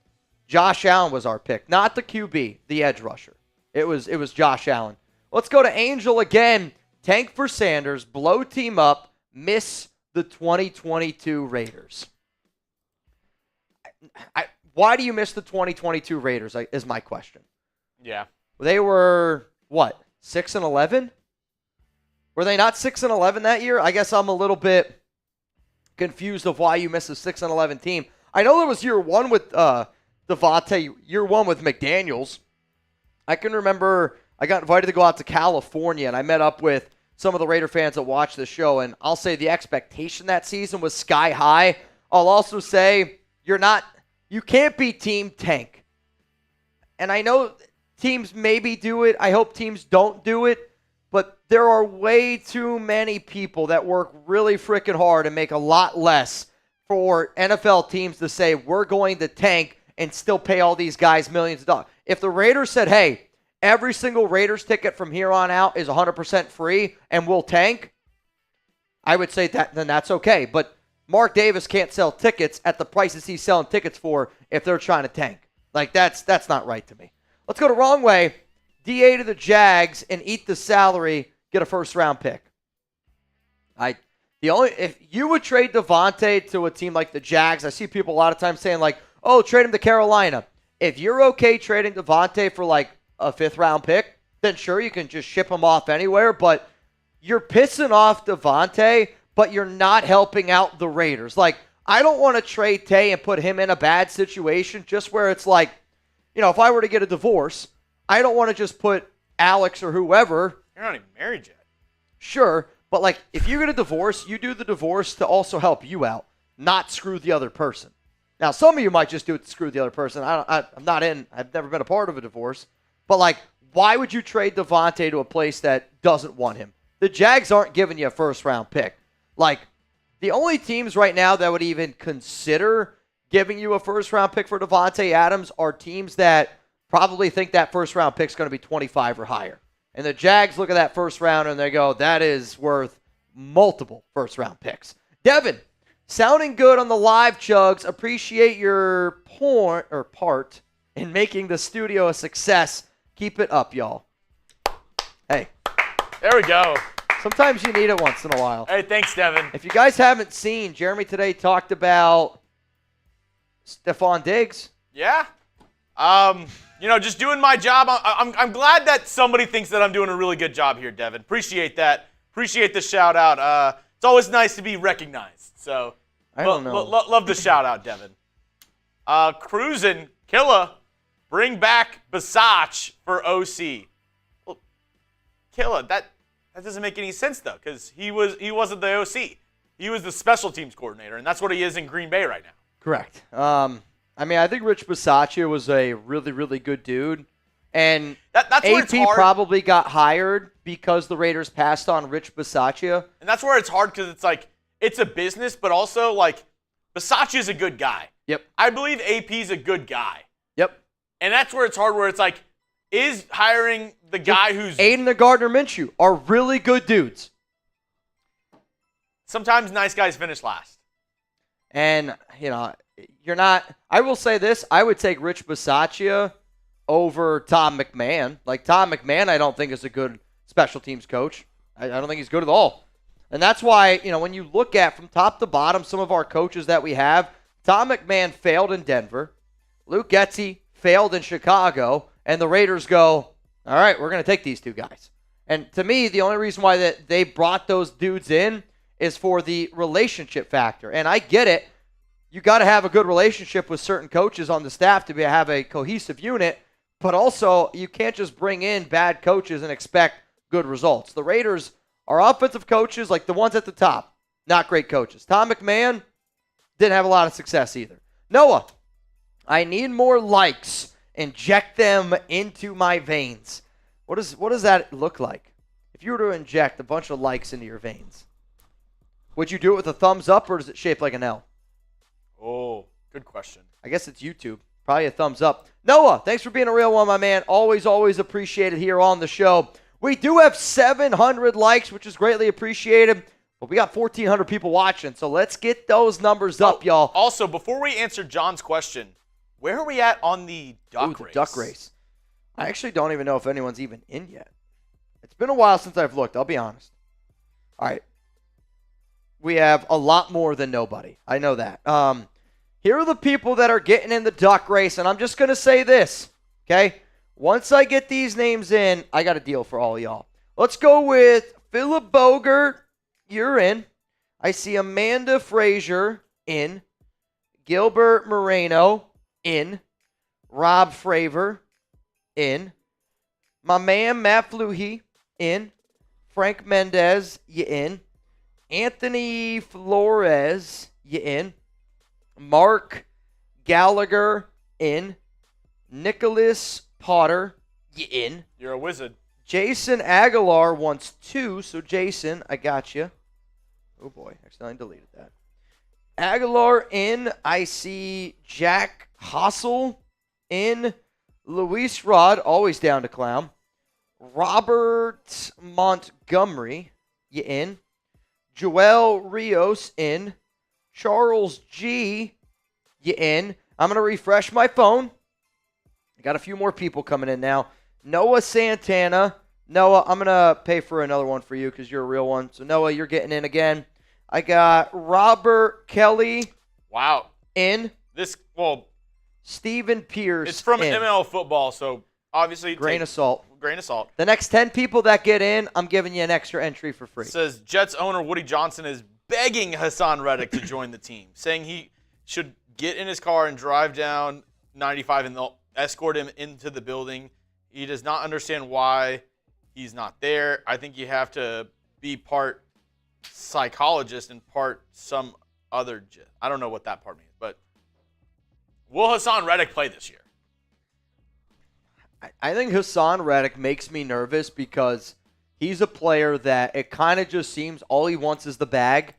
Josh Allen was our pick, not the QB, the edge rusher. It was Josh Allen. Let's go to Angel again. Tank for Sanders, blow team up, miss the 2022 Raiders. Why do you miss the 2022 Raiders is my question. Yeah. They were, 6-11? Were they not 6-11 that year? I guess I'm a little bit confused of why you missed a 6-11 team. I know there was year one with Davante, year one with McDaniels. I can remember I got invited to go out to California, and I met up with some of the Raider fans that watch the show, and I'll say the expectation that season was sky high. I'll also say you can't be Team Tank. And I know teams maybe do it. I hope teams don't do it. But there are way too many people that work really freaking hard and make a lot less for NFL teams to say, we're going to tank and still pay all these guys millions of dollars. If the Raiders said, hey, every single Raiders ticket from here on out is 100% free and we'll tank, I would say then that's okay. But Mark Davis can't sell tickets at the prices he's selling tickets for if they're trying to tank. That's not right to me. Let's go the wrong way. DA to the Jags and eat the salary, get a first-round pick. If you would trade Davante to a team like the Jags, I see people a lot of times saying like, oh, trade him to Carolina. If you're okay trading Davante for like a 5th-round pick, then sure, you can just ship him off anywhere, but you're pissing off Davante, but you're not helping out the Raiders. Like, I don't want to trade Tay and put him in a bad situation just where it's like, if I were to get a divorce, I don't want to just put Alex or whoever. You're not even married yet. Sure, but like if you get a divorce, you do the divorce to also help you out, not screw the other person. Now, some of you might just do it to screw the other person. I've never been a part of a divorce. But like, why would you trade Davante to a place that doesn't want him? The Jags aren't giving you a first-round pick. Like, the only teams right now that would even consider giving you a first-round pick for Davante Adams are teams that probably think that first-round pick's going to be 25 or higher. And the Jags look at that first round and they go, that is worth multiple first-round picks. Devin, sounding good on the live chugs. Appreciate your part in making the studio a success. Keep it up, y'all. Hey. There we go. Sometimes you need it once in a while. Hey, thanks, Devin. If you guys haven't seen, Jeremy today talked about Stephon Diggs. Yeah. Just doing my job. I'm glad that somebody thinks that I'm doing a really good job here, Devin. Appreciate that. Appreciate the shout out. It's always nice to be recognized. So I don't know. Love the shout out, Devin. Cruising, Killa, bring back Basach for OC. Well, Killa, that doesn't make any sense though, because he wasn't the OC. He was the special teams coordinator, and that's what he is in Green Bay right now. Correct. I think Rich Bisaccia was a really, really good dude. And that's where it's AP hard. probably got hired because the Raiders passed on Rich Bisaccia. And that's where it's hard because it's like, it's a business, but also like, Bisaccia's a good guy. Yep. I believe AP's a good guy. Yep. And that's where it's hard, where it's like, is hiring the guy who's... Aiden and Gardner Minshew are really good dudes. Sometimes nice guys finish last. And, you're not... I will say this. I would take Rich Bisaccia over Tom McMahon. Like, Tom McMahon, I don't think is a good special teams coach. I don't think he's good at all. And that's why, when you look at from top to bottom some of our coaches that we have, Tom McMahon failed in Denver. Luke Getsy failed in Chicago. And the Raiders go, all right, we're going to take these two guys. And to me, the only reason why that they brought those dudes in is for the relationship factor. And I get it. You got to have a good relationship with certain coaches on the staff to have a cohesive unit. But also, you can't just bring in bad coaches and expect good results. The Raiders are offensive coaches, like the ones at the top, not great coaches. Tom McMahon didn't have a lot of success either. Noah, I need more likes. Inject them into my veins. What does that look like? If you were to inject a bunch of likes into your veins, would you do it with a thumbs up or is it shaped like an L? Oh, good question. I guess it's YouTube. Probably a thumbs up. Noah, thanks for being a real one, my man. Always, always appreciated here on the show. We do have 700 likes, which is greatly appreciated, but we got 1,400 people watching, so let's get those numbers up, y'all. Also, before we answer John's question, where are we at on the duck race? The duck race. I actually don't even know if anyone's even in yet. It's been a while since I've looked, I'll be honest. All right. We have a lot more than nobody. I know that. Here are the people that are getting in the duck race, and I'm just going to say this, okay? Once I get these names in, I got a deal for all of y'all. Let's go with Philip Bogert. You're in. I see Amanda Frazier in. Gilbert Moreno in. Rob Fravor in. My man Matt Fluhey in. Frank Mendez, you in. Anthony Flores, you in. Mark Gallagher in. Nicholas Potter, you in. You're a wizard. Jason Aguilar wants 2, so Jason, I got you. Oh boy, accidentally deleted that. Aguilar in. I see Jack Hossel in. Luis Rod, always down to clown. Robert Montgomery, you in. Joel Rios in. Charles G, you in. I'm going to refresh my phone. Got a few more people coming in now. Noah Santana. Noah, I'm going to pay for another one for you because you're a real one. So, Noah, you're getting in again. I got Robert Kelly. Wow. In. Stephen Pierce. It's from in. ML football, so obviously Grain of salt. Grain of salt. The next 10 people that get in, I'm giving you an extra entry for free. It says Jets owner Woody Johnson is begging Hassan Reddick to join the team, saying he should get in his car and drive down 95 and they'll escort him into the building. He does not understand why he's not there. I think you have to be part psychologist and part some other. I don't know what that part means, but will Hassan Reddick play this year? I think Hassan Reddick makes me nervous because he's a player that it kind of just seems all he wants is the bag.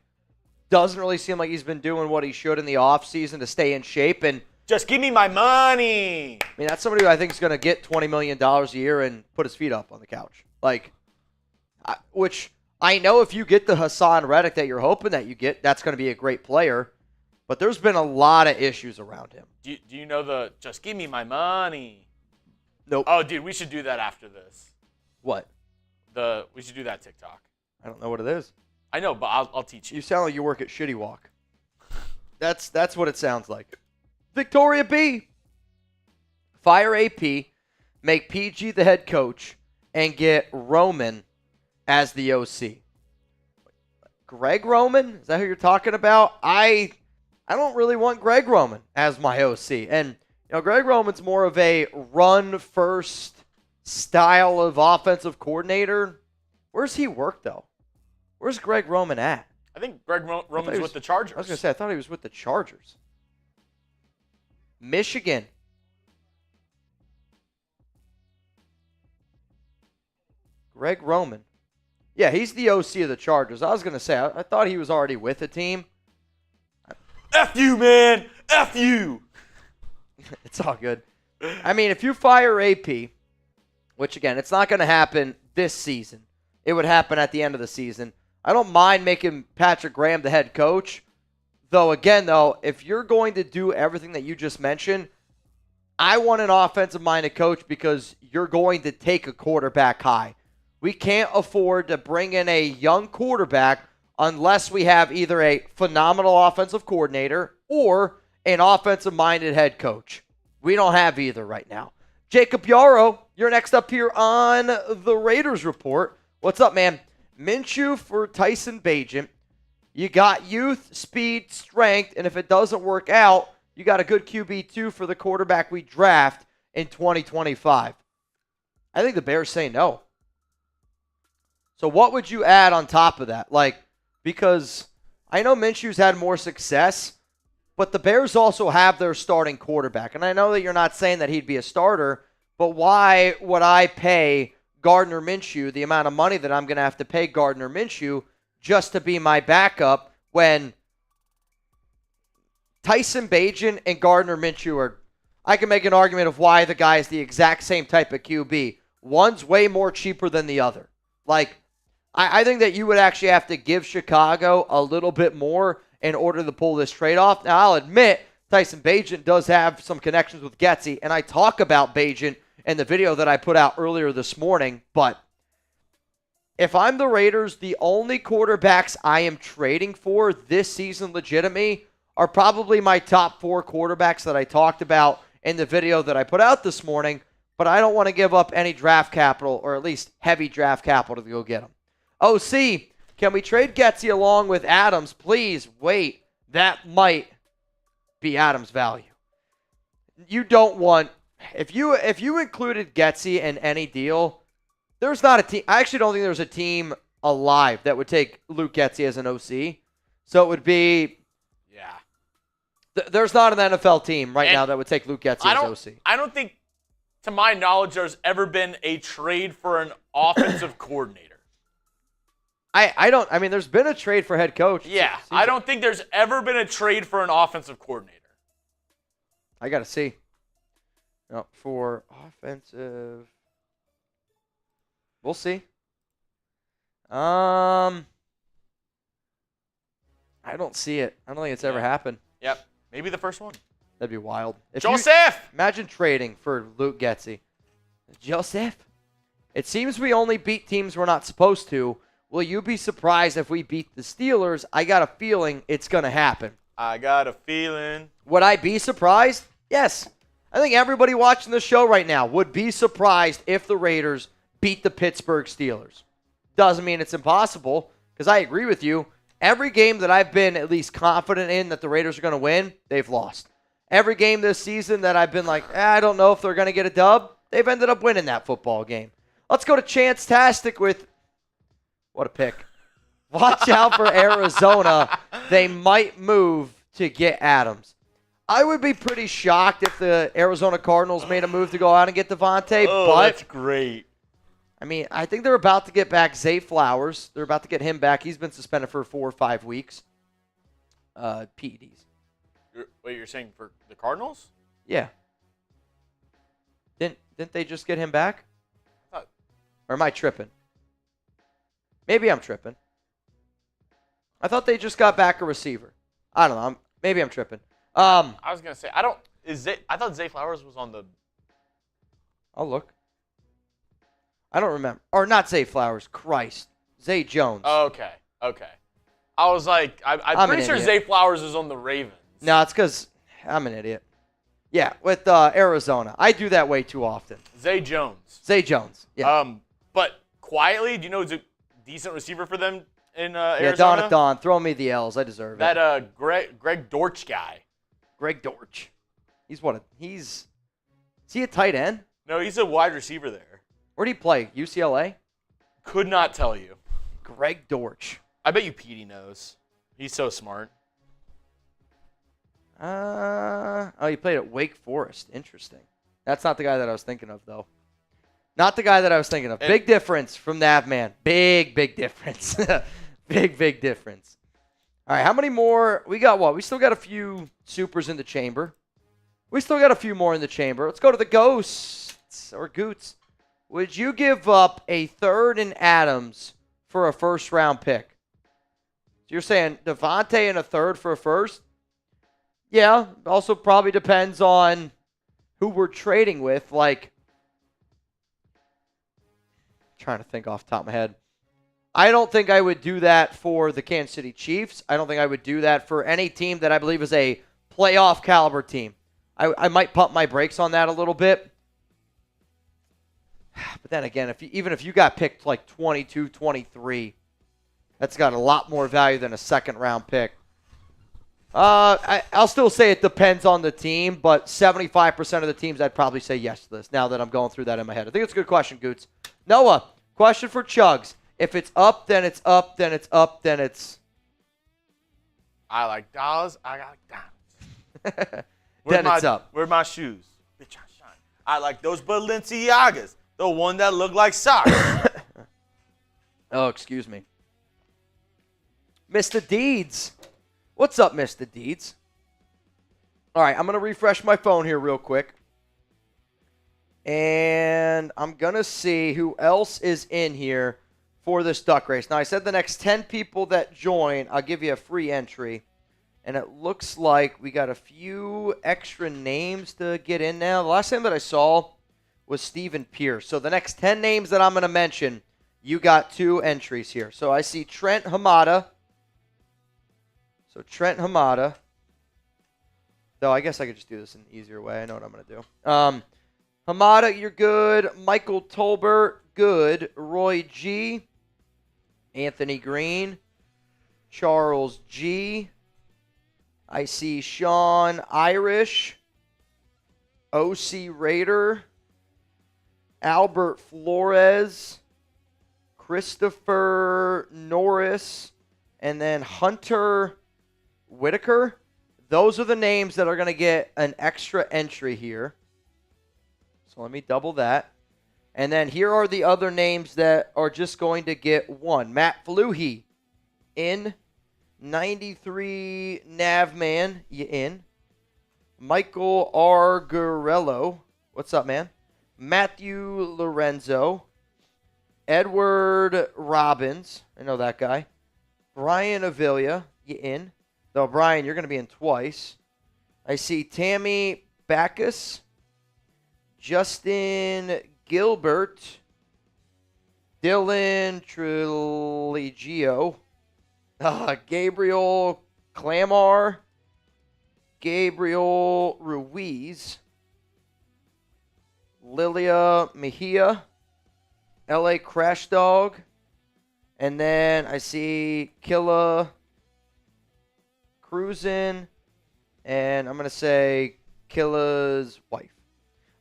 Doesn't really seem like he's been doing what he should in the offseason to stay in shape. And just give me my money. I mean, that's somebody who I think is going to get $20 million a year and put his feet up on the couch. Which I know if you get the Hassan Reddick that you're hoping that you get, that's going to be a great player. But there's been a lot of issues around him. Do you know the just give me my money? Nope. Oh, dude, we should do that after this. What? We should do that TikTok. I don't know what it is. I know, but I'll teach you. You sound like you work at Shitty Walk. That's what it sounds like. Victoria B. Fire AP, make PG the head coach, and get Roman as the OC. Greg Roman? Is that who you're talking about? I don't really want Greg Roman as my OC. And, Greg Roman's more of a run-first style of offensive coordinator. Where's he work, though? Where's Greg Roman at? I think Greg Roman's with the Chargers. I was going to say, I thought he was with the Chargers. Michigan. Greg Roman. Yeah, he's the OC of the Chargers. I was going to say, I thought he was already with the team. F you, man. F you. It's all good. I mean, if you fire AP, which, again, it's not going to happen this season. It would happen at the end of the season. I don't mind making Patrick Graham the head coach. Though, again, if you're going to do everything that you just mentioned, I want an offensive-minded coach because you're going to take a quarterback high. We can't afford to bring in a young quarterback unless we have either a phenomenal offensive coordinator or an offensive-minded head coach. We don't have either right now. Jacob Yarrow, you're next up here on the Raiders Report. What's up, man? Minshew for Tyson Bagent. You got youth, speed, strength, and if it doesn't work out, you got a good QB2 for the quarterback we draft in 2025. I think the Bears say no. So what would you add on top of that? Because I know Minshew's had more success, but the Bears also have their starting quarterback. And I know that you're not saying that he'd be a starter, but why would I pay Gardner Minshew the amount of money that I'm going to have to pay Gardner Minshew just to be my backup when Tyson Bagent and Gardner Minshew are, I can make an argument of why the guy is the exact same type of QB. One's way more cheaper than the other. I think that you would actually have to give Chicago a little bit more in order to pull this trade off. Now, I'll admit, Tyson Bagent does have some connections with Getsy, and I talk about Bagent in the video that I put out earlier this morning, but if I'm the Raiders, the only quarterbacks I am trading for this season legitimately are probably my top 4 quarterbacks that I talked about in the video that I put out this morning, but I don't want to give up any draft capital, or at least heavy draft capital to go get them. OC, can we trade Getsy along with Adams? Please wait. That might be Adams' value. You don't want, if you included Getsy in any deal, there's not a team. I actually don't think there's a team alive that would take Luke Getsy as an OC. So it would be, there's not an NFL team right now that would take Luke Getsy as OC. I don't think, to my knowledge, there's ever been a trade for an offensive coordinator. I mean, there's been a trade for head coach. Yeah, I don't think there's ever been a trade for an offensive coordinator. I got to see. No, for offensive, we'll see. I don't see it. I don't think it's ever happened. Yep, maybe the first one. That'd be wild. Imagine trading for Luke Getsy. Joseph. It seems we only beat teams we're not supposed to. Will you be surprised if we beat the Steelers? I got a feeling it's going to happen. I got a feeling. Would I be surprised? Yes. I think everybody watching the show right now would be surprised if the Raiders beat the Pittsburgh Steelers. Doesn't mean it's impossible, because I agree with you. Every game that I've been at least confident in that the Raiders are going to win, they've lost. Every game this season that I've been like, I don't know if they're going to get a dub, they've ended up winning that football game. Let's go to Chance-tastic with, what a pick. Watch out for Arizona. They might move to get Adams. I would be pretty shocked if the Arizona Cardinals made a move to go out and get Davante. Oh, that's great. I mean, I think they're about to get back Zay Flowers. They're about to get him back. He's been suspended for 4 or 5 weeks. PEDs. Wait, you're saying for the Cardinals? Yeah. Didn't they just get him back? Or am I tripping? Maybe I'm tripping. I thought they just got back a receiver. I don't know. Maybe I'm tripping. I was gonna say I thought Zay Flowers was on the. I'll look. I don't remember. Or not Zay Flowers. Christ. Zay Jones. Okay. I was like, I'm pretty sure Zay Flowers is on the Ravens. No, it's because I'm an idiot. Yeah, with Arizona. I do that way too often. Zay Jones. Yeah. But quietly, do you know who's a decent receiver for them in Arizona? Yeah, Don at Don. Throw me the L's. I deserve it. That Greg Dortch guy. Greg Dortch. Is he a tight end? No, he's a wide receiver there. Where'd he play? UCLA? Could not tell you. Greg Dortch. I bet you Petey knows. He's so smart. He played at Wake Forest. Interesting. That's not the guy that I was thinking of, though. Not the guy that I was thinking of. Big difference from Navman. Big difference. Big difference. All right, how many more? We got what? We still got a few supers in the chamber. We still got a few more in the chamber. Let's go to the Ghosts or Goots. Would you give up a 3rd and Adams for a first-round pick? So you're saying Davante and a 3rd for a first? Yeah, also probably depends on who we're trading with. Like, trying to think off the top of my head. I don't think I would do that for the Kansas City Chiefs. I don't think I would do that for any team that I believe is a playoff caliber team. I might pump my brakes on that a little bit. But then again, even if you got picked like 22, 23, that's got a lot more value than a second-round pick. I'll still say it depends on the team, but 75% of the teams I'd probably say yes to this now that I'm going through that in my head. I think it's a good question, Goots. Noah, question for Chugs. If it's up, then it's up, then it's up, then it's... I like dollars. I got diamonds. Then it's up. Where my shoes? Bitch, I shine. I like those Balenciagas. The one that look like socks. Oh, excuse me. Mr. Deeds. What's up, Mr. Deeds? All right, I'm going to refresh my phone here real quick. And I'm going to see who else is in here for this duck race. Now, I said the next 10 people that join, I'll give you a free entry. And it looks like we got a few extra names to get in now. The last name that I saw was Stephen Pierce. So the next 10 names that I'm going to mention, you got 2 entries here. So I see Trent Hamada. So Trent Hamada. Though I guess I could just do this in an easier way. I know what I'm going to do. Hamada, you're good. Michael Tolbert, good. Roy G. Anthony Green. Charles G. I see Sean Irish. OC Raider. Albert Flores. Christopher Norris. And then Hunter Whitaker. Those are the names that are going to get an extra entry here. So let me double that. And then here are the other names that are just going to get 1. Matt Fluhey in. 93 Navman, you in. Michael Argarello. What's up, man? Matthew Lorenzo. Edward Robbins. I know that guy. Brian Avila, you in. Though, Brian, you're going to be in twice. I see Tammy Backus, Justin Gilbert, Dylan Triligio, Gabriel Clamar, Gabriel Ruiz, Lilia Mejia, LA Crash Dog, and then I see Killa Cruisin', and I'm going to say Killa's wife.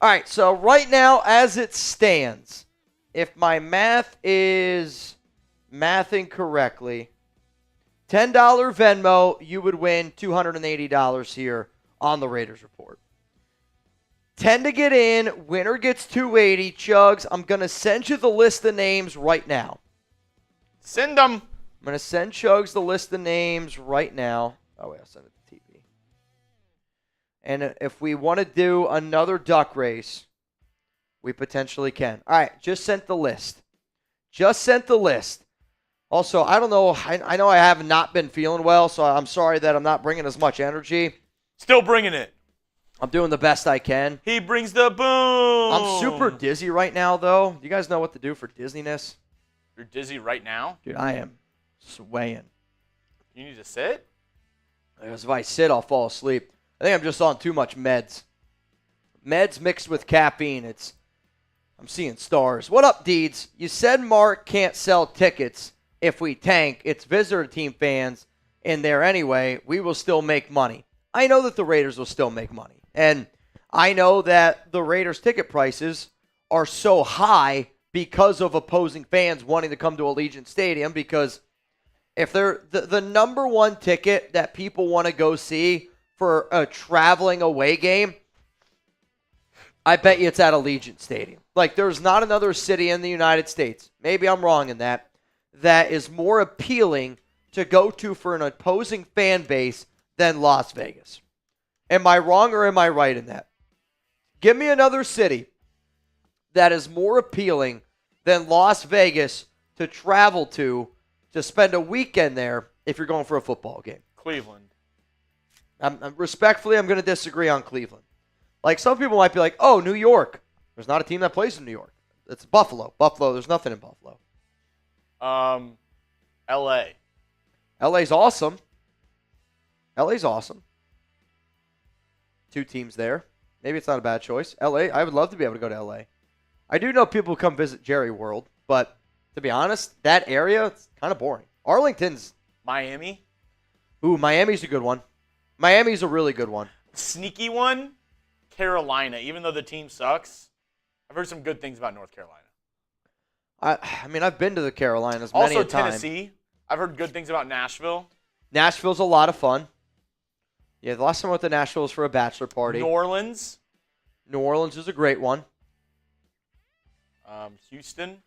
All right, so right now, as it stands, if my math is mathing correctly, $10 Venmo, you would win $280 here on the Raiders Report. 10 to get in, winner gets 280. Chugs, I'm going to send you the list of names right now. Send them. I'm going to send Chugs the list of names right now. Oh, wait, I'll send it to TV. And if we want to do another duck race, we potentially can. All right, just sent the list. Just sent the list. Also, I don't know. I know I have not been feeling well, so I'm sorry that I'm not bringing as much energy. Still bringing it. I'm doing the best I can. He brings the boom. I'm super dizzy right now, though. Do you guys know what to do for dizziness? You're dizzy right now? Dude, I am swaying. You need to sit? Because if I sit, I'll fall asleep. I think I'm just on too much meds. Meds mixed with caffeine. I'm seeing stars. What up, Deeds? You said Mark can't sell tickets if we tank. It's visitor team fans in there anyway. We will still make money. I know that the Raiders will still make money. And I know that the Raiders' ticket prices are so high because of opposing fans wanting to come to Allegiant Stadium, because if they're the number one ticket that people want to go see for a traveling away game, I bet you it's at Allegiant Stadium. Like, there's not another city in the United States, maybe I'm wrong in that is more appealing to go to for an opposing fan base than Las Vegas. Am I wrong or am I right in that? Give me another city that is more appealing than Las Vegas to travel to spend a weekend there if you're going for a football game. Cleveland. Respectfully, I'm going to disagree on Cleveland. Like, some people might be like, oh, New York. There's not a team that plays in New York. It's Buffalo. There's nothing in Buffalo. L.A. LA's awesome. LA's awesome. 2 teams there. Maybe it's not a bad choice. LA, I would love to be able to go to LA. I do know people come visit Jerry World, but to be honest, that area, it's kind of boring. Arlington's... Miami. Ooh, Miami's a good one. Miami's a really good one. Sneaky one, Carolina. Even though the team sucks, I've heard some good things about North Carolina. I mean, I've been to the Carolinas many Also, a time. Tennessee. I've heard good things about Nashville. Nashville's a lot of fun. Yeah, the last time I went to Nashville was for a bachelor party. New Orleans. New Orleans is a great one. Houston.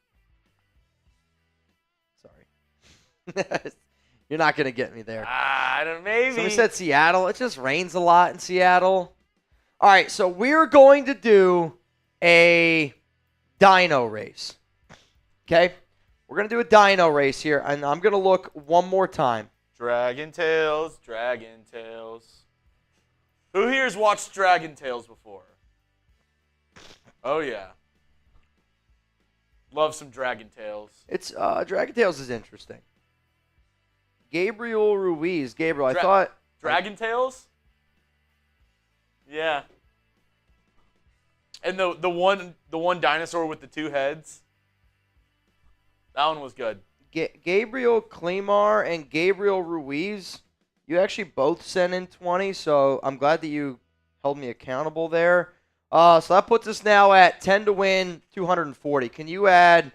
Sorry. You're not going to get me there. I don't know, maybe. Somebody said Seattle. It just rains a lot in Seattle. All right, so we're going to do a dyno race. Okay? We're going to do a dyno race here, and I'm going to look one more time. Dragon Tales, Dragon Tales. Who here's watched Dragon Tales before? Oh, yeah. Love some Dragon Tales. It's Dragon Tales is interesting. Gabriel Ruiz. Gabriel, I thought... Dragon Tales? Yeah. And the one dinosaur with the 2 heads. That one was good. Gabriel Clamar and Gabriel Ruiz, you actually both sent in 20, so I'm glad that you held me accountable there. So that puts us now at 10 to win, 240. Can you add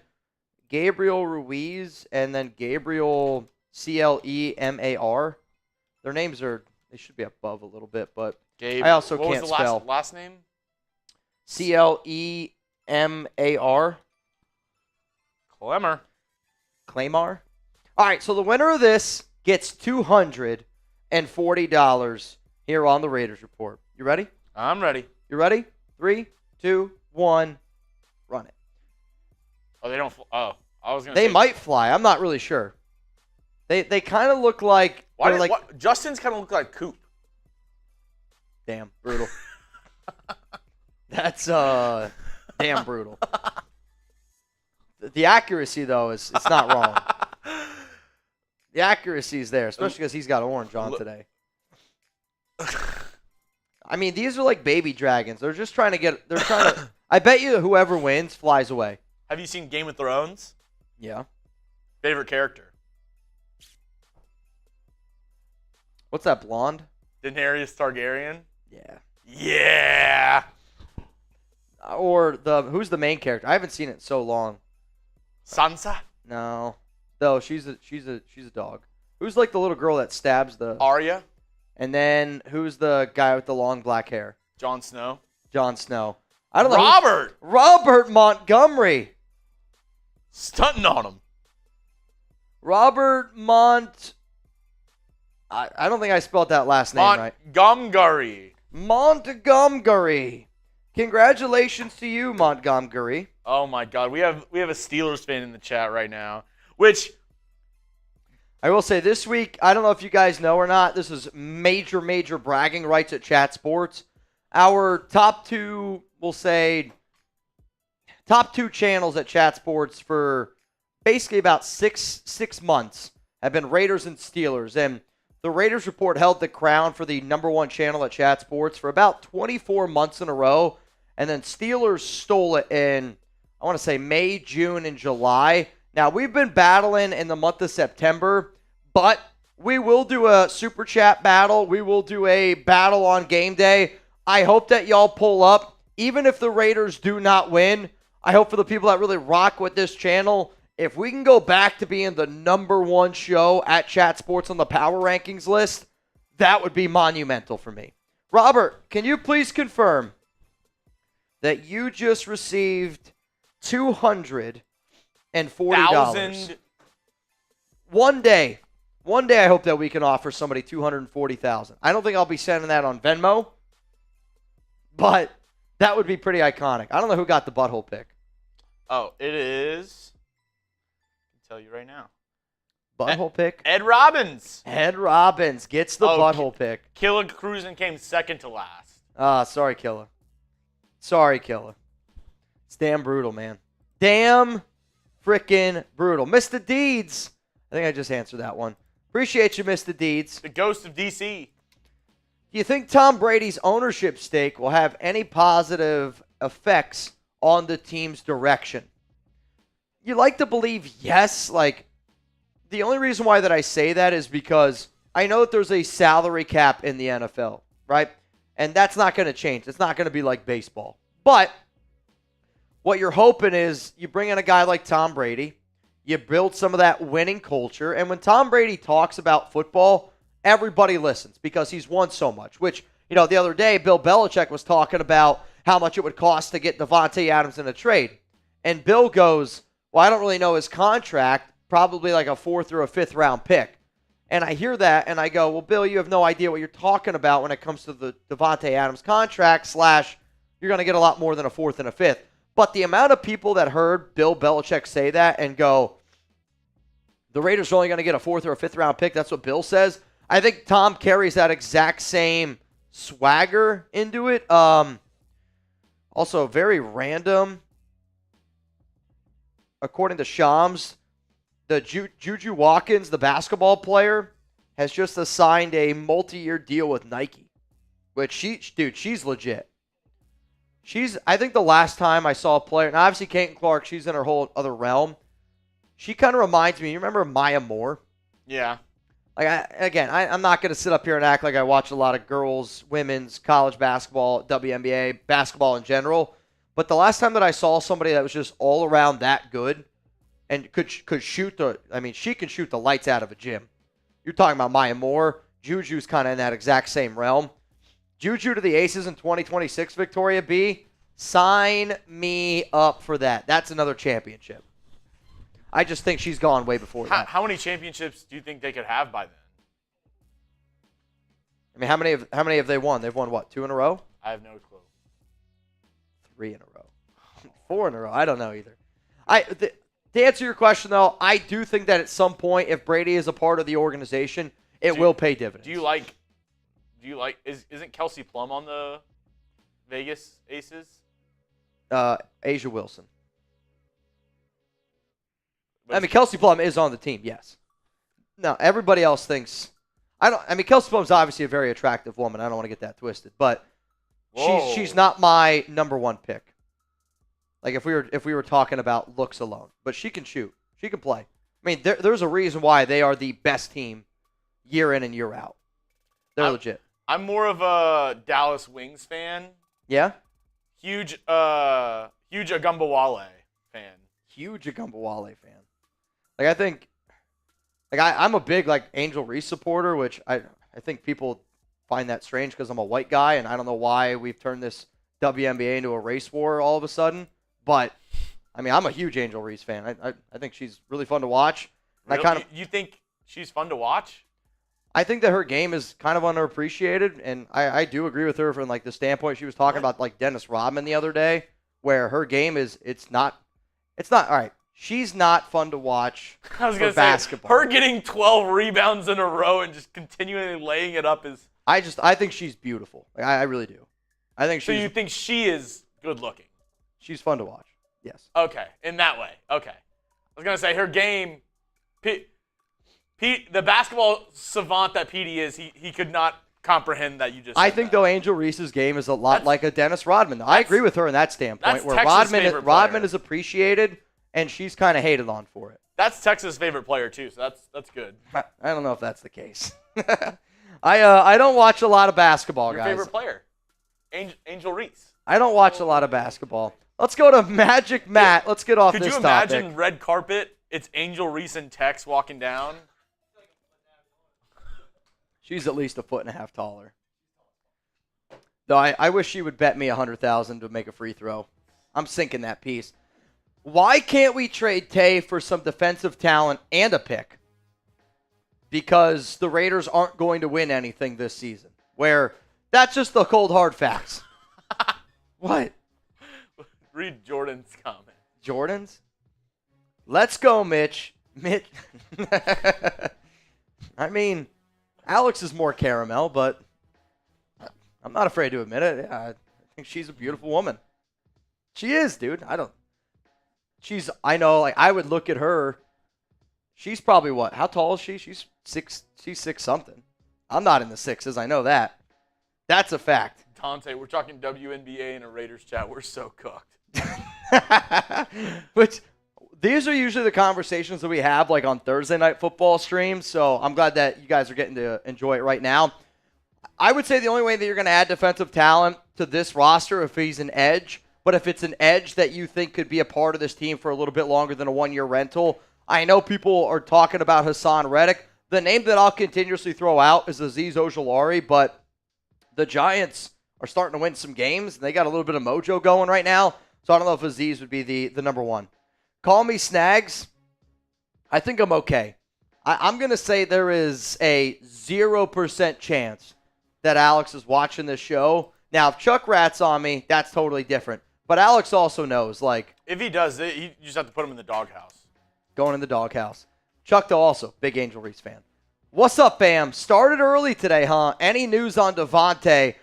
Gabriel Ruiz and then Gabriel Clemar? Their names they should be above a little bit, but Gabe, I also what can't was the spell. last name? Clemar. Clemar. All right, so the winner of this gets $240 here on the Raiders Report. You ready? I'm ready. You ready? 3, 2, 1, run it. Oh, they don't. I was gonna. They say, might fly. I'm not really sure. They kind of look like. Justin's kind of look like Coop. Damn, brutal. That's damn brutal. The accuracy, though, it's not wrong. The accuracy is there, especially because he's got orange on today. I mean, these are like baby dragons. They're just trying to I bet you whoever wins flies away. Have you seen Game of Thrones? Yeah. Favorite character? What's that, blonde? Daenerys Targaryen? Yeah. Yeah. Or who's the main character? I haven't seen it in so long. Sansa? No. No, she's a dog. Who's like the little girl that stabs the Arya? And then who's the guy with the long black hair? Jon Snow? Jon Snow. I don't know. Robert! Robert Montgomery. Stunting on him. Robert I don't think I spelled that last name right. Montgomery. Montgomery. Congratulations to you, Montgomery. Oh my God, we have a Steelers fan in the chat right now, which I will say this week, I don't know if you guys know or not, this is major bragging rights at Chat Sports. Our top two channels at Chat Sports for basically about six months have been Raiders and Steelers, and the Raiders Report held the crown for the number one channel at Chat Sports for about 24 months in a row, and then Steelers stole it in, I want to say, May, June, and July. Now, we've been battling in the month of September, but we will do a Super Chat battle. We will do a battle on game day. I hope that y'all pull up. Even if the Raiders do not win, I hope for the people that really rock with this channel, if we can go back to being the number one show at Chat Sports on the Power Rankings list, that would be monumental for me. Robert, can you please confirm that you just received $240? One day I hope that we can offer somebody $240,000. I don't think I'll be sending that on Venmo, but that would be pretty iconic. I don't know who got the butthole pick. Oh, it is. Tell you right now. Butthole pick? Ed Robbins. Ed Robbins gets the butthole pick. Killa Cruisin came second to last. Sorry, Killa. It's damn brutal, man. Damn freaking brutal. Mr. Deeds. I think I just answered that one. Appreciate you, Mr. Deeds. The ghost of DC. Do you think Tom Brady's ownership stake will have any positive effects on the team's direction? You like to believe yes. Like, the only reason why that I say that is because I know that there's a salary cap in the NFL, right? And that's not going to change. It's not going to be like baseball. But what you're hoping is you bring in a guy like Tom Brady, you build some of that winning culture, and when Tom Brady talks about football, everybody listens because he's won so much, which, you know, the other day, Bill Belichick was talking about how much it would cost to get Davante Adams in a trade. And Bill goes, well, I don't really know his contract, probably like a 4th or a 5th round pick. And I hear that, and I go, well, Bill, you have no idea what you're talking about when it comes to the Davante Adams contract / you're going to get a lot more than a 4th and a 5th. But the amount of people that heard Bill Belichick say that and go, the Raiders are only going to get a 4th or a 5th round pick, that's what Bill says. I think Tom carries that exact same swagger into it. Also, very random. According to Shams, the Juju Watkins, the basketball player, has just signed a multi-year deal with Nike, which she's legit. I think the last time I saw a player, and obviously Caitlin Clark, she's in her whole other realm. She kind of reminds me, you remember Maya Moore? Yeah. Like, I'm not going to sit up here and act like I watch a lot of girls, women's, college basketball, WNBA, basketball in general. But the last time that I saw somebody that was just all around that good and could shoot she can shoot the lights out of a gym. You're talking about Maya Moore. Juju's kind of in that exact same realm. Juju to the Aces in 2026, Victoria B. Sign me up for that. That's another championship. I just think she's gone way before that. How many championships do you think they could have by then? I mean, how many have they won? They've won what, 2 in a row? I have no clue. 3 in a row. 4 in a row. I don't know either. To answer your question, though, I do think that at some point, if Brady is a part of the organization, it will pay dividends. Do you like Do you like? Isn't Kelsey Plum on the Vegas Aces? Asia Wilson. I mean, Kelsey Plum is on the team, yes. No, everybody else thinks. Kelsey Plum's obviously a very attractive woman. I don't want to get that twisted, but she's not my number one pick. Like if we were talking about looks alone, but she can shoot, she can play. I mean, there's a reason why they are the best team year in and year out. They're legit. I'm more of a Dallas Wings fan. Yeah. Huge Agumbawale fan. Huge Agumbawale fan. Like I think, I'm a big Angel Reese supporter, which I think people find that strange because I'm a white guy and I don't know why we've turned this WNBA into a race war all of a sudden. But I mean, I'm a huge Angel Reese fan. I think she's really fun to watch. Really? You think she's fun to watch? I think that her game is kind of underappreciated, and I do agree with her from the standpoint she was talking about Dennis Rodman the other day, where her game is it's not all right. She's not fun to watch I was gonna for basketball. Say, her getting 12 rebounds in a row and just continually laying it up is. I think she's beautiful. I really do. I think. So you think she is good looking? She's fun to watch. Yes. Okay, in that way. Okay, I was gonna say her game. Pete, the basketball savant that Petey is, he could not comprehend that you just. I think though Angel Reese's game is a lot like a Dennis Rodman. I agree with her in that standpoint, where Rodman is appreciated and she's kind of hated on for it. That's Texas' favorite player too, so that's good. I don't know if that's the case. I don't watch a lot of basketball, Your guys. favorite player, Angel Reese. I don't watch a lot of basketball. Let's go to Magic Matt. Let's get off this topic. Could you imagine red carpet? It's Angel Reese and Tex walking down. She's at least 1.5 feet taller. Though I wish she would bet me $100,000 to make a free throw. I'm sinking that piece. Why can't we trade Tay for some defensive talent and a pick? Because the Raiders aren't going to win anything this season. Where that's just the cold hard facts. What? Read Jordan's comment. Jordan's? Let's go, Mitch. I mean, Alex is more caramel, but I'm not afraid to admit it. Yeah, I think she's a beautiful woman. She is, dude. I know, I would look at her. She's probably what? How tall is she? She's 6 something. I'm not in the sixes. I know that. That's a fact. Dante, we're talking WNBA in a Raiders chat. We're so cooked. Which these are usually the conversations that we have on Thursday night football streams. So I'm glad that you guys are getting to enjoy it right now. I would say the only way that you're going to add defensive talent to this roster if he's an edge, but if it's an edge that you think could be a part of this team for a little bit longer than a one-year rental, I know people are talking about Hassan Reddick. The name that I'll continuously throw out is Azeez Ojulari, but the Giants are starting to win some games, and they got a little bit of mojo going right now, so I don't know if Azeez would be the number one. Call me Snags. I think I'm okay. I'm going to say there is a 0% chance that Alex is watching this show. Now, if Chuck rats on me, that's totally different. But Alex also knows, if he does, you just have to put him in the doghouse. Going in the doghouse. Chuck, though, also, big Angel Reese fan. What's up, fam? Started early today, huh? Any news on Davante?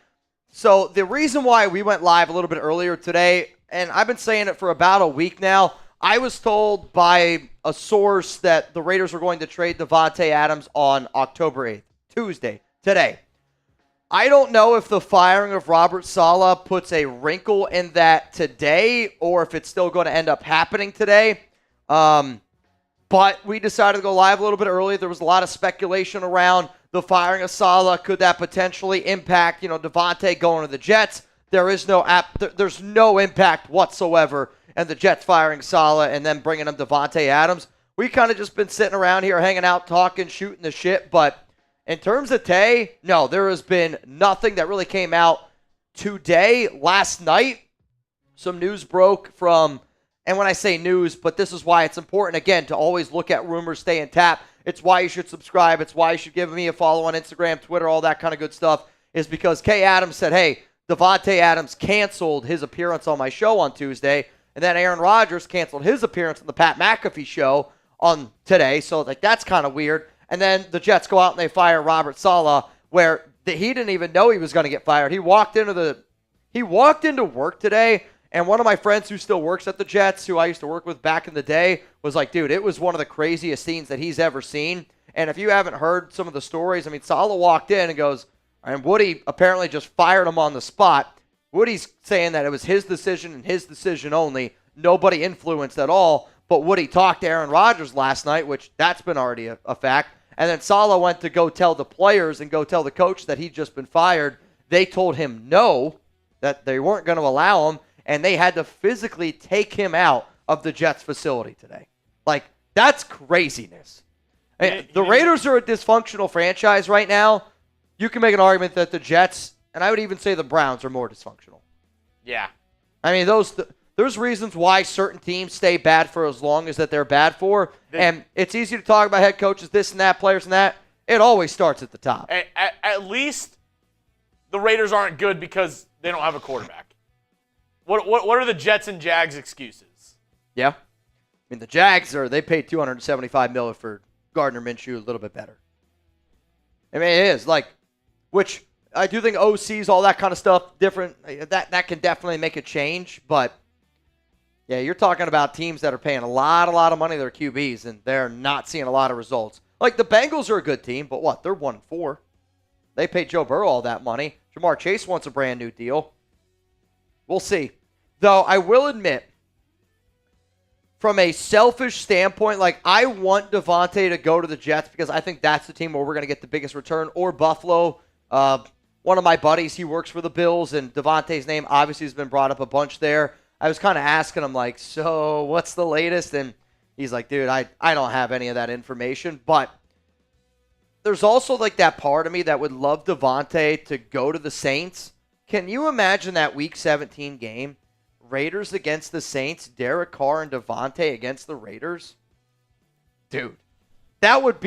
So the reason why we went live a little bit earlier today, and I've been saying it for about a week now, I was told by a source that the Raiders were going to trade Davante Adams on October 8th, Tuesday, today. I don't know if the firing of Robert Saleh puts a wrinkle in that today or if it's still going to end up happening today. But we decided to go live a little bit early. There was a lot of speculation around the firing of Saleh. Could that potentially impact, Davante going to the Jets? There's no impact whatsoever in the Jets firing Saleh and then bringing him Davante Adams. We kind of just been sitting around here hanging out, talking, shooting the shit, but in terms of Tay, no, there has been nothing that really came out today. Last night, some news broke from, and when I say news, but this is why it's important, again, to always look at rumors, stay in tap. It's why you should subscribe. It's why you should give me a follow on Instagram, Twitter, all that kind of good stuff, is because Kay Adams said, hey, Davante Adams canceled his appearance on my show on Tuesday, and then Aaron Rodgers canceled his appearance on the Pat McAfee show on today, so that's kind of weird. And then the Jets go out and they fire Robert Saleh, where that he didn't even know he was going to get fired. He walked into work today, and one of my friends who still works at the Jets, who I used to work with back in the day, was like, dude, it was one of the craziest scenes that he's ever seen. And if you haven't heard some of the stories, I mean, Saleh walked in and goes, and Woody apparently just fired him on the spot. Woody's saying that it was his decision and his decision only. Nobody influenced at all. But Woody talked to Aaron Rodgers last night, which that's been already a fact. And then Saleh went to go tell the players and go tell the coach that he'd just been fired. They told him no, that they weren't going to allow him, and they had to physically take him out of the Jets facility today. Like, that's craziness. The Raiders are a dysfunctional franchise right now. You can make an argument that the Jets, and I would even say the Browns, are more dysfunctional. Yeah. I mean, there's reasons why certain teams stay bad for as long as that they're bad for, and it's easy to talk about head coaches, this and that, players and that. It always starts at the top. At least the Raiders aren't good because they don't have a quarterback. What are the Jets and Jags excuses? Yeah. I mean, the Jags they paid $275 million for Gardner Minshew, a little bit better. I mean, it is which I do think OCs, all that kind of stuff, different. That can definitely make a change, but yeah, you're talking about teams that are paying a lot of money to their QBs, and they're not seeing a lot of results. Like the Bengals are a good team, but what? They're 1-4. They paid Joe Burrow all that money. Jamar Chase wants a brand new deal. We'll see. Though I will admit, from a selfish standpoint, like I want Davante to go to the Jets because I think that's the team where we're going to get the biggest return, or Buffalo. One of my buddies, he works for the Bills, and Davante's name obviously has been brought up a bunch there. I was kind of asking him, like, so what's the latest? And he's like, dude, I don't have any of that information. But there's also like that part of me that would love Davante to go to the Saints. Can you imagine that Week 17 game? Raiders against the Saints, Derek Carr and Davante against the Raiders? Dude, that would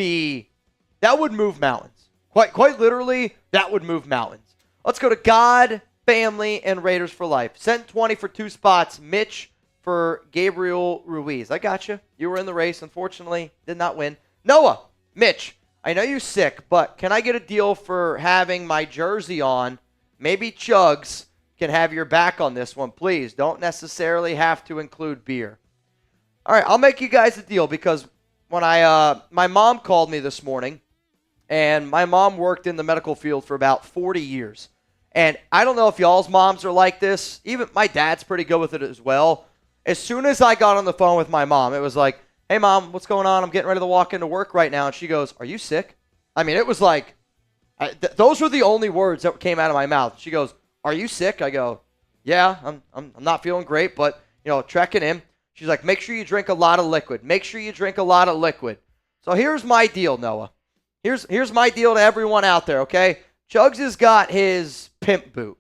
move mountains. Quite literally, that would move mountains. Let's go to God, family, and Raiders for life. Sent 20 for 2 spots. Mitch for Gabriel Ruiz. I got you. You were in the race. Unfortunately, did not win. Noah, Mitch, I know you're sick, but can I get a deal for having my jersey on? Maybe Chugs can have your back on this one, please. Don't necessarily have to include beer. All right, I'll make you guys a deal because when my mom called me this morning, and my mom worked in the medical field for about 40 years. And I don't know if y'all's moms are like this. Even my dad's pretty good with it as well. As soon as I got on the phone with my mom, it was like, hey, Mom, what's going on? I'm getting ready to walk into work right now. And she goes, are you sick? I mean, it was like, those were the only words that came out of my mouth. She goes, are you sick? I go, yeah, I'm not feeling great, but, checking in. She's like, make sure you drink a lot of liquid. Make sure you drink a lot of liquid. So here's my deal, Noah. Here's my deal to everyone out there, okay? Chugs has got his pimp boot.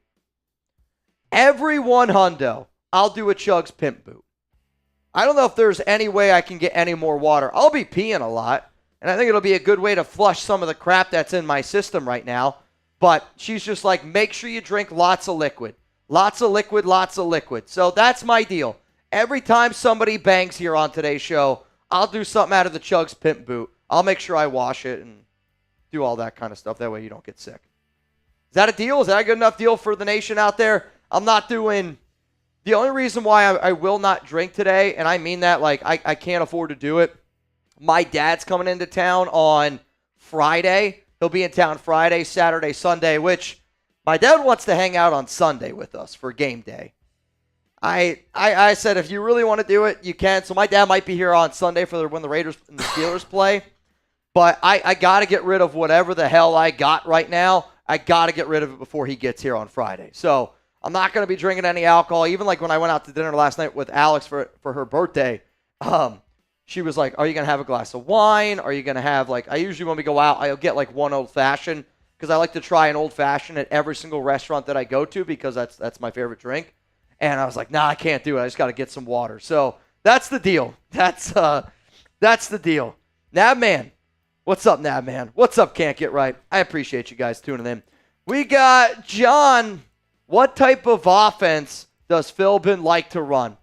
Every $100, I'll do a Chugs pimp boot. I don't know if there's any way I can get any more water. I'll be peeing a lot, and I think it'll be a good way to flush some of the crap that's in my system right now. But she's just like, make sure you drink lots of liquid. Lots of liquid, lots of liquid. So that's my deal. Every time somebody bangs here on today's show, I'll do something out of the Chugs pimp boot. I'll make sure I wash it and do all that kind of stuff. That way you don't get sick. Is that a deal? Is that a good enough deal for the nation out there? I'm not doing... The only reason why I will not drink today, and I mean that like I can't afford to do it, my dad's coming into town on Friday. He'll be in town Friday, Saturday, Sunday, which my dad wants to hang out on Sunday with us for game day. I said, if you really want to do it, you can. So my dad might be here on Sunday for when the Raiders and the Steelers play. But I got to get rid of whatever the hell I got right now. I got to get rid of it before he gets here on Friday. So I'm not going to be drinking any alcohol. Even like when I went out to dinner last night with Alex for her birthday, she was like, are you going to have a glass of wine? Are you going to have I usually when we go out, I'll get one old-fashioned because I like to try an old-fashioned at every single restaurant that I go to because that's my favorite drink. And I was like, nah, I can't do it. I just got to get some water. So that's the deal. That's the deal. Nabman. What's up, Nabman? What's up, Can't Get Right? I appreciate you guys tuning in. We got John. What type of offense does Philbin like to run?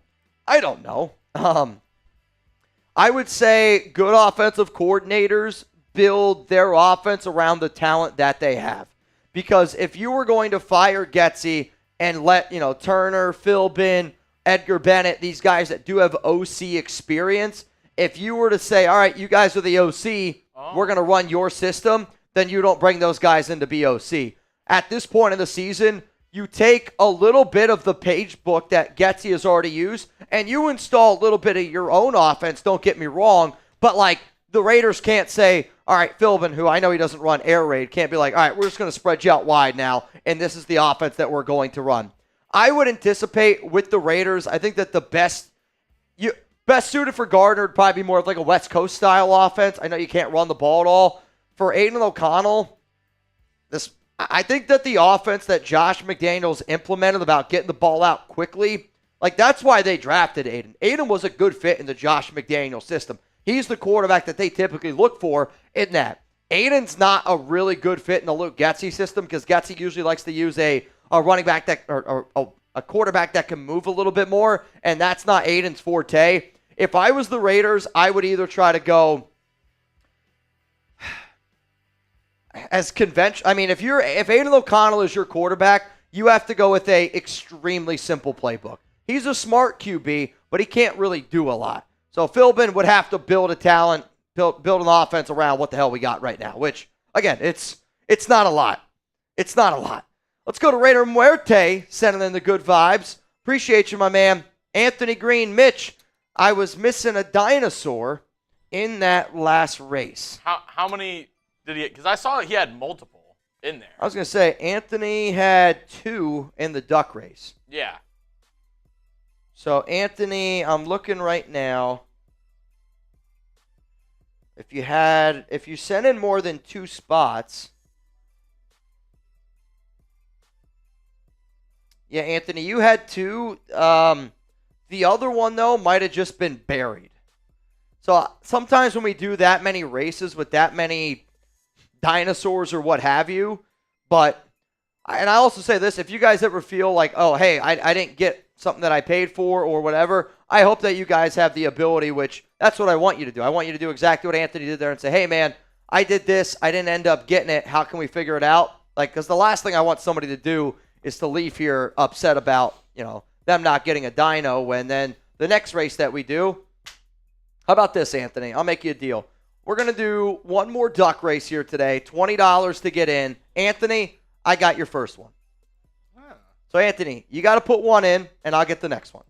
I don't know. I would say good offensive coordinators build their offense around the talent that they have. Because if you were going to fire Getsy and let, Turner, Philbin, Edgar Bennett, these guys that do have OC experience, if you were to say, all right, you guys are the OC, we're going to run your system, then you don't bring those guys in to be OC. At this point in the season, you take a little bit of the page book that Getsy has already used, and you install a little bit of your own offense, don't get me wrong, but like the Raiders can't say, all right, Philbin, who I know he doesn't run air raid, can't be like, all right, we're just going to spread you out wide now, and this is the offense that we're going to run. I would anticipate with the Raiders, I think that the best suited for Gardner would probably be more of like a West Coast style offense. I know you can't run the ball at all. For Aiden O'Connell, I think that the offense that Josh McDaniels implemented about getting the ball out quickly, like that's why they drafted Aiden. Aiden was a good fit in the Josh McDaniels system. He's the quarterback that they typically look for in that. Aiden's not a really good fit in the Luke Getsy system because Getsy usually likes to use a running back that or a quarterback that can move a little bit more, and that's not Aiden's forte. If I was the Raiders, I would either try to go as conventional. I mean, if Aiden O'Connell is your quarterback, you have to go with a extremely simple playbook. He's a smart QB, but he can't really do a lot. So Philbin would have to build an offense around what the hell we got right now, which, again, it's not a lot. It's not a lot. Let's go to Raider Muerte, sending in the good vibes. Appreciate you, my man. Anthony Green, Mitch, I was missing a dinosaur in that last race. How many did he? Because I saw he had multiple in there. I was going to say, Anthony had 2 in the duck race. Yeah. So, Anthony, I'm looking right now. If you sent in more than 2 spots. Yeah, Anthony, you had 2. The other one, though, might have just been buried. So, sometimes when we do that many races with that many dinosaurs or what have you, and I also say this, if you guys ever feel like, oh, hey, I didn't get something that I paid for or whatever, I hope that you guys have the ability, which that's what I want you to do. I want you to do exactly what Anthony did there and say, hey, man, I did this. I didn't end up getting it. How can we figure it out? Because the last thing I want somebody to do is to leave here upset about, them not getting a dino when then the next race that we do, how about this, Anthony? I'll make you a deal. We're going to do one more duck race here today, $20 to get in. Anthony, I got your first one. So, Anthony, you got to put one in, and I'll get the next one.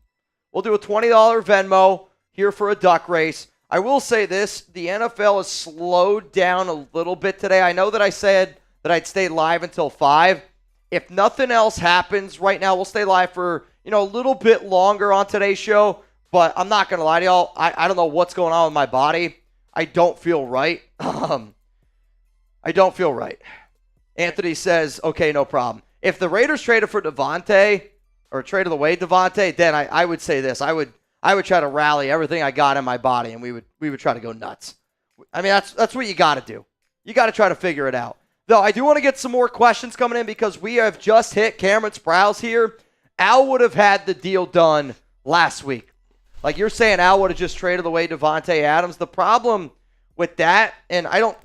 We'll do a $20 Venmo here for a duck race. I will say this, the NFL has slowed down a little bit today. I know that I said that I'd stay live until 5. If nothing else happens right now, we'll stay live for, a little bit longer on today's show. But I'm not going to lie to y'all. I don't know what's going on with my body. I don't feel right. I don't feel right. Anthony says, okay, no problem. If the Raiders traded for Davante or traded away Davante, then I would say this. I would try to rally everything I got in my body, and we would try to go nuts. I mean, that's what you got to do. You got to try to figure it out. Though I do want to get some more questions coming in because we have just hit Cameron Sprouse here. Al would have had the deal done last week. Like you're saying, Al would have just traded away Davante Adams. The problem with that, and I don't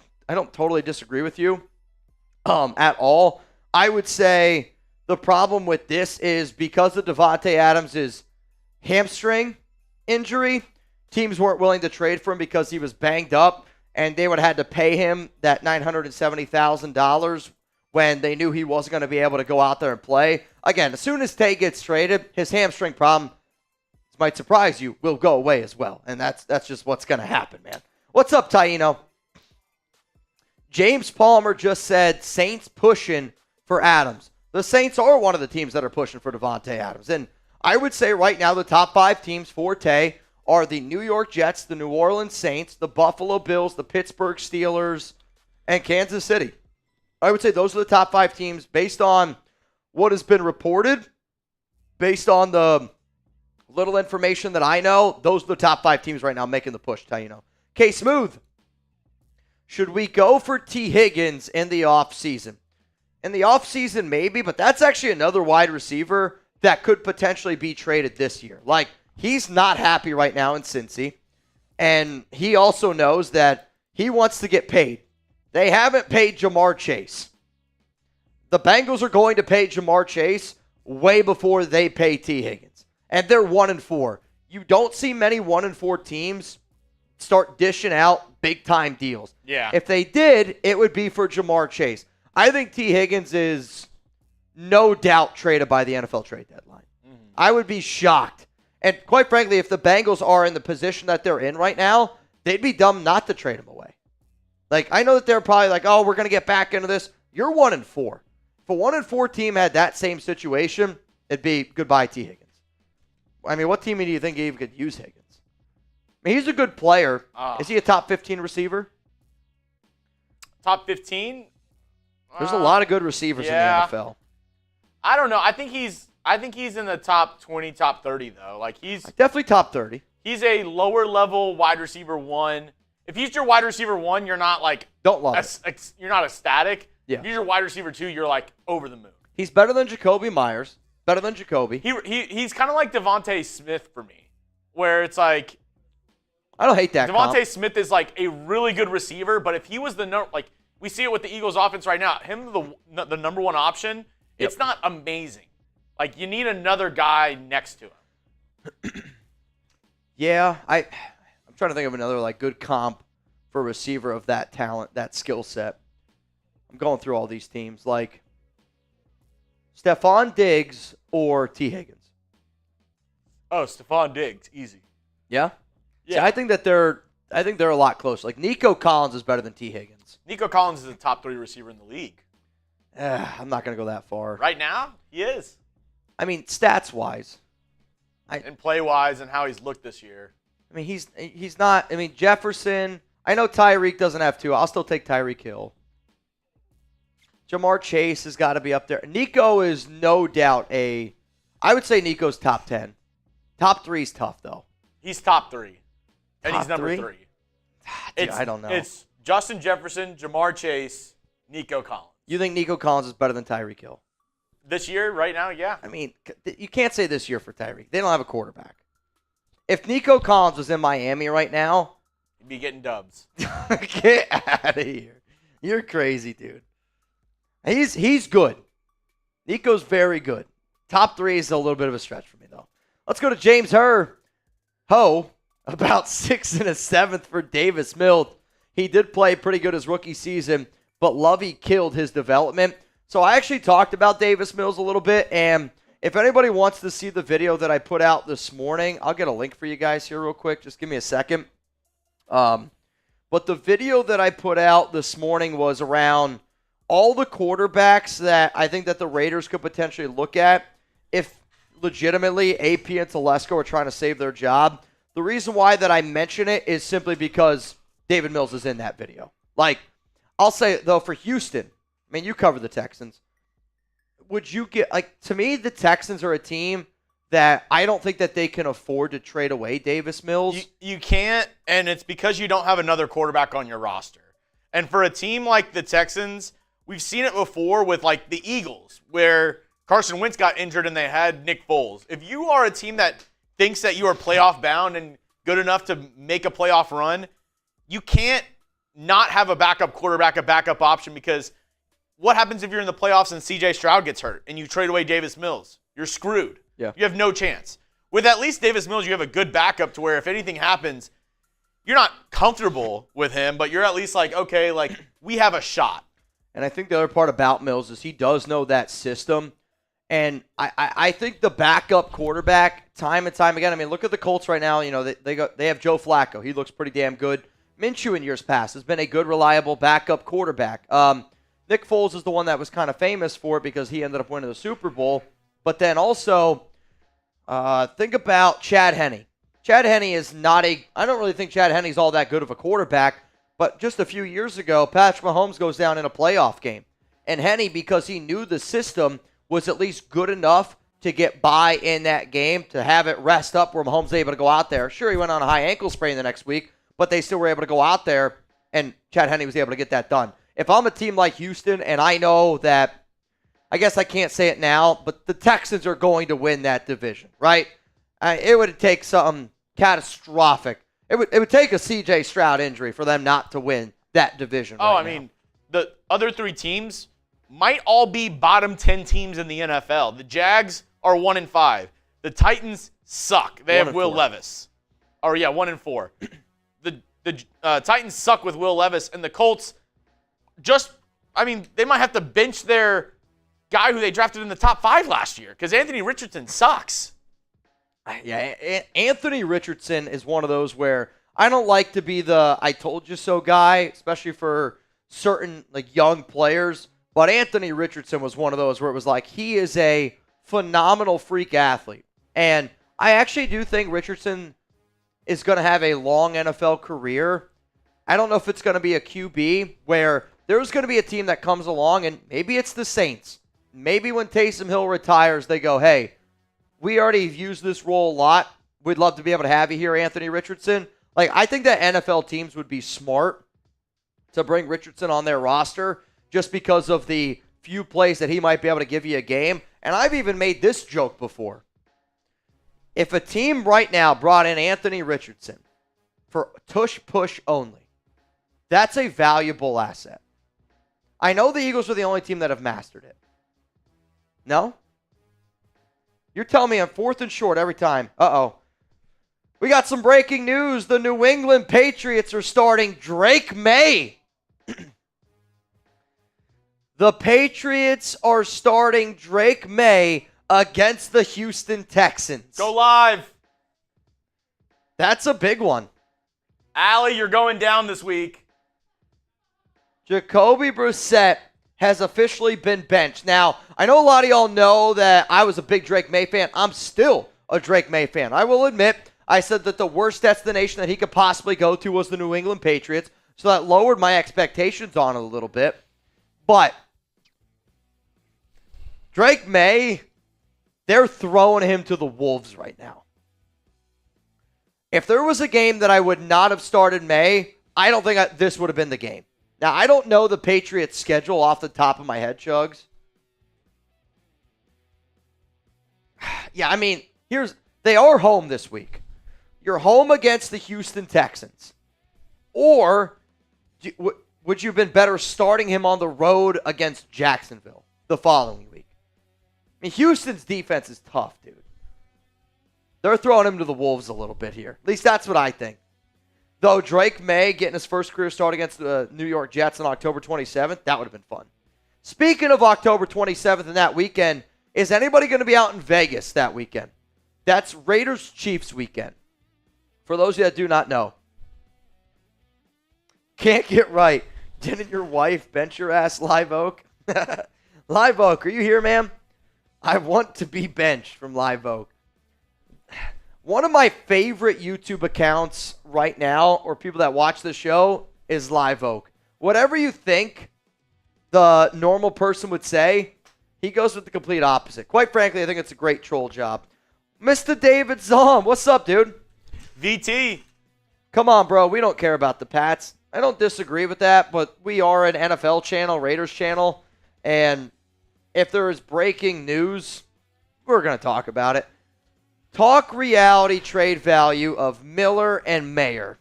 totally disagree with you at all. I would say the problem with this is because of Davante Adams' hamstring injury, teams weren't willing to trade for him because he was banged up, and they would have had to pay him that $970,000 when they knew he wasn't going to be able to go out there and play. Again, as soon as Tay gets traded, his hamstring problem, this might surprise you, will go away as well. And that's just what's going to happen, man. What's up, Taino? James Palmer just said Saints pushing for Adams. The Saints are one of the teams that are pushing for Davante Adams. And I would say right now the top 5 teams for Tay are the New York Jets, the New Orleans Saints, the Buffalo Bills, the Pittsburgh Steelers, and Kansas City. I would say those are the top 5 teams based on what has been reported, based on the little information that I know. Those are the top 5 teams right now making the push, Taino. K-Smooth. Should we go for T. Higgins in the offseason? In the offseason, maybe, but that's actually another wide receiver that could potentially be traded this year. Like, he's not happy right now in Cincy, and he also knows that he wants to get paid. They haven't paid Jamar Chase. the Bengals are going to pay Jamar Chase way before they pay T. Higgins. And they're 1-4. You don't see many 1-4 teams start dishing out big-time deals. Yeah. If they did, it would be for Jamar Chase. I think T. Higgins is no doubt traded by the NFL trade deadline. Mm-hmm. I would be shocked. And quite frankly, if the Bengals are in the position that they're in right now, they'd be dumb not to trade him away. Like, I know that they're probably like, oh, we're going to get back into this. You're 1-4. If a 1-4 team had that same situation, it'd be goodbye T. Higgins. I mean, what team do you think even could use Higgins? I mean, he's a good player. Is he a top 15 receiver? Top 15? There's a lot of good receivers in the NFL. I don't know. I think he's in the top 20, top 30 though. Like he's definitely top 30. He's a lower level wide receiver 1. If he's your wide receiver 1, you're not like don't love it. You're not ecstatic. Yeah. If he's your wide receiver 2, you're like over the moon. He's better than Jacoby Myers. Better than Jacoby. He's kind of like Davante Smith for me, where it's like I don't hate that. Davante Smith is like a really good receiver, but if he was like we see it with the Eagles offense right now, him the number one option, it's not amazing. Like you need another guy next to him. Yeah, I'm trying to think of another like good comp for a receiver of that talent, that skill set. I'm going through all these teams like Stephon Diggs or T. Higgins. Oh, Stephon Diggs, easy. Yeah? Yeah. See, I think they're a lot closer. Like Nico Collins is better than T. Higgins. Nico Collins is a top 3 receiver in the league. I'm not going to go that far. Right now, he is. I mean, stats-wise. And play-wise and how he's looked this year. I mean, he's not. I mean, Jefferson. I know Tyreek doesn't have 2. I'll still take Tyreek Hill. Jamar Chase has got to be up there. Nico is no doubt I would say Nico's top 10. Top 3 is tough, though. He's top 3. And Top he's number 3? 3. Dude, I don't know. It's Justin Jefferson, Jamar Chase, Nico Collins. You think Nico Collins is better than Tyreek Hill? This year, right now, yeah. I mean, you can't say this year for Tyreek. They don't have a quarterback. If Nico Collins was in Miami right now, He'd be getting dubs. get out of here. You're crazy, dude. He's good. Nico's very good. Top 3 is a little bit of a stretch for me, though. Let's go to James Ho, about 6 7 for Davis Mills. He did play pretty good his rookie season, but Lovey killed his development. So I actually talked about Davis Mills a little bit, and if anybody wants to see the video that I put out this morning, I'll get a link for you guys here real quick. Just give me a second. But the video that I put out this morning was around all the quarterbacks that I think that the Raiders could potentially look at if legitimately AP and Telesco are trying to save their job. The reason why that I mention it is simply because David Mills is in that video. Like, I'll say, though, for Houston, I mean, you cover the Texans. Would you get, like, to me, the Texans are a team that I don't think that they can afford to trade away Davis Mills. You can't, and it's because you don't have another quarterback on your roster. And for a team like the Texans, we've seen it before with, like, the Eagles, where Carson Wentz got injured and they had Nick Foles. If you are a team that thinks that you are playoff bound and good enough to make a playoff run, you can't not have a backup quarterback, a backup option, because what happens if you're in the playoffs and C.J. Stroud gets hurt and you trade away Davis Mills? You're screwed. Yeah. You have no chance. With at least Davis Mills, you have a good backup to where if anything happens, you're not comfortable with him, but you're at least like, okay, like we have a shot. And I think the other part about Mills is he does know that system. And I think the backup quarterback, time and time again, I mean, look at the Colts right now. You know, they have Joe Flacco. He looks pretty damn good. Minshew in years past has been a good, reliable backup quarterback. Nick Foles is the one that was kind of famous for it because he ended up winning the Super Bowl. But then also, think about Chad Henne. Chad Henne is not I don't really think Chad Henne's all that good of a quarterback. But just a few years ago, Patrick Mahomes goes down in a playoff game. And Henne, because he knew the system, was at least good enough to get by in that game, to have it rest up where Mahomes was able to go out there. Sure, he went on a high ankle sprain the next week, but they still were able to go out there, and Chad Henne was able to get that done. If I'm a team like Houston, and I know that, I guess I can't say it now, but the Texans are going to win that division, right? It would take something catastrophic. It would take a C.J. Stroud injury for them not to win that division. I now. mean, the other 3 teams might all be bottom 10 teams in the NFL. The Jags are 1-5. The Titans suck. They have Will Levis. 1-4. The Titans suck with Will Levis, and the Colts they might have to bench their guy who they drafted in the top 5 last year because Anthony Richardson sucks. Yeah, Anthony Richardson is one of those where I don't like to be the I told you so guy, especially for certain young players. But Anthony Richardson was one of those where it was like he is a phenomenal freak athlete. And I actually do think Richardson is going to have a long NFL career. I don't know if it's going to be a QB where there's going to be a team that comes along, and maybe it's the Saints. Maybe when Taysom Hill retires, they go, hey, we already used this role a lot. We'd love to be able to have you here, Anthony Richardson. I think that NFL teams would be smart to bring Richardson on their roster just because of the few plays that he might be able to give you a game. And I've even made this joke before. If a team right now brought in Anthony Richardson for tush push only, that's a valuable asset. I know the Eagles are the only team that have mastered it. No? You're telling me I'm 4th and short every time. Uh-oh. We got some breaking news. The New England Patriots are starting Drake May. The Patriots are starting Drake May against the Houston Texans. Go live. That's a big one. Allie, you're going down this week. Jacoby Brissett has officially been benched. Now, I know a lot of y'all know that I was a big Drake May fan. I'm still a Drake May fan. I will admit, I said that the worst destination that he could possibly go to was the New England Patriots, so that lowered my expectations on it a little bit. But Drake May, they're throwing him to the wolves right now. If there was a game that I would not have started May, I don't think this would have been the game. Now, I don't know the Patriots' schedule off the top of my head, Chugs. Yeah, I mean, they are home this week. You're home against the Houston Texans. Or would you have been better starting him on the road against Jacksonville the following week? I mean, Houston's defense is tough, dude. They're throwing him to the wolves a little bit here. At least that's what I think. Though Drake May getting his first career start against the New York Jets on October 27th, that would have been fun. Speaking of October 27th and that weekend, is anybody going to be out in Vegas that weekend? That's Raiders-Chiefs weekend. For those of you that do not know. Can't get right. Didn't your wife bench your ass, Live Oak? Live Oak, are you here, ma'am? I want to be benched from Live Oak. One of my favorite YouTube accounts right now, or people that watch the show, is Live Oak. Whatever you think the normal person would say, he goes with the complete opposite. Quite frankly, I think it's a great troll job. Mr. David Zom, what's up, dude? VT. Come on, bro. We don't care about the Pats. I don't disagree with that, but we are an NFL channel, Raiders channel, and if there is breaking news, we're going to talk about it. Talk reality trade value of Miller and Mayer.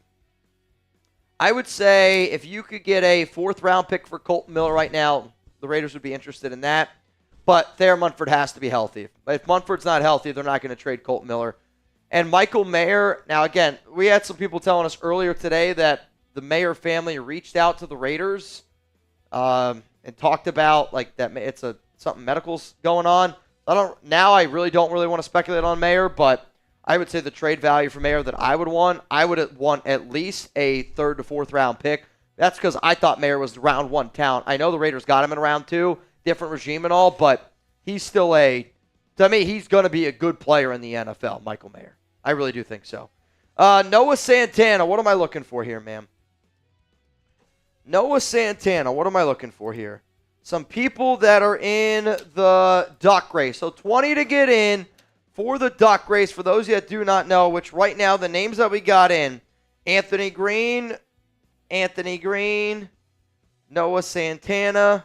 I would say if you could get a 4th-round pick for Colton Miller right now, the Raiders would be interested in that. But Thayer Munford has to be healthy. If Munford's not healthy, they're not going to trade Colton Miller. And Michael Mayer, now again, we had some people telling us earlier today that the Mayer family reached out to the Raiders and talked about that it's something medical's going on. I really don't want to speculate on Mayer, but I would say the trade value for Mayer that I would want at least a 3rd to 4th round pick. That's because I thought Mayer was round 1 talent. I know the Raiders got him in round 2, different regime and all, but he's still to me, he's going to be a good player in the NFL, Michael Mayer. I really do think so. Noah Santana, what am I looking for here, ma'am? Noah Santana, what am I looking for here? Some people that are in the duck race. So 20 to get in for the duck race. For those of you that do not know, which right now the names that we got in, Anthony Green, Noah Santana,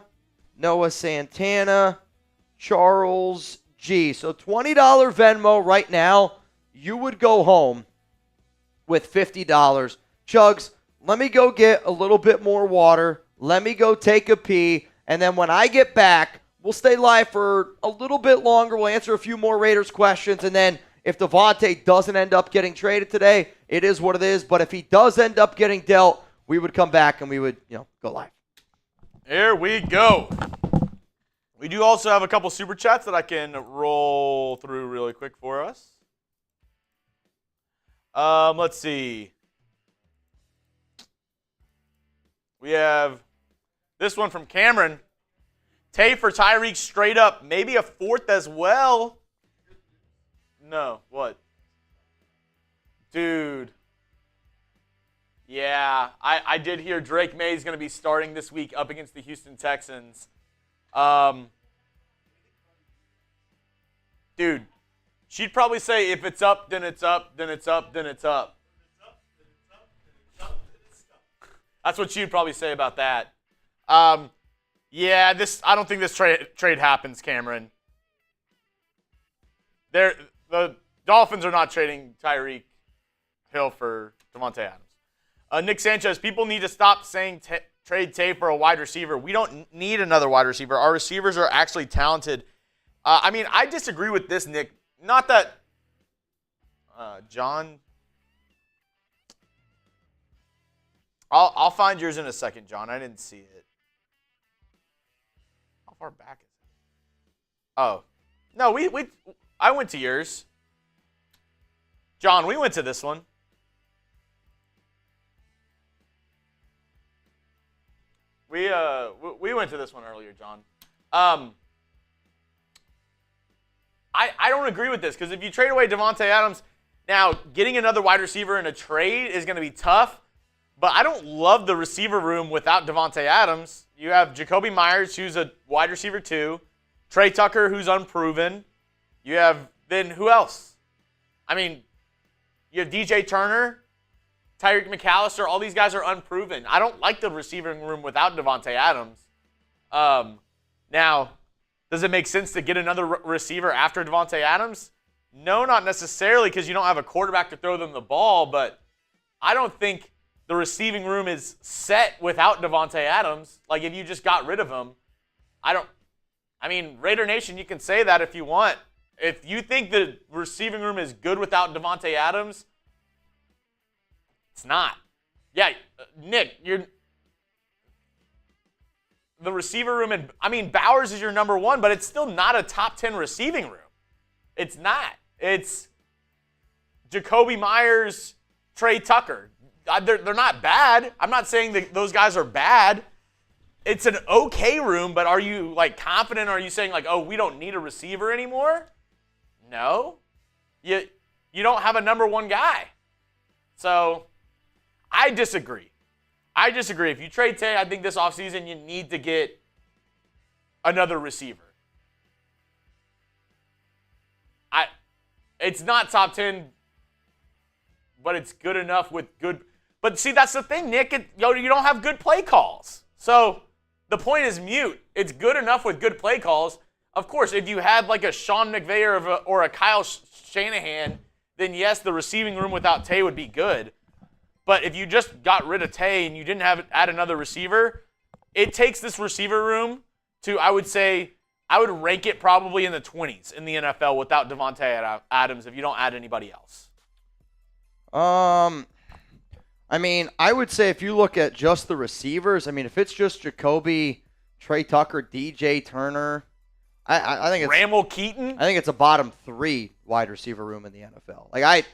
Charles G. So $20 Venmo right now, you would go home with $50. Chugs, let me go get a little bit more water. Let me go take a pee. And then when I get back, we'll stay live for a little bit longer. We'll answer a few more Raiders questions. And then if Davante doesn't end up getting traded today, it is what it is. But if he does end up getting dealt, we would come back and we would, go live. Here we go. We do also have a couple super chats that I can roll through really quick for us. Let's see. We have this one from Cameron. Tay for Tyreek straight up. Maybe a fourth as well. No, what? Dude. Yeah, I did hear Drake May is going to be starting this week up against the Houston Texans. Dude, she'd probably say if it's up, then it's up, then it's up, then it's up. That's what she'd probably say about that. Yeah, I don't think this trade happens, Cameron. The Dolphins are not trading Tyreek Hill for Davante Adams. Nick Sanchez, people need to stop saying trade Tay for a wide receiver. We don't need another wide receiver. Our receivers are actually talented. I disagree with this, Nick. Not that John. I'll find yours in a second, John. I didn't see it. How far back is it? Oh, no, I went to yours. John, we went to this one. We went to this one earlier, John. I don't agree with this because if you trade away Davante Adams, now getting another wide receiver in a trade is going to be tough. But I don't love the receiver room without Davante Adams. You have Jacoby Myers, who's a wide receiver 2. Trey Tucker, who's unproven. You have, then who else? You have DJ Turner, Tyreek McAllister. All these guys are unproven. I don't like the receiving room without Davante Adams. Now, does it make sense to get another receiver after Davante Adams? No, not necessarily because you don't have a quarterback to throw them the ball. But I don't think the receiving room is set without Davante Adams. Like, if you just got rid of him, Raider Nation, you can say that if you want. If you think the receiving room is good without Davante Adams, it's not. Yeah, Nick, the receiver room, and Bowers is your number 1, but it's still not a top 10 receiving room. It's not. It's Jacoby Myers, Trey Tucker. They're not bad. I'm not saying that those guys are bad. It's an okay room, but are you confident? Are you saying we don't need a receiver anymore? No. You don't have a number 1 guy. So I disagree. If you trade Tay, I think this offseason you need to get another receiver. It's not top 10, but it's good enough with good. But see, that's the thing, Nick. You don't have good play calls. So the point is mute. It's good enough with good play calls. Of course, if you had a Sean McVay or a Kyle Shanahan, then yes, the receiving room without Tay would be good. But if you just got rid of Tay and you didn't add another receiver, it takes this receiver room to, I would rank it probably in the 20s in the NFL without Davante Adams if you don't add anybody else. I would say if you look at just the receivers, if it's just Jacoby, Trey Tucker, DJ Turner, I think it's Ramel Keaton. I think it's a bottom 3 wide receiver room in the NFL.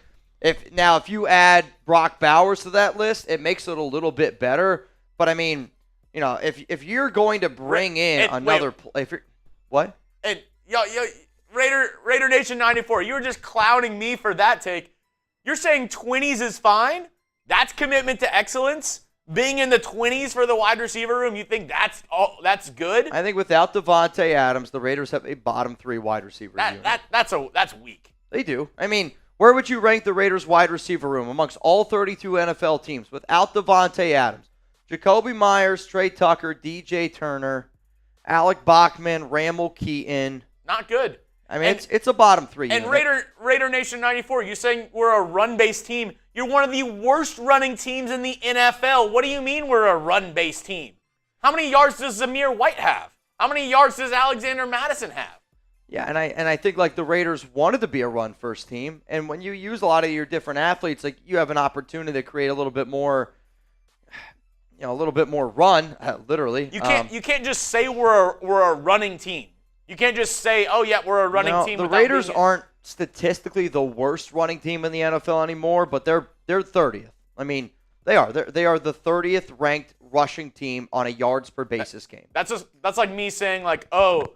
If you add Brock Bowers to that list, it makes it a little bit better. But if you're going to bring in another, what? And Raider Nation 94, you were just clowning me for that take. You're saying 20s is fine? That's commitment to excellence? Being in the 20s for the wide receiver room, you think that's good? I think without Davante Adams, the Raiders have a bottom 3 wide receiver unit. That's weak. They do. Where would you rank the Raiders wide receiver room amongst all 32 NFL teams without Davante Adams? Jacoby Myers, Trey Tucker, DJ Turner, Alec Bachman, Ramel Keaton. Not good. It's a bottom 3 And unit. Raider Nation 94, you're saying we're a run-based team. You're one of the worst running teams in the NFL. What do you mean we're a run-based team? How many yards does Zamir White have? How many yards does Alexander Madison have? Yeah, and I think like the Raiders wanted to be a run first team, and when you use a lot of your different athletes, like you have an opportunity to create a little bit more, a little bit more run, literally. You can't just say we're a running team. You can't just say, oh yeah, we're a running team. The Raiders aren't statistically the worst running team in the NFL anymore, but they're 30th. I mean, they are. They are the 30th ranked rushing team on a yards per basis game. That's like me saying like, oh,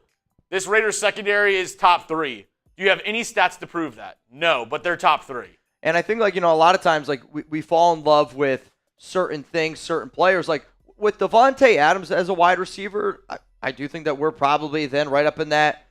this Raiders secondary is top 3. Do you have any stats to prove that? No, but they're top 3. And I think like, a lot of times like we fall in love with certain things, certain players. Like with Davante Adams as a wide receiver, I do think that we're probably then right up in that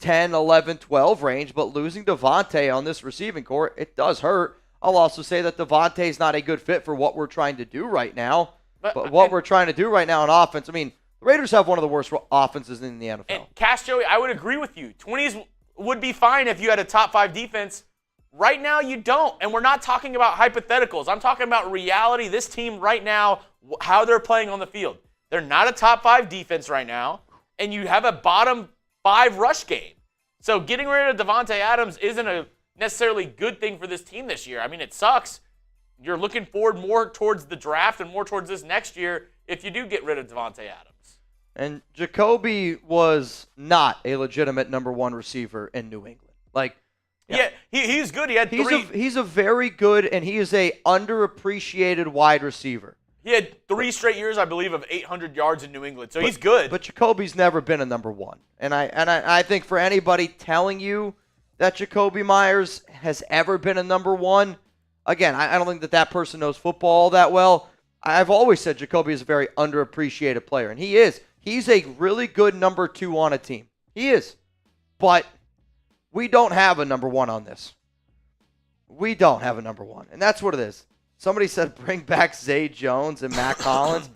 10, 11, 12 range, but losing Davante on this receiving core, it does hurt. I'll also say that Davante is not a good fit for what we're trying to do right now. But what we're trying to do right now on offense, I mean, the Raiders have one of the worst offenses in the NFL. And Cash Joey, I would agree with you. 20s would be fine if you had a top 5 defense. Right now, you don't. And we're not talking about hypotheticals. I'm talking about reality. This team right now, how they're playing on the field. They're not a top 5 defense right now, and you have a bottom 5 rush game. So getting rid of Davante Adams isn't a necessarily good thing for this team this year. I mean, it sucks. You're looking forward more towards the draft and more towards this next year if you do get rid of Davante Adams. And Jacoby was not a legitimate number 1 receiver in New England. Like, yeah, he's good. He had 3. He's a very good, and he is a underappreciated wide receiver. He had 3 straight years, I believe, of 800 yards in New England. So he's good. But Jacoby's never been a number 1. And I think for anybody telling you that Jacoby Myers has ever been a number 1, again, I don't think that person knows football that well. I've always said Jacoby is a very underappreciated player, and he is. He's a really good number 2 on a team. He is. But we don't have a number 1 on this. We don't have a number 1, and that's what it is. Somebody said bring back Zay Jones and Matt Collins.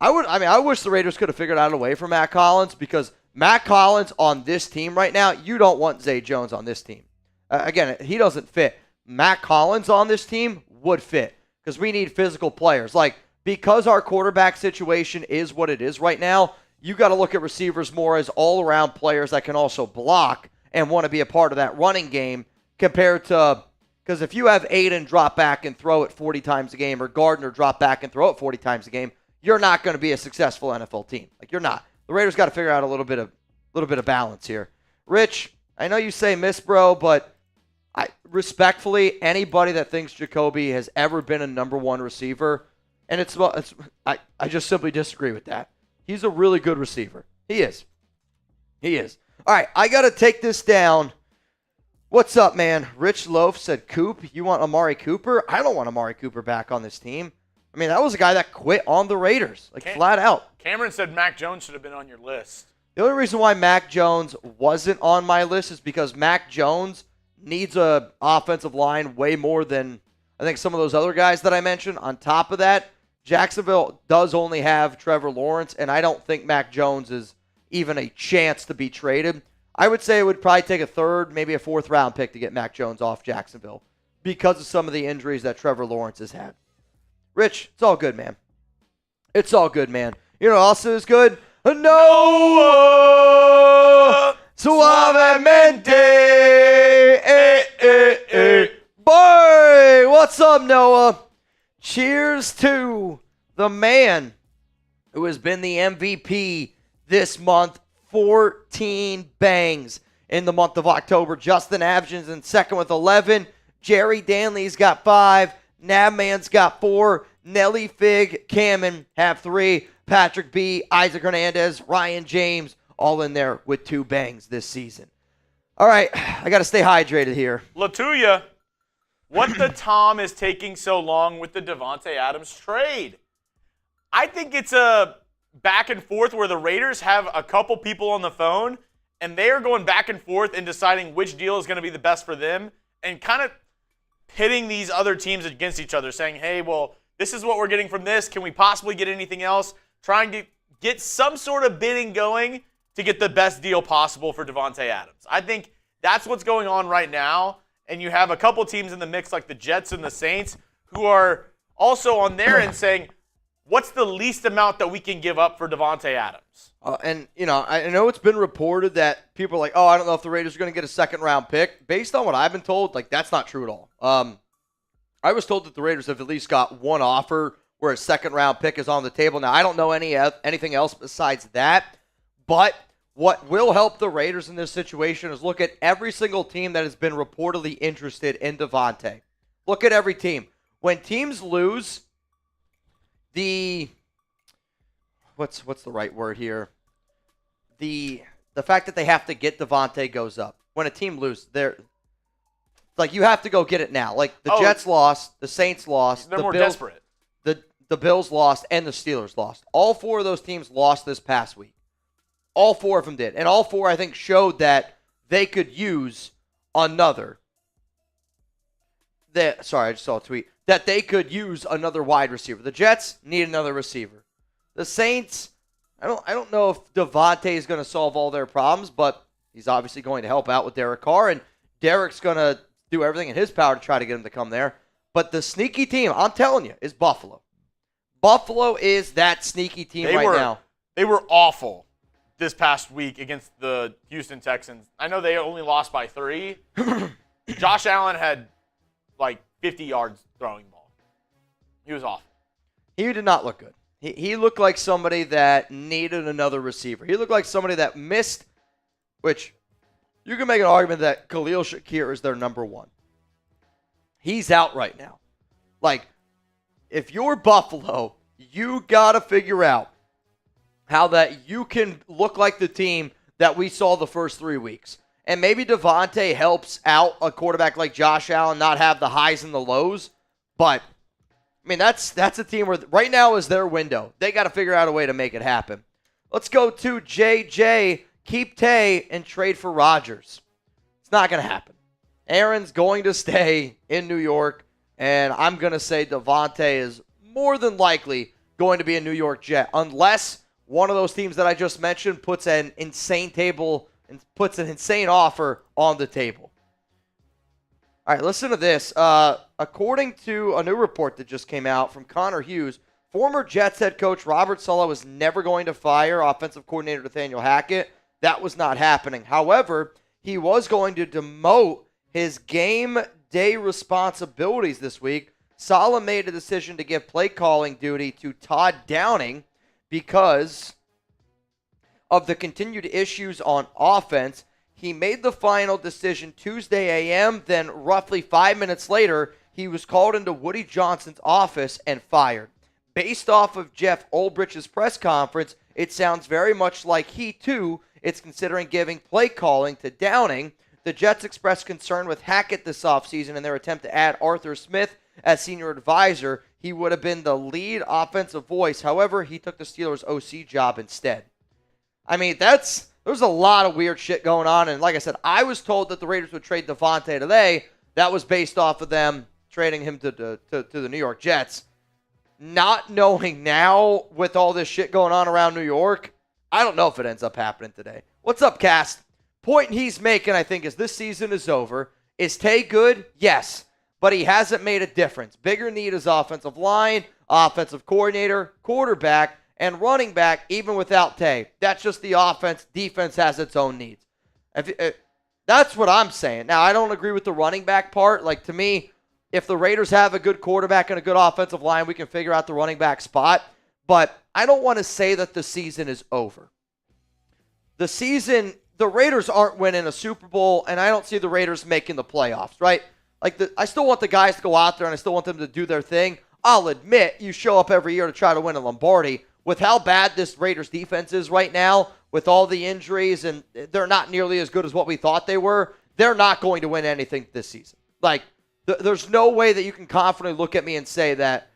I wish the Raiders could have figured out a way for Matt Collins, because Matt Collins on this team right now, you don't want Zay Jones on this team. Again, he doesn't fit. Matt Collins on this team would fit, because we need physical players. Like, because our quarterback situation is what it is right now, you got to look at receivers more as all-around players that can also block and want to be a part of that running game, compared to, because if you have Aiden drop back and throw it 40 times a game, or Gardner drop back and throw it 40 times a game, you're not going to be a successful NFL team. Like, you're not. The Raiders got to figure out a little bit of balance here. Rich, I know you say miss, bro, but respectfully, anybody that thinks Jacoby has ever been a number 1 receiver, and I just simply disagree with that. He's a really good receiver. He is. All right, I got to take this down. What's up, man? Rich Loaf said, Coop, you want Amari Cooper? I don't want Amari Cooper back on this team. I mean, that was a guy that quit on the Raiders, flat out. Cameron said Mac Jones should have been on your list. The only reason why Mac Jones wasn't on my list is because Mac Jones needs an offensive line way more than I think some of those other guys that I mentioned. On top of that, Jacksonville does only have Trevor Lawrence, and I don't think Mac Jones is even a chance to be traded. I would say it would probably take a 3rd, maybe a 4th round pick to get Mac Jones off Jacksonville because of some of the injuries that Trevor Lawrence has had. Rich, it's all good, man. It's all good, man. You know what also is good? Noah Suavemente. Boy, what's up, Noah? Cheers to the man who has been the MVP this month. 14 bangs in the month of October. Justin Abgens in second with 11. Jerry Danley's got 5. Nabman's got 4. Nelly Fig, Cameron have 3. Patrick B, Isaac Hernandez, Ryan James, all in there with 2 bangs this season. All right, I got to stay hydrated here. Latuya, what the Tom is taking so long with the Davante Adams trade? I think it's a back and forth where the Raiders have a couple people on the phone, and they are going back and forth and deciding which deal is going to be the best for them, and kind of pitting these other teams against each other, saying, hey, well, this is what we're getting from this. Can we possibly get anything else? Trying to get some sort of bidding going to get the best deal possible for Davante Adams. I think that's what's going on right now, and you have a couple teams in the mix like the Jets and the Saints who are also on their end saying, What's the least amount that we can give up for Davante Adams? And, I know it's been reported that people are like, oh, I don't know if the Raiders are going to get a second-round pick. Based on what I've been told, that's not true at all. I was told that the Raiders have at least got one offer where a second-round pick is on the table. Now, I don't know anything else besides that, but what will help the Raiders in this situation is look at every single team that has been reportedly interested in Davante. Look at every team. When teams lose, what's the right word here? The fact that they have to get Davante goes up. When a team loses, you have to go get it now. Like the Jets lost, the Saints lost, they're more desperate. The Bills lost, and the Steelers lost. All four of those teams lost this past week. All four of them did. And all four, I think, showed that they could use another. Sorry, I just saw a tweet. That they could use another wide receiver. The Jets need another receiver. The Saints, I don't know if Davante is going to solve all their problems, but he's obviously going to help out with Derek Carr, and Derek's going to do everything in his power to try to get him to come there. But the sneaky team, I'm telling you, is Buffalo. Buffalo is that sneaky team now. They were awful this past week against the Houston Texans. I know they only lost by 3. Josh Allen had 50 yards throwing the ball. He was awful. He did not look good. He looked like somebody that needed another receiver. He looked like somebody that missed, which you can make an argument that Khalil Shakir is their number one. He's out right now. If you're Buffalo, you got to figure out how that you can look like the team that we saw the first 3 weeks. And maybe Davante helps out a quarterback like Josh Allen not have the highs and the lows. But, that's a team where right now is their window. They got to figure out a way to make it happen. Let's go to JJ, keep Tay, and trade for Rodgers. It's not going to happen. Aaron's going to stay in New York, and I'm going to say Davante is more than likely going to be a New York Jet, unless one of those teams that I just mentioned puts an insane offer on the table. All right, listen to this. According to a new report that just came out from Connor Hughes, former Jets head coach Robert Saleh was never going to fire offensive coordinator Nathaniel Hackett. That was not happening. However, he was going to demote his game day responsibilities this week. Saleh made a decision to give play calling duty to Todd Downing because of the continued issues on offense. He made the final decision Tuesday a.m., then roughly 5 minutes later, he was called into Woody Johnson's office and fired. Based off of Jeff Ulbrich's press conference, it sounds very much like he, too, is considering giving play calling to Downing. The Jets expressed concern with Hackett this offseason in their attempt to add Arthur Smith as senior advisor. He would have been the lead offensive voice. However, he took the Steelers' OC job instead. There's a lot of weird shit going on. And like I said, I was told that the Raiders would trade Davante today. That was based off of them trading him to the New York Jets. Not knowing now with all this shit going on around New York, I don't know if it ends up happening today. What's up, Cast? Point he's making, I think, is this season is over. Is Tay good? Yes. But he hasn't made a difference. Bigger need is offensive line, offensive coordinator, quarterback, and running back, even without Tay. That's just the offense. Defense has its own needs. That's what I'm saying. Now, I don't agree with the running back part. To me, if the Raiders have a good quarterback and a good offensive line, we can figure out the running back spot. But I don't want to say that the season is over. The Raiders aren't winning a Super Bowl, and I don't see the Raiders making the playoffs, right? I still want the guys to go out there, and I still want them to do their thing. I'll admit, you show up every year to try to win a Lombardi. With how bad this Raiders defense is right now, with all the injuries, and they're not nearly as good as what we thought they were, they're not going to win anything this season. There's no way that you can confidently look at me and say that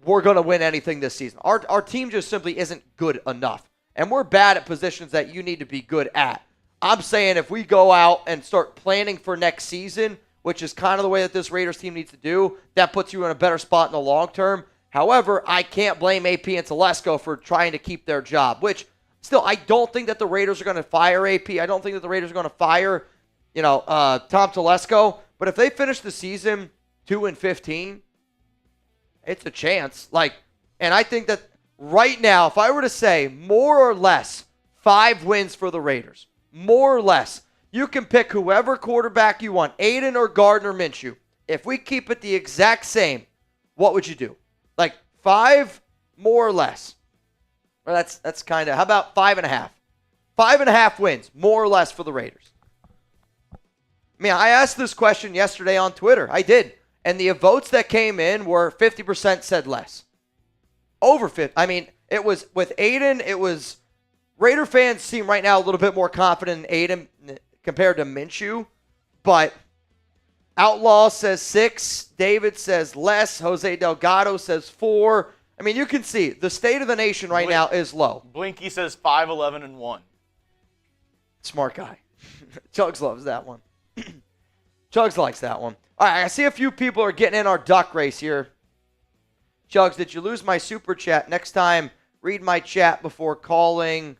we're going to win anything this season. Our team just simply isn't good enough. And we're bad at positions that you need to be good at. I'm saying if we go out and start planning for next season, which is kind of the way that this Raiders team needs to do, that puts you in a better spot in the long term. However, I can't blame AP and Telesco for trying to keep their job, which still, I don't think that the Raiders are going to fire AP. I don't think that the Raiders are going to fire, Tom Telesco. But if they finish the season 2-15, it's a chance. And I think that right now, if I were to say more or less 5 wins for the Raiders, more or less, you can pick whoever quarterback you want, Aiden or Gardner Minshew. If we keep it the exact same, what would you do? Like 5, more or less. Well, that's kind of, how about 5.5? 5.5 wins, more or less, for the Raiders. I mean, I asked this question yesterday on Twitter. I did. And the votes that came in were 50% said less. Over 50. I mean, it was with Aiden, it was Raider fans seem right now a little bit more confident in Aiden compared to Minshew. But Outlaw says 6. David says less. Jose Delgado says 4. I mean, you can see the state of the nation right now is low. Blinky says 5, 11, and 1. Smart guy. Chugs loves that one. Chugs likes that one. All right, I see a few people are getting in our duck race here. Chugs, did you lose my super chat? Next time, read my chat before calling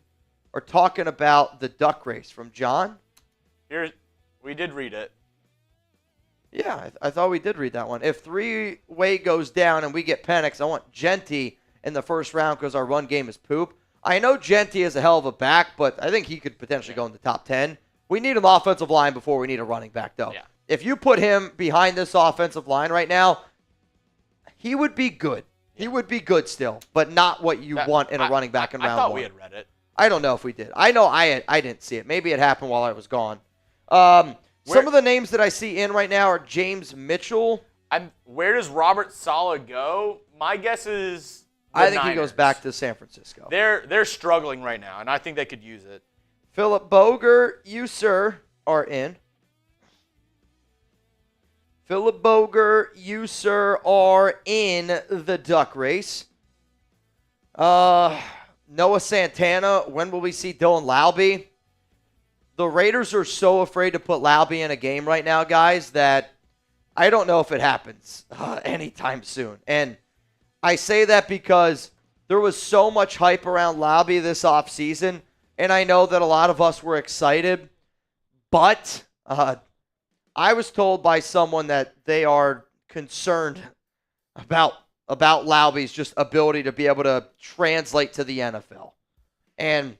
or talking about the duck race. From John? Here, we did read it. Yeah, I thought we did read that one. If 3-way goes down and we get Penix, I want Genty in the first round because our run game is poop. I know Genty is a hell of a back, but I think he could potentially go in the top 10. We need an offensive line before we need a running back, though. Yeah. If you put him behind this offensive line right now, he would be good. He would be good still, but not what you want in a running back in round 1. I thought we had read it. I don't know if we did. I know I didn't see it. Maybe it happened while I was gone. Some of the names that I see in right now are James Mitchell. Where does Robert Saleh go? My guess is I think he goes back to San Francisco. They're struggling right now, and I think they could use it. Philip Boger, you, sir, are in. Philip Boger, you, sir, are in the duck race. Noah Santana, when will we see Dylan Laube? The Raiders are so afraid to put Laube in a game right now, guys, that I don't know if it happens anytime soon. And I say that because there was so much hype around Laube this offseason, and I know that a lot of us were excited, but I was told by someone that they are concerned about Laube's just ability to be able to translate to the NFL. And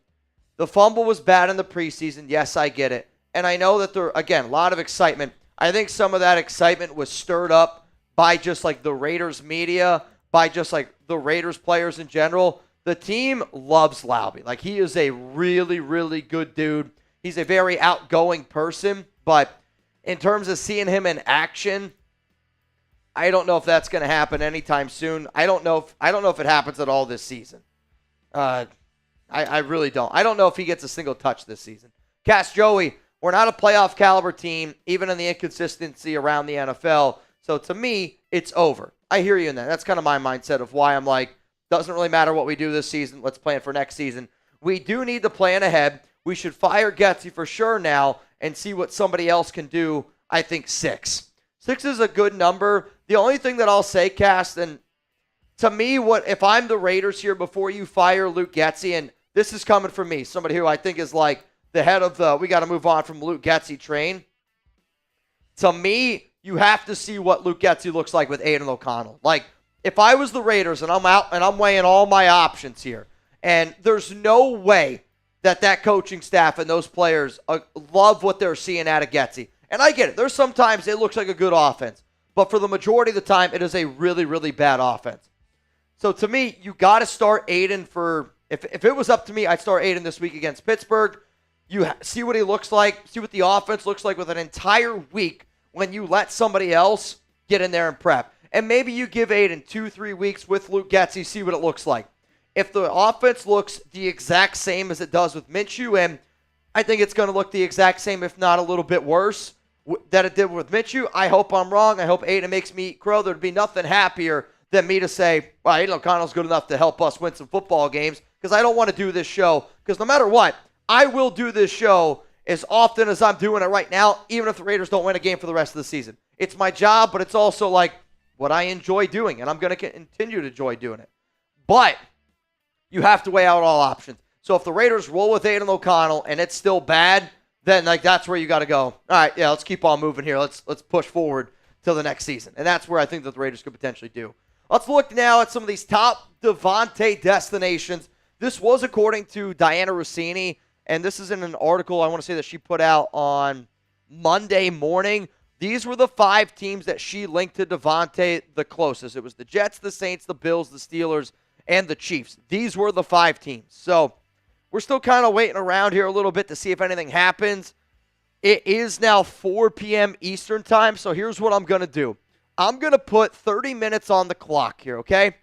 the fumble was bad in the preseason. Yes, I get it. And I know that there, again, a lot of excitement. I think some of that excitement was stirred up by just like the Raiders media, by just like the Raiders players in general. The team loves Laube. Like, he is a really, really good dude. He's a very outgoing person, but in terms of seeing him in action, I don't know if that's going to happen anytime soon. I don't know if it happens at all this season. I really don't. I don't know if he gets a single touch this season. Cass Joey, we're not a playoff caliber team, even in the inconsistency around the NFL. So to me, it's over. I hear you in that. That's kind of my mindset of why I'm like, doesn't really matter what we do this season. Let's plan for next season. We do need to plan ahead. We should fire Getsy for sure now and see what somebody else can do. I think 6. 6 is a good number. The only thing that I'll say, Cass, and to me, if I'm the Raiders here before you fire Luke Getsy, and this is coming from me, somebody who I think is like the head of the we got to move on from Luke Getsy train. To me, you have to see what Luke Getsy looks like with Aiden O'Connell. Like, if I was the Raiders and I'm out and I'm weighing all my options here, and there's no way that coaching staff and those players love what they're seeing out of Getsy. And I get it. There's sometimes it looks like a good offense, but for the majority of the time, it is a really, really bad offense. So to me, you got to start Aiden for. If it was up to me, I'd start Aiden this week against Pittsburgh. You see what he looks like, see what the offense looks like with an entire week when you let somebody else get in there and prep. And maybe you give Aiden 2-3 weeks with Luke Getsy, see what it looks like. If the offense looks the exact same as it does with Minshew, and I think it's going to look the exact same, if not a little bit worse, than it did with Minshew, I hope I'm wrong. I hope Aiden makes me eat crow. There'd be nothing happier than me to say, well, Aiden O'Connell's good enough to help us win some football games, because I don't want to do this show, because no matter what, I will do this show as often as I'm doing it right now, even if the Raiders don't win a game for the rest of the season. It's my job, but it's also like what I enjoy doing, and I'm going to continue to enjoy doing it. But you have to weigh out all options. So if the Raiders roll with Aiden O'Connell and it's still bad, then like that's where you got to go. All right, yeah, let's keep on moving here. Let's push forward till the next season. And that's where I think that the Raiders could potentially do. Let's look now at some of these top Davante destinations. This was according to Diana Rossini, and this is in an article I want to say that she put out on Monday morning. These were the 5 teams that she linked to Davante the closest. It was the Jets, the Saints, the Bills, the Steelers, and the Chiefs. These were the 5 teams. So we're still kind of waiting around here a little bit to see if anything happens. It is now 4 p.m. Eastern time, so here's what I'm going to do. I'm going to put 30 minutes on the clock here, okay?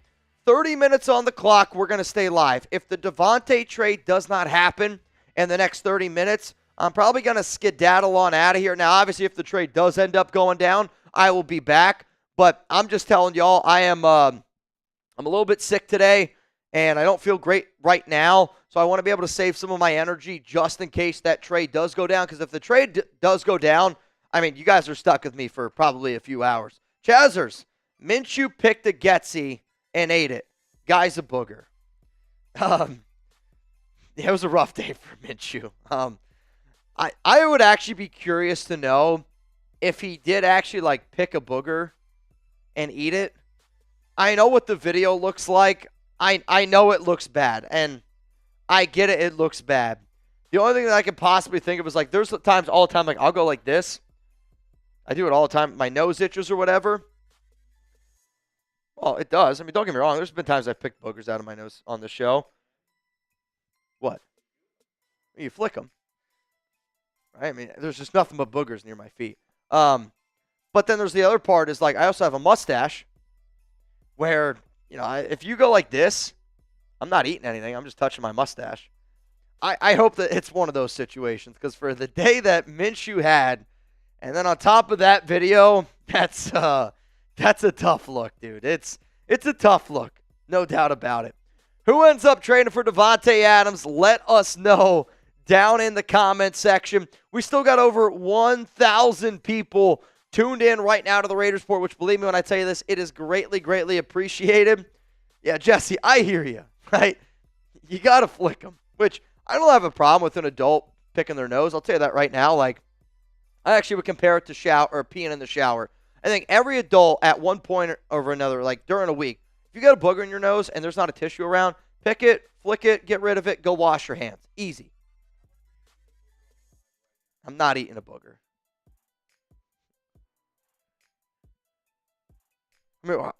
30 minutes on the clock, we're going to stay live. If the Davante trade does not happen in the next 30 minutes, I'm probably going to skedaddle on out of here. Now, obviously, if the trade does end up going down, I will be back. But I'm just telling y'all, I'm a little bit sick today, and I don't feel great right now. So I want to be able to save some of my energy just in case that trade does go down. Because if the trade does go down, I mean, you guys are stuck with me for probably a few hours. Chazzers, Minshew picked a Getsy and ate it. Guy's a booger. It was a rough day for Minshew. I would actually be curious to know if he did actually like pick a booger and eat it. I know what the video looks like. I know it looks bad, and I get it. It looks bad. The only thing that I can possibly think of is like there's times all the time like I'll go like this. I do it all the time. My nose itches or whatever. Well, it does. I mean, don't get me wrong. There's been times I've picked boogers out of my nose on the show. What? You flick them. Right? I mean, there's just nothing but boogers near my feet. But then there's the other part is like I also have a mustache where, you know, if you go like this, I'm not eating anything. I'm just touching my mustache. I hope that it's one of those situations because for the day that Minshew had, and then on top of that video, that's a tough look, dude. It's a tough look, no doubt about it. Who ends up trading for Davante Adams? Let us know down in the comment section. We still got over 1,000 people tuned in right now to the Raiders Report, which, believe me when I tell you this, it is greatly, greatly appreciated. Yeah, Jesse, I hear you, right? You got to flick them, which I don't have a problem with an adult picking their nose. I'll tell you that right now. Like, I actually would compare it to shower or peeing in the shower. I think every adult at one point or another, like during a week, if you got a booger in your nose and there's not a tissue around, pick it, flick it, get rid of it, go wash your hands. Easy. I'm not eating a booger. I mean,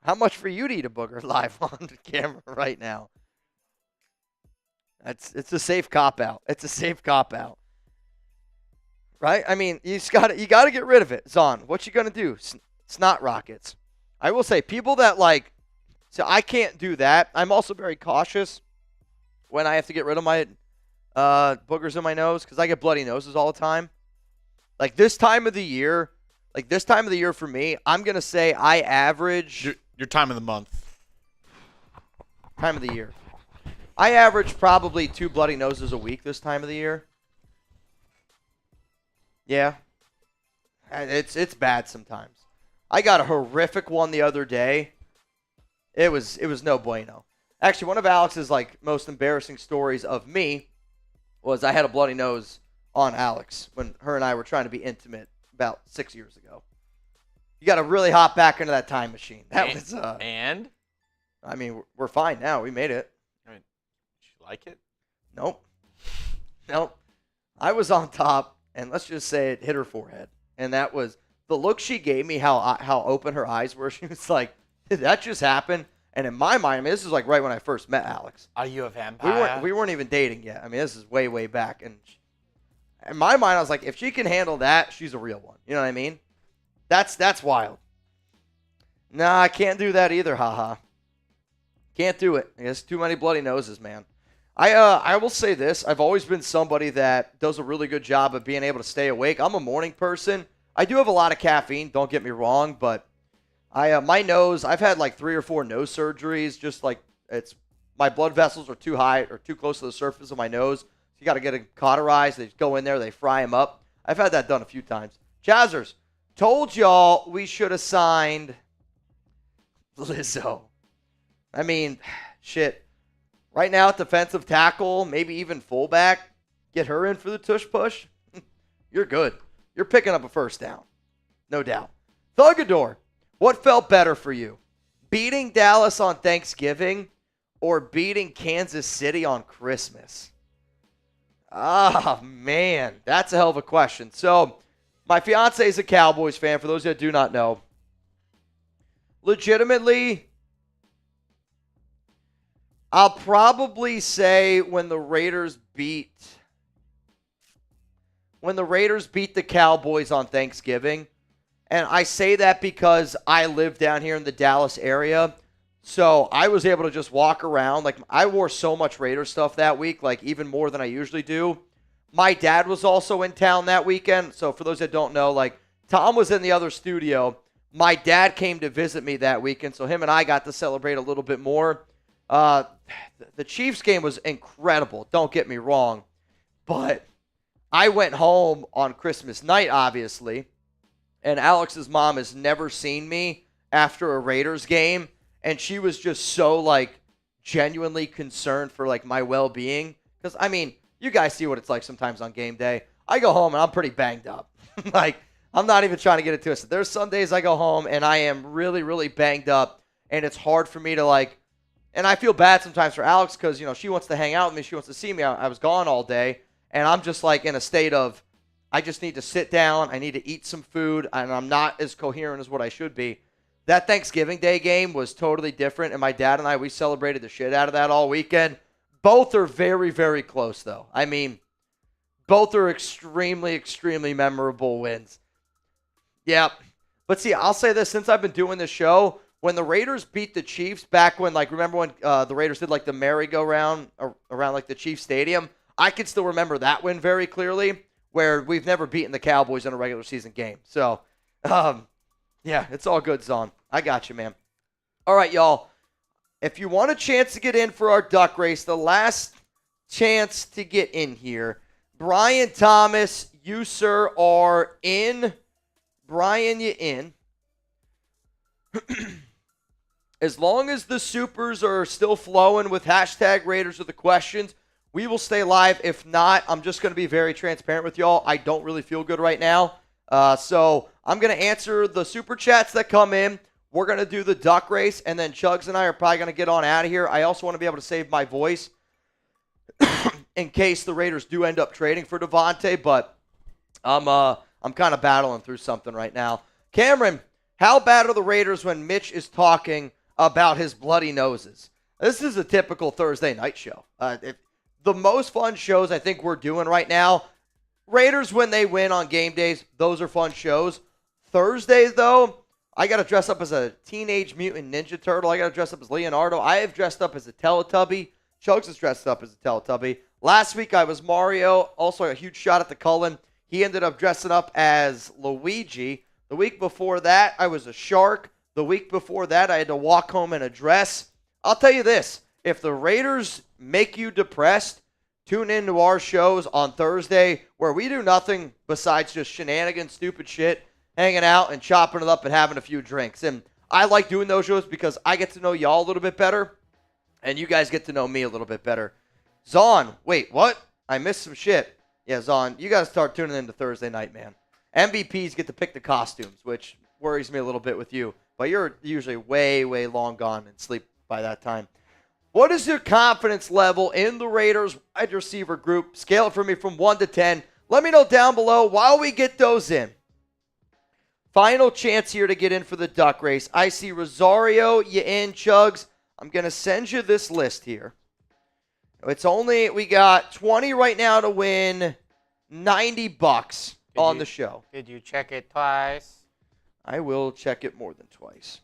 how much for you to eat a booger live on the camera right now? It's a safe cop-out. It's a safe cop-out. Right? I mean, you got to get rid of it. Zon, what you going to do? Snot rockets. I will say, people that like, so I can't do that. I'm also very cautious when I have to get rid of my boogers in my nose because I get bloody noses all the time. Like this time of the year for me, I'm going to say I average. Your time of the month. Time of the year. I average probably 2 bloody noses a week this time of the year. Yeah. It's bad sometimes. I got a horrific one the other day. It was no bueno. Actually, one of Alex's like most embarrassing stories of me was I had a bloody nose on Alex when her and I were trying to be intimate about 6 years ago. You got to really hop back into that time machine. And I mean, we're fine now. We made it. I mean, did you like it? Nope. I was on top, and let's just say it hit her forehead. And that was the look she gave me, how open her eyes were. She was like, did that just happen? And in my mind, I mean, this is like right when I first met Alex. Are you a vampire? We weren't even dating yet. I mean, this is way, way back. And in my mind, I was like, if she can handle that, she's a real one. You know what I mean? That's wild. Nah, I can't do that either, haha. Can't do it. There's too many bloody noses, man. I will say this. I've always been somebody that does a really good job of being able to stay awake. I'm a morning person. I do have a lot of caffeine, don't get me wrong, but my nose, I've had like 3 or 4 nose surgeries, just like my blood vessels are too high or too close to the surface of my nose. So you got to get it cauterized. They go in there, they fry them up. I've had that done a few times. Chazzers, told y'all we should have signed Lizzo. I mean, shit. Right now, defensive tackle, maybe even fullback, get her in for the tush push. You're good. You're picking up a first down. No doubt. Thugador, what felt better for you? beating Dallas on Thanksgiving or beating Kansas City on Christmas? Ah, man, that's a hell of a question. So, my fiance is a Cowboys fan, for those that do not know. Legitimately, I'll probably say when the Raiders beat the Cowboys on Thanksgiving. And I say that because I live down here in the Dallas area. So I was able to just walk around. Like, I wore so much Raiders stuff that week, like even more than I usually do. My dad was also in town that weekend. So for those that don't know, like, Tom was in the other studio. My dad came to visit me that weekend. So him and I got to celebrate a little bit more. The Chiefs game was incredible. Don't get me wrong. But I went home on Christmas night, obviously. And Alex's mom has never seen me after a Raiders game. And she was just so, like, genuinely concerned for, like, my well-being. Because, I mean, you guys see what it's like sometimes on game day. I go home and I'm pretty banged up. Like, I'm not even trying to get it twisted. There's some days I go home and I am really, really banged up. And it's hard for me to, like, and I feel bad sometimes for Alex because, you know, she wants to hang out with me. She wants to see me. I was gone all day. And I'm just, like, in a state of, I just need to sit down. I need to eat some food, and I'm not as coherent as what I should be. That Thanksgiving Day game was totally different, and my dad and I, we celebrated the shit out of that all weekend. Both are very, very close, though. I mean, both are extremely, extremely memorable wins. Yeah. But see, I'll say this. Since I've been doing this show, when the Raiders beat the Chiefs back when, like, remember when the Raiders did, like, the merry-go-round around, like, the Chiefs Stadium? I can still remember that win very clearly, where we've never beaten the Cowboys in a regular season game. So, yeah, it's all good, Zon. I got you, man. All right, y'all. If you want a chance to get in for our duck race, the last chance to get in here, Brian Thomas, you, sir, are in. Brian, you in. As long as the supers are still flowing with hashtag Raiders with the questions, we will stay live. If not, I'm just going to be very transparent with y'all. I don't really feel good right now. So I'm going to answer the super chats that come in. We're going to do the duck race, and then Chugs and I are probably going to get on out of here. I also want to be able to save my voice in case the Raiders do end up trading for Davante, but I'm kind of battling through something right now. Cameron, how bad are the Raiders when Mitch is talking about his bloody noses? This is a typical Thursday night show. The most fun shows I think we're doing right now, Raiders when they win on game days, those are fun shows. Thursdays, though, I got to dress up as a Teenage Mutant Ninja Turtle. I got to dress up as Leonardo. I have dressed up as a Teletubby. Chugs has dressed up as a Teletubby. Last week I was Mario. Also a huge shot at the Cullen. He ended up dressing up as Luigi. The week before that, I was a shark. The week before that, I had to walk home in a dress. I'll tell you this. If the Raiders make you depressed, tune into our shows on Thursday where we do nothing besides just shenanigans, stupid shit, hanging out and chopping it up and having a few drinks. And I like doing those shows because I get to know y'all a little bit better and you guys get to know me a little bit better. Zon, wait, what? I missed some shit. Yeah, Zon, you got to start tuning into Thursday night, man. MVPs get to pick the costumes, which worries me a little bit with you. But you're usually way, way long gone and sleep by that time. What is your confidence level in the Raiders wide receiver group? Scale it for me from 1 to 10. Let me know down below while we get those in. Final chance here to get in for the duck race. I see Rosario, you in, Chugs. I'm going to send you this list here. It's only, we got 20 right now to win $90 on the show. Did you check it twice? I will check it more than twice.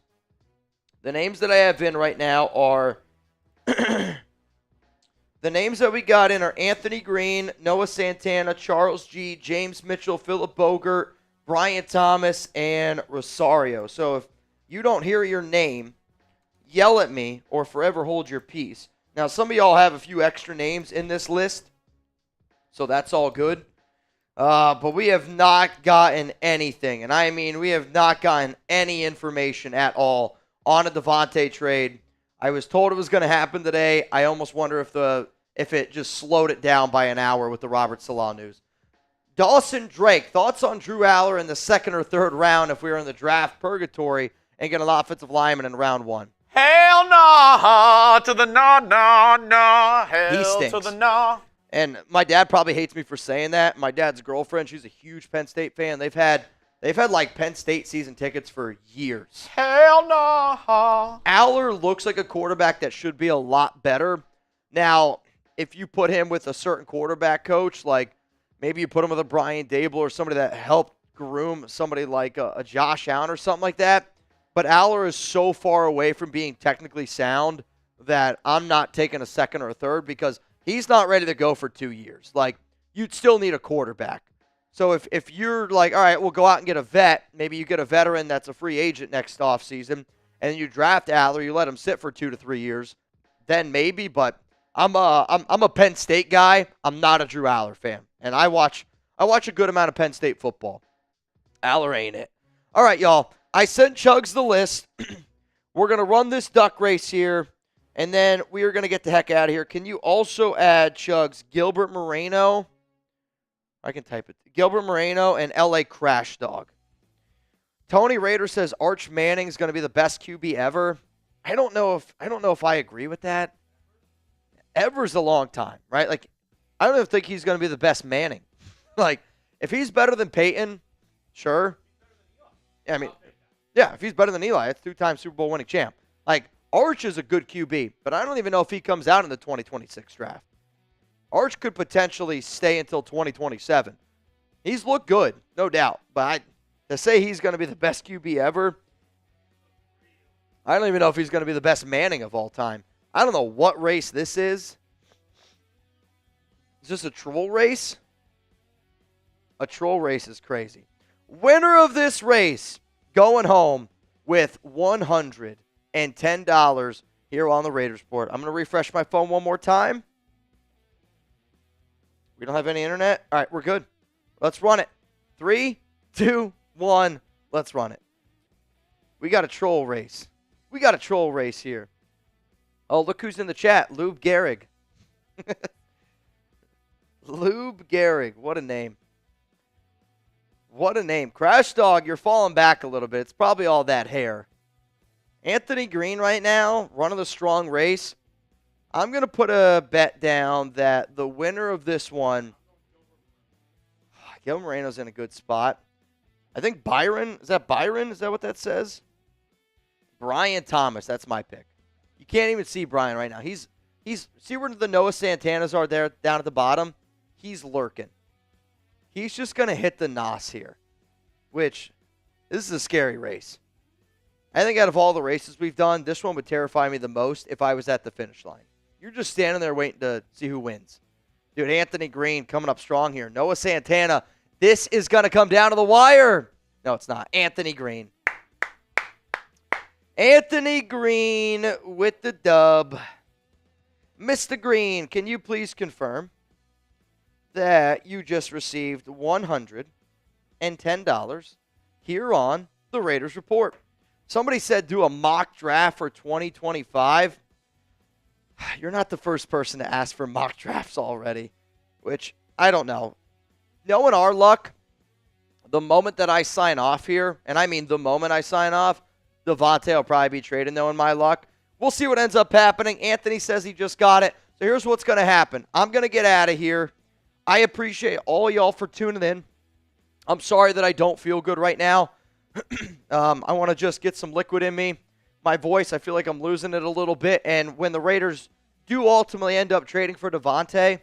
The names that I have in right now are, the names that we got in are Anthony Green, Noah Santana, Charles G., James Mitchell, Philip Bogert, Brian Thomas, and Rosario. So if you don't hear your name, yell at me or forever hold your peace. Now, some of y'all have a few extra names in this list, so that's all good. But we have not gotten anything, and I mean we have not gotten any information at all on a Davante trade. I was told it was going to happen today. I almost wonder if it just slowed it down by an hour with the Robert Saleh news. Dawson Drake, thoughts on Drew Aller in the second or third round if we were in the draft purgatory? and get an offensive lineman in round 1. Hell no to the no. He Hell stinks. to the no. And my dad probably hates me for saying that. My dad's girlfriend, she's a huge Penn State fan. They've had like Penn State season tickets for years. Hell no. Aller looks like a quarterback that should be a lot better. Now, if you put him with a certain quarterback coach, like maybe you put him with a Brian Dable or somebody that helped groom somebody like a Josh Allen or something like that. But Aller is so far away from being technically sound that I'm not taking a second or a third because he's not ready to go for 2 years. Like, you'd still need a quarterback. So if you're like, all right, we'll go out and get a vet, maybe you get a veteran that's a free agent next offseason, and you draft Aller, you let him sit for 2 to 3 years, then maybe. But I'm a Penn State guy. I'm not a Drew Aller fan, and I watch a good amount of Penn State football. Aller ain't it. All right, y'all. I sent Chugs the list. We're gonna run this duck race here, and then we are gonna get the heck out of here. Can you also add, Chugs, Gilbert Moreno? I can type it. Gilbert Moreno and L.A. Crash Dog. Tony Rader says Arch Manning's going to be the best QB ever. I don't know if I agree with that. Ever's a long time, right? Like, I don't even think he's going to be the best Manning. Like, if he's better than Peyton, sure. Yeah, I mean, yeah, if he's better than Eli, it's 2-time Super Bowl winning champ. Like, Arch is a good QB, but I don't even know if he comes out in the 2026 draft. Arch could potentially stay until 2027. He's looked good, no doubt. But to say he's going to be the best QB ever, I don't even know if he's going to be the best Manning of all time. I don't know what race this is. Is this a troll race? A troll race is crazy. Winner of this race going home with $110 here on the Raiders Report. I'm going to refresh my phone one more time. We don't have any internet? All right, we're good. Let's run it. 3, 2, 1. Let's run it. We got a troll race. We got a troll race here. Oh, look who's in the chat. Lube Gehrig. Lube Gehrig. What a name. What a name. Crash Dog, you're falling back a little bit. It's probably all that hair. Anthony Green right now, running the strong race. I'm going to put a bet down that the winner of this one, Gil Moreno's in a good spot. I think Byron, is that Byron? Is that what that says? Brian Thomas, that's my pick. You can't even see Brian right now. He's see where the Noah Santanas are there down at the bottom? He's lurking. He's just going to hit the nos here, which this is a scary race. I think out of all the races we've done, this one would terrify me the most if I was at the finish line. You're just standing there waiting to see who wins. Dude, Anthony Green coming up strong here. Noah Santana, this is going to come down to the wire. No, it's not. Anthony Green. Anthony Green with the dub. Mr. Green, can you please confirm that you just received $110 here on the Raiders Report? Somebody said do a mock draft for 2025. You're not the first person to ask for mock drafts already, which I don't know. Knowing our luck, the moment that I sign off here, and I mean the moment I sign off, Davante will probably be traded, knowing my luck. We'll see what ends up happening. Anthony says he just got it. So here's what's going to happen. I'm going to get out of here. I appreciate all y'all for tuning in. I'm sorry that I don't feel good right now. I want to just get some liquid in me. My voice, I feel like I'm losing it a little bit. And when the Raiders do ultimately end up trading for Davante,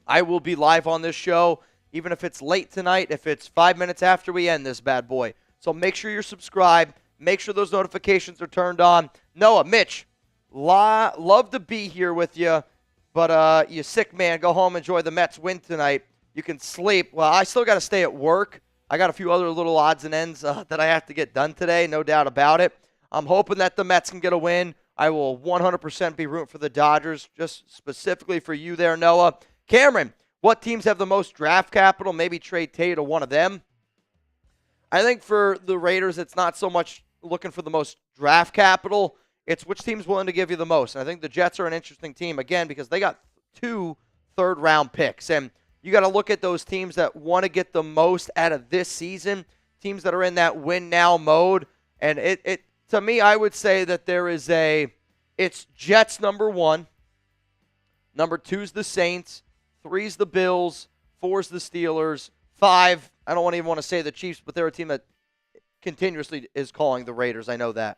I will be live on this show, even if it's late tonight, if it's 5 minutes after we end this bad boy. So make sure you're subscribed. Make sure those notifications are turned on. Noah, Mitch, love to be here with you. But you sick man, go home, enjoy the Mets win tonight. You can sleep. Well, I still got to stay at work. I got a few other little odds and ends that I have to get done today, no doubt about it. I'm hoping that the Mets can get a win. I will 100% be rooting for the Dodgers, just specifically for you there, Noah. Cameron, what teams have the most draft capital? Maybe trade Tay to one of them. I think for the Raiders, it's not so much looking for the most draft capital. It's which team's willing to give you the most. And I think the Jets are an interesting team, again, because they got 2 third-round picks. And you got to look at those teams that want to get the most out of this season, teams that are in that win-now mode. And it to me, I would say that there is it's Jets number 1. Number 2's the Saints. 3's the Bills. 4's the Steelers. 5, I don't even want to say the Chiefs, but they're a team that continuously is calling the Raiders. I know that.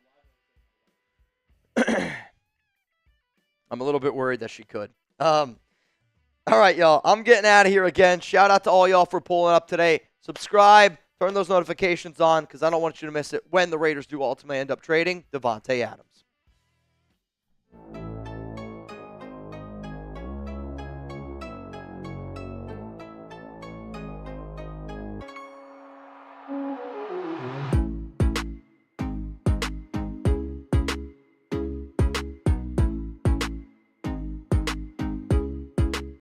I'm a little bit worried that she could. All right, y'all. I'm getting out of here again. Shout out to all y'all for pulling up today. Subscribe. Turn those notifications on because I don't want you to miss it when the Raiders do ultimately end up trading Davante Adams.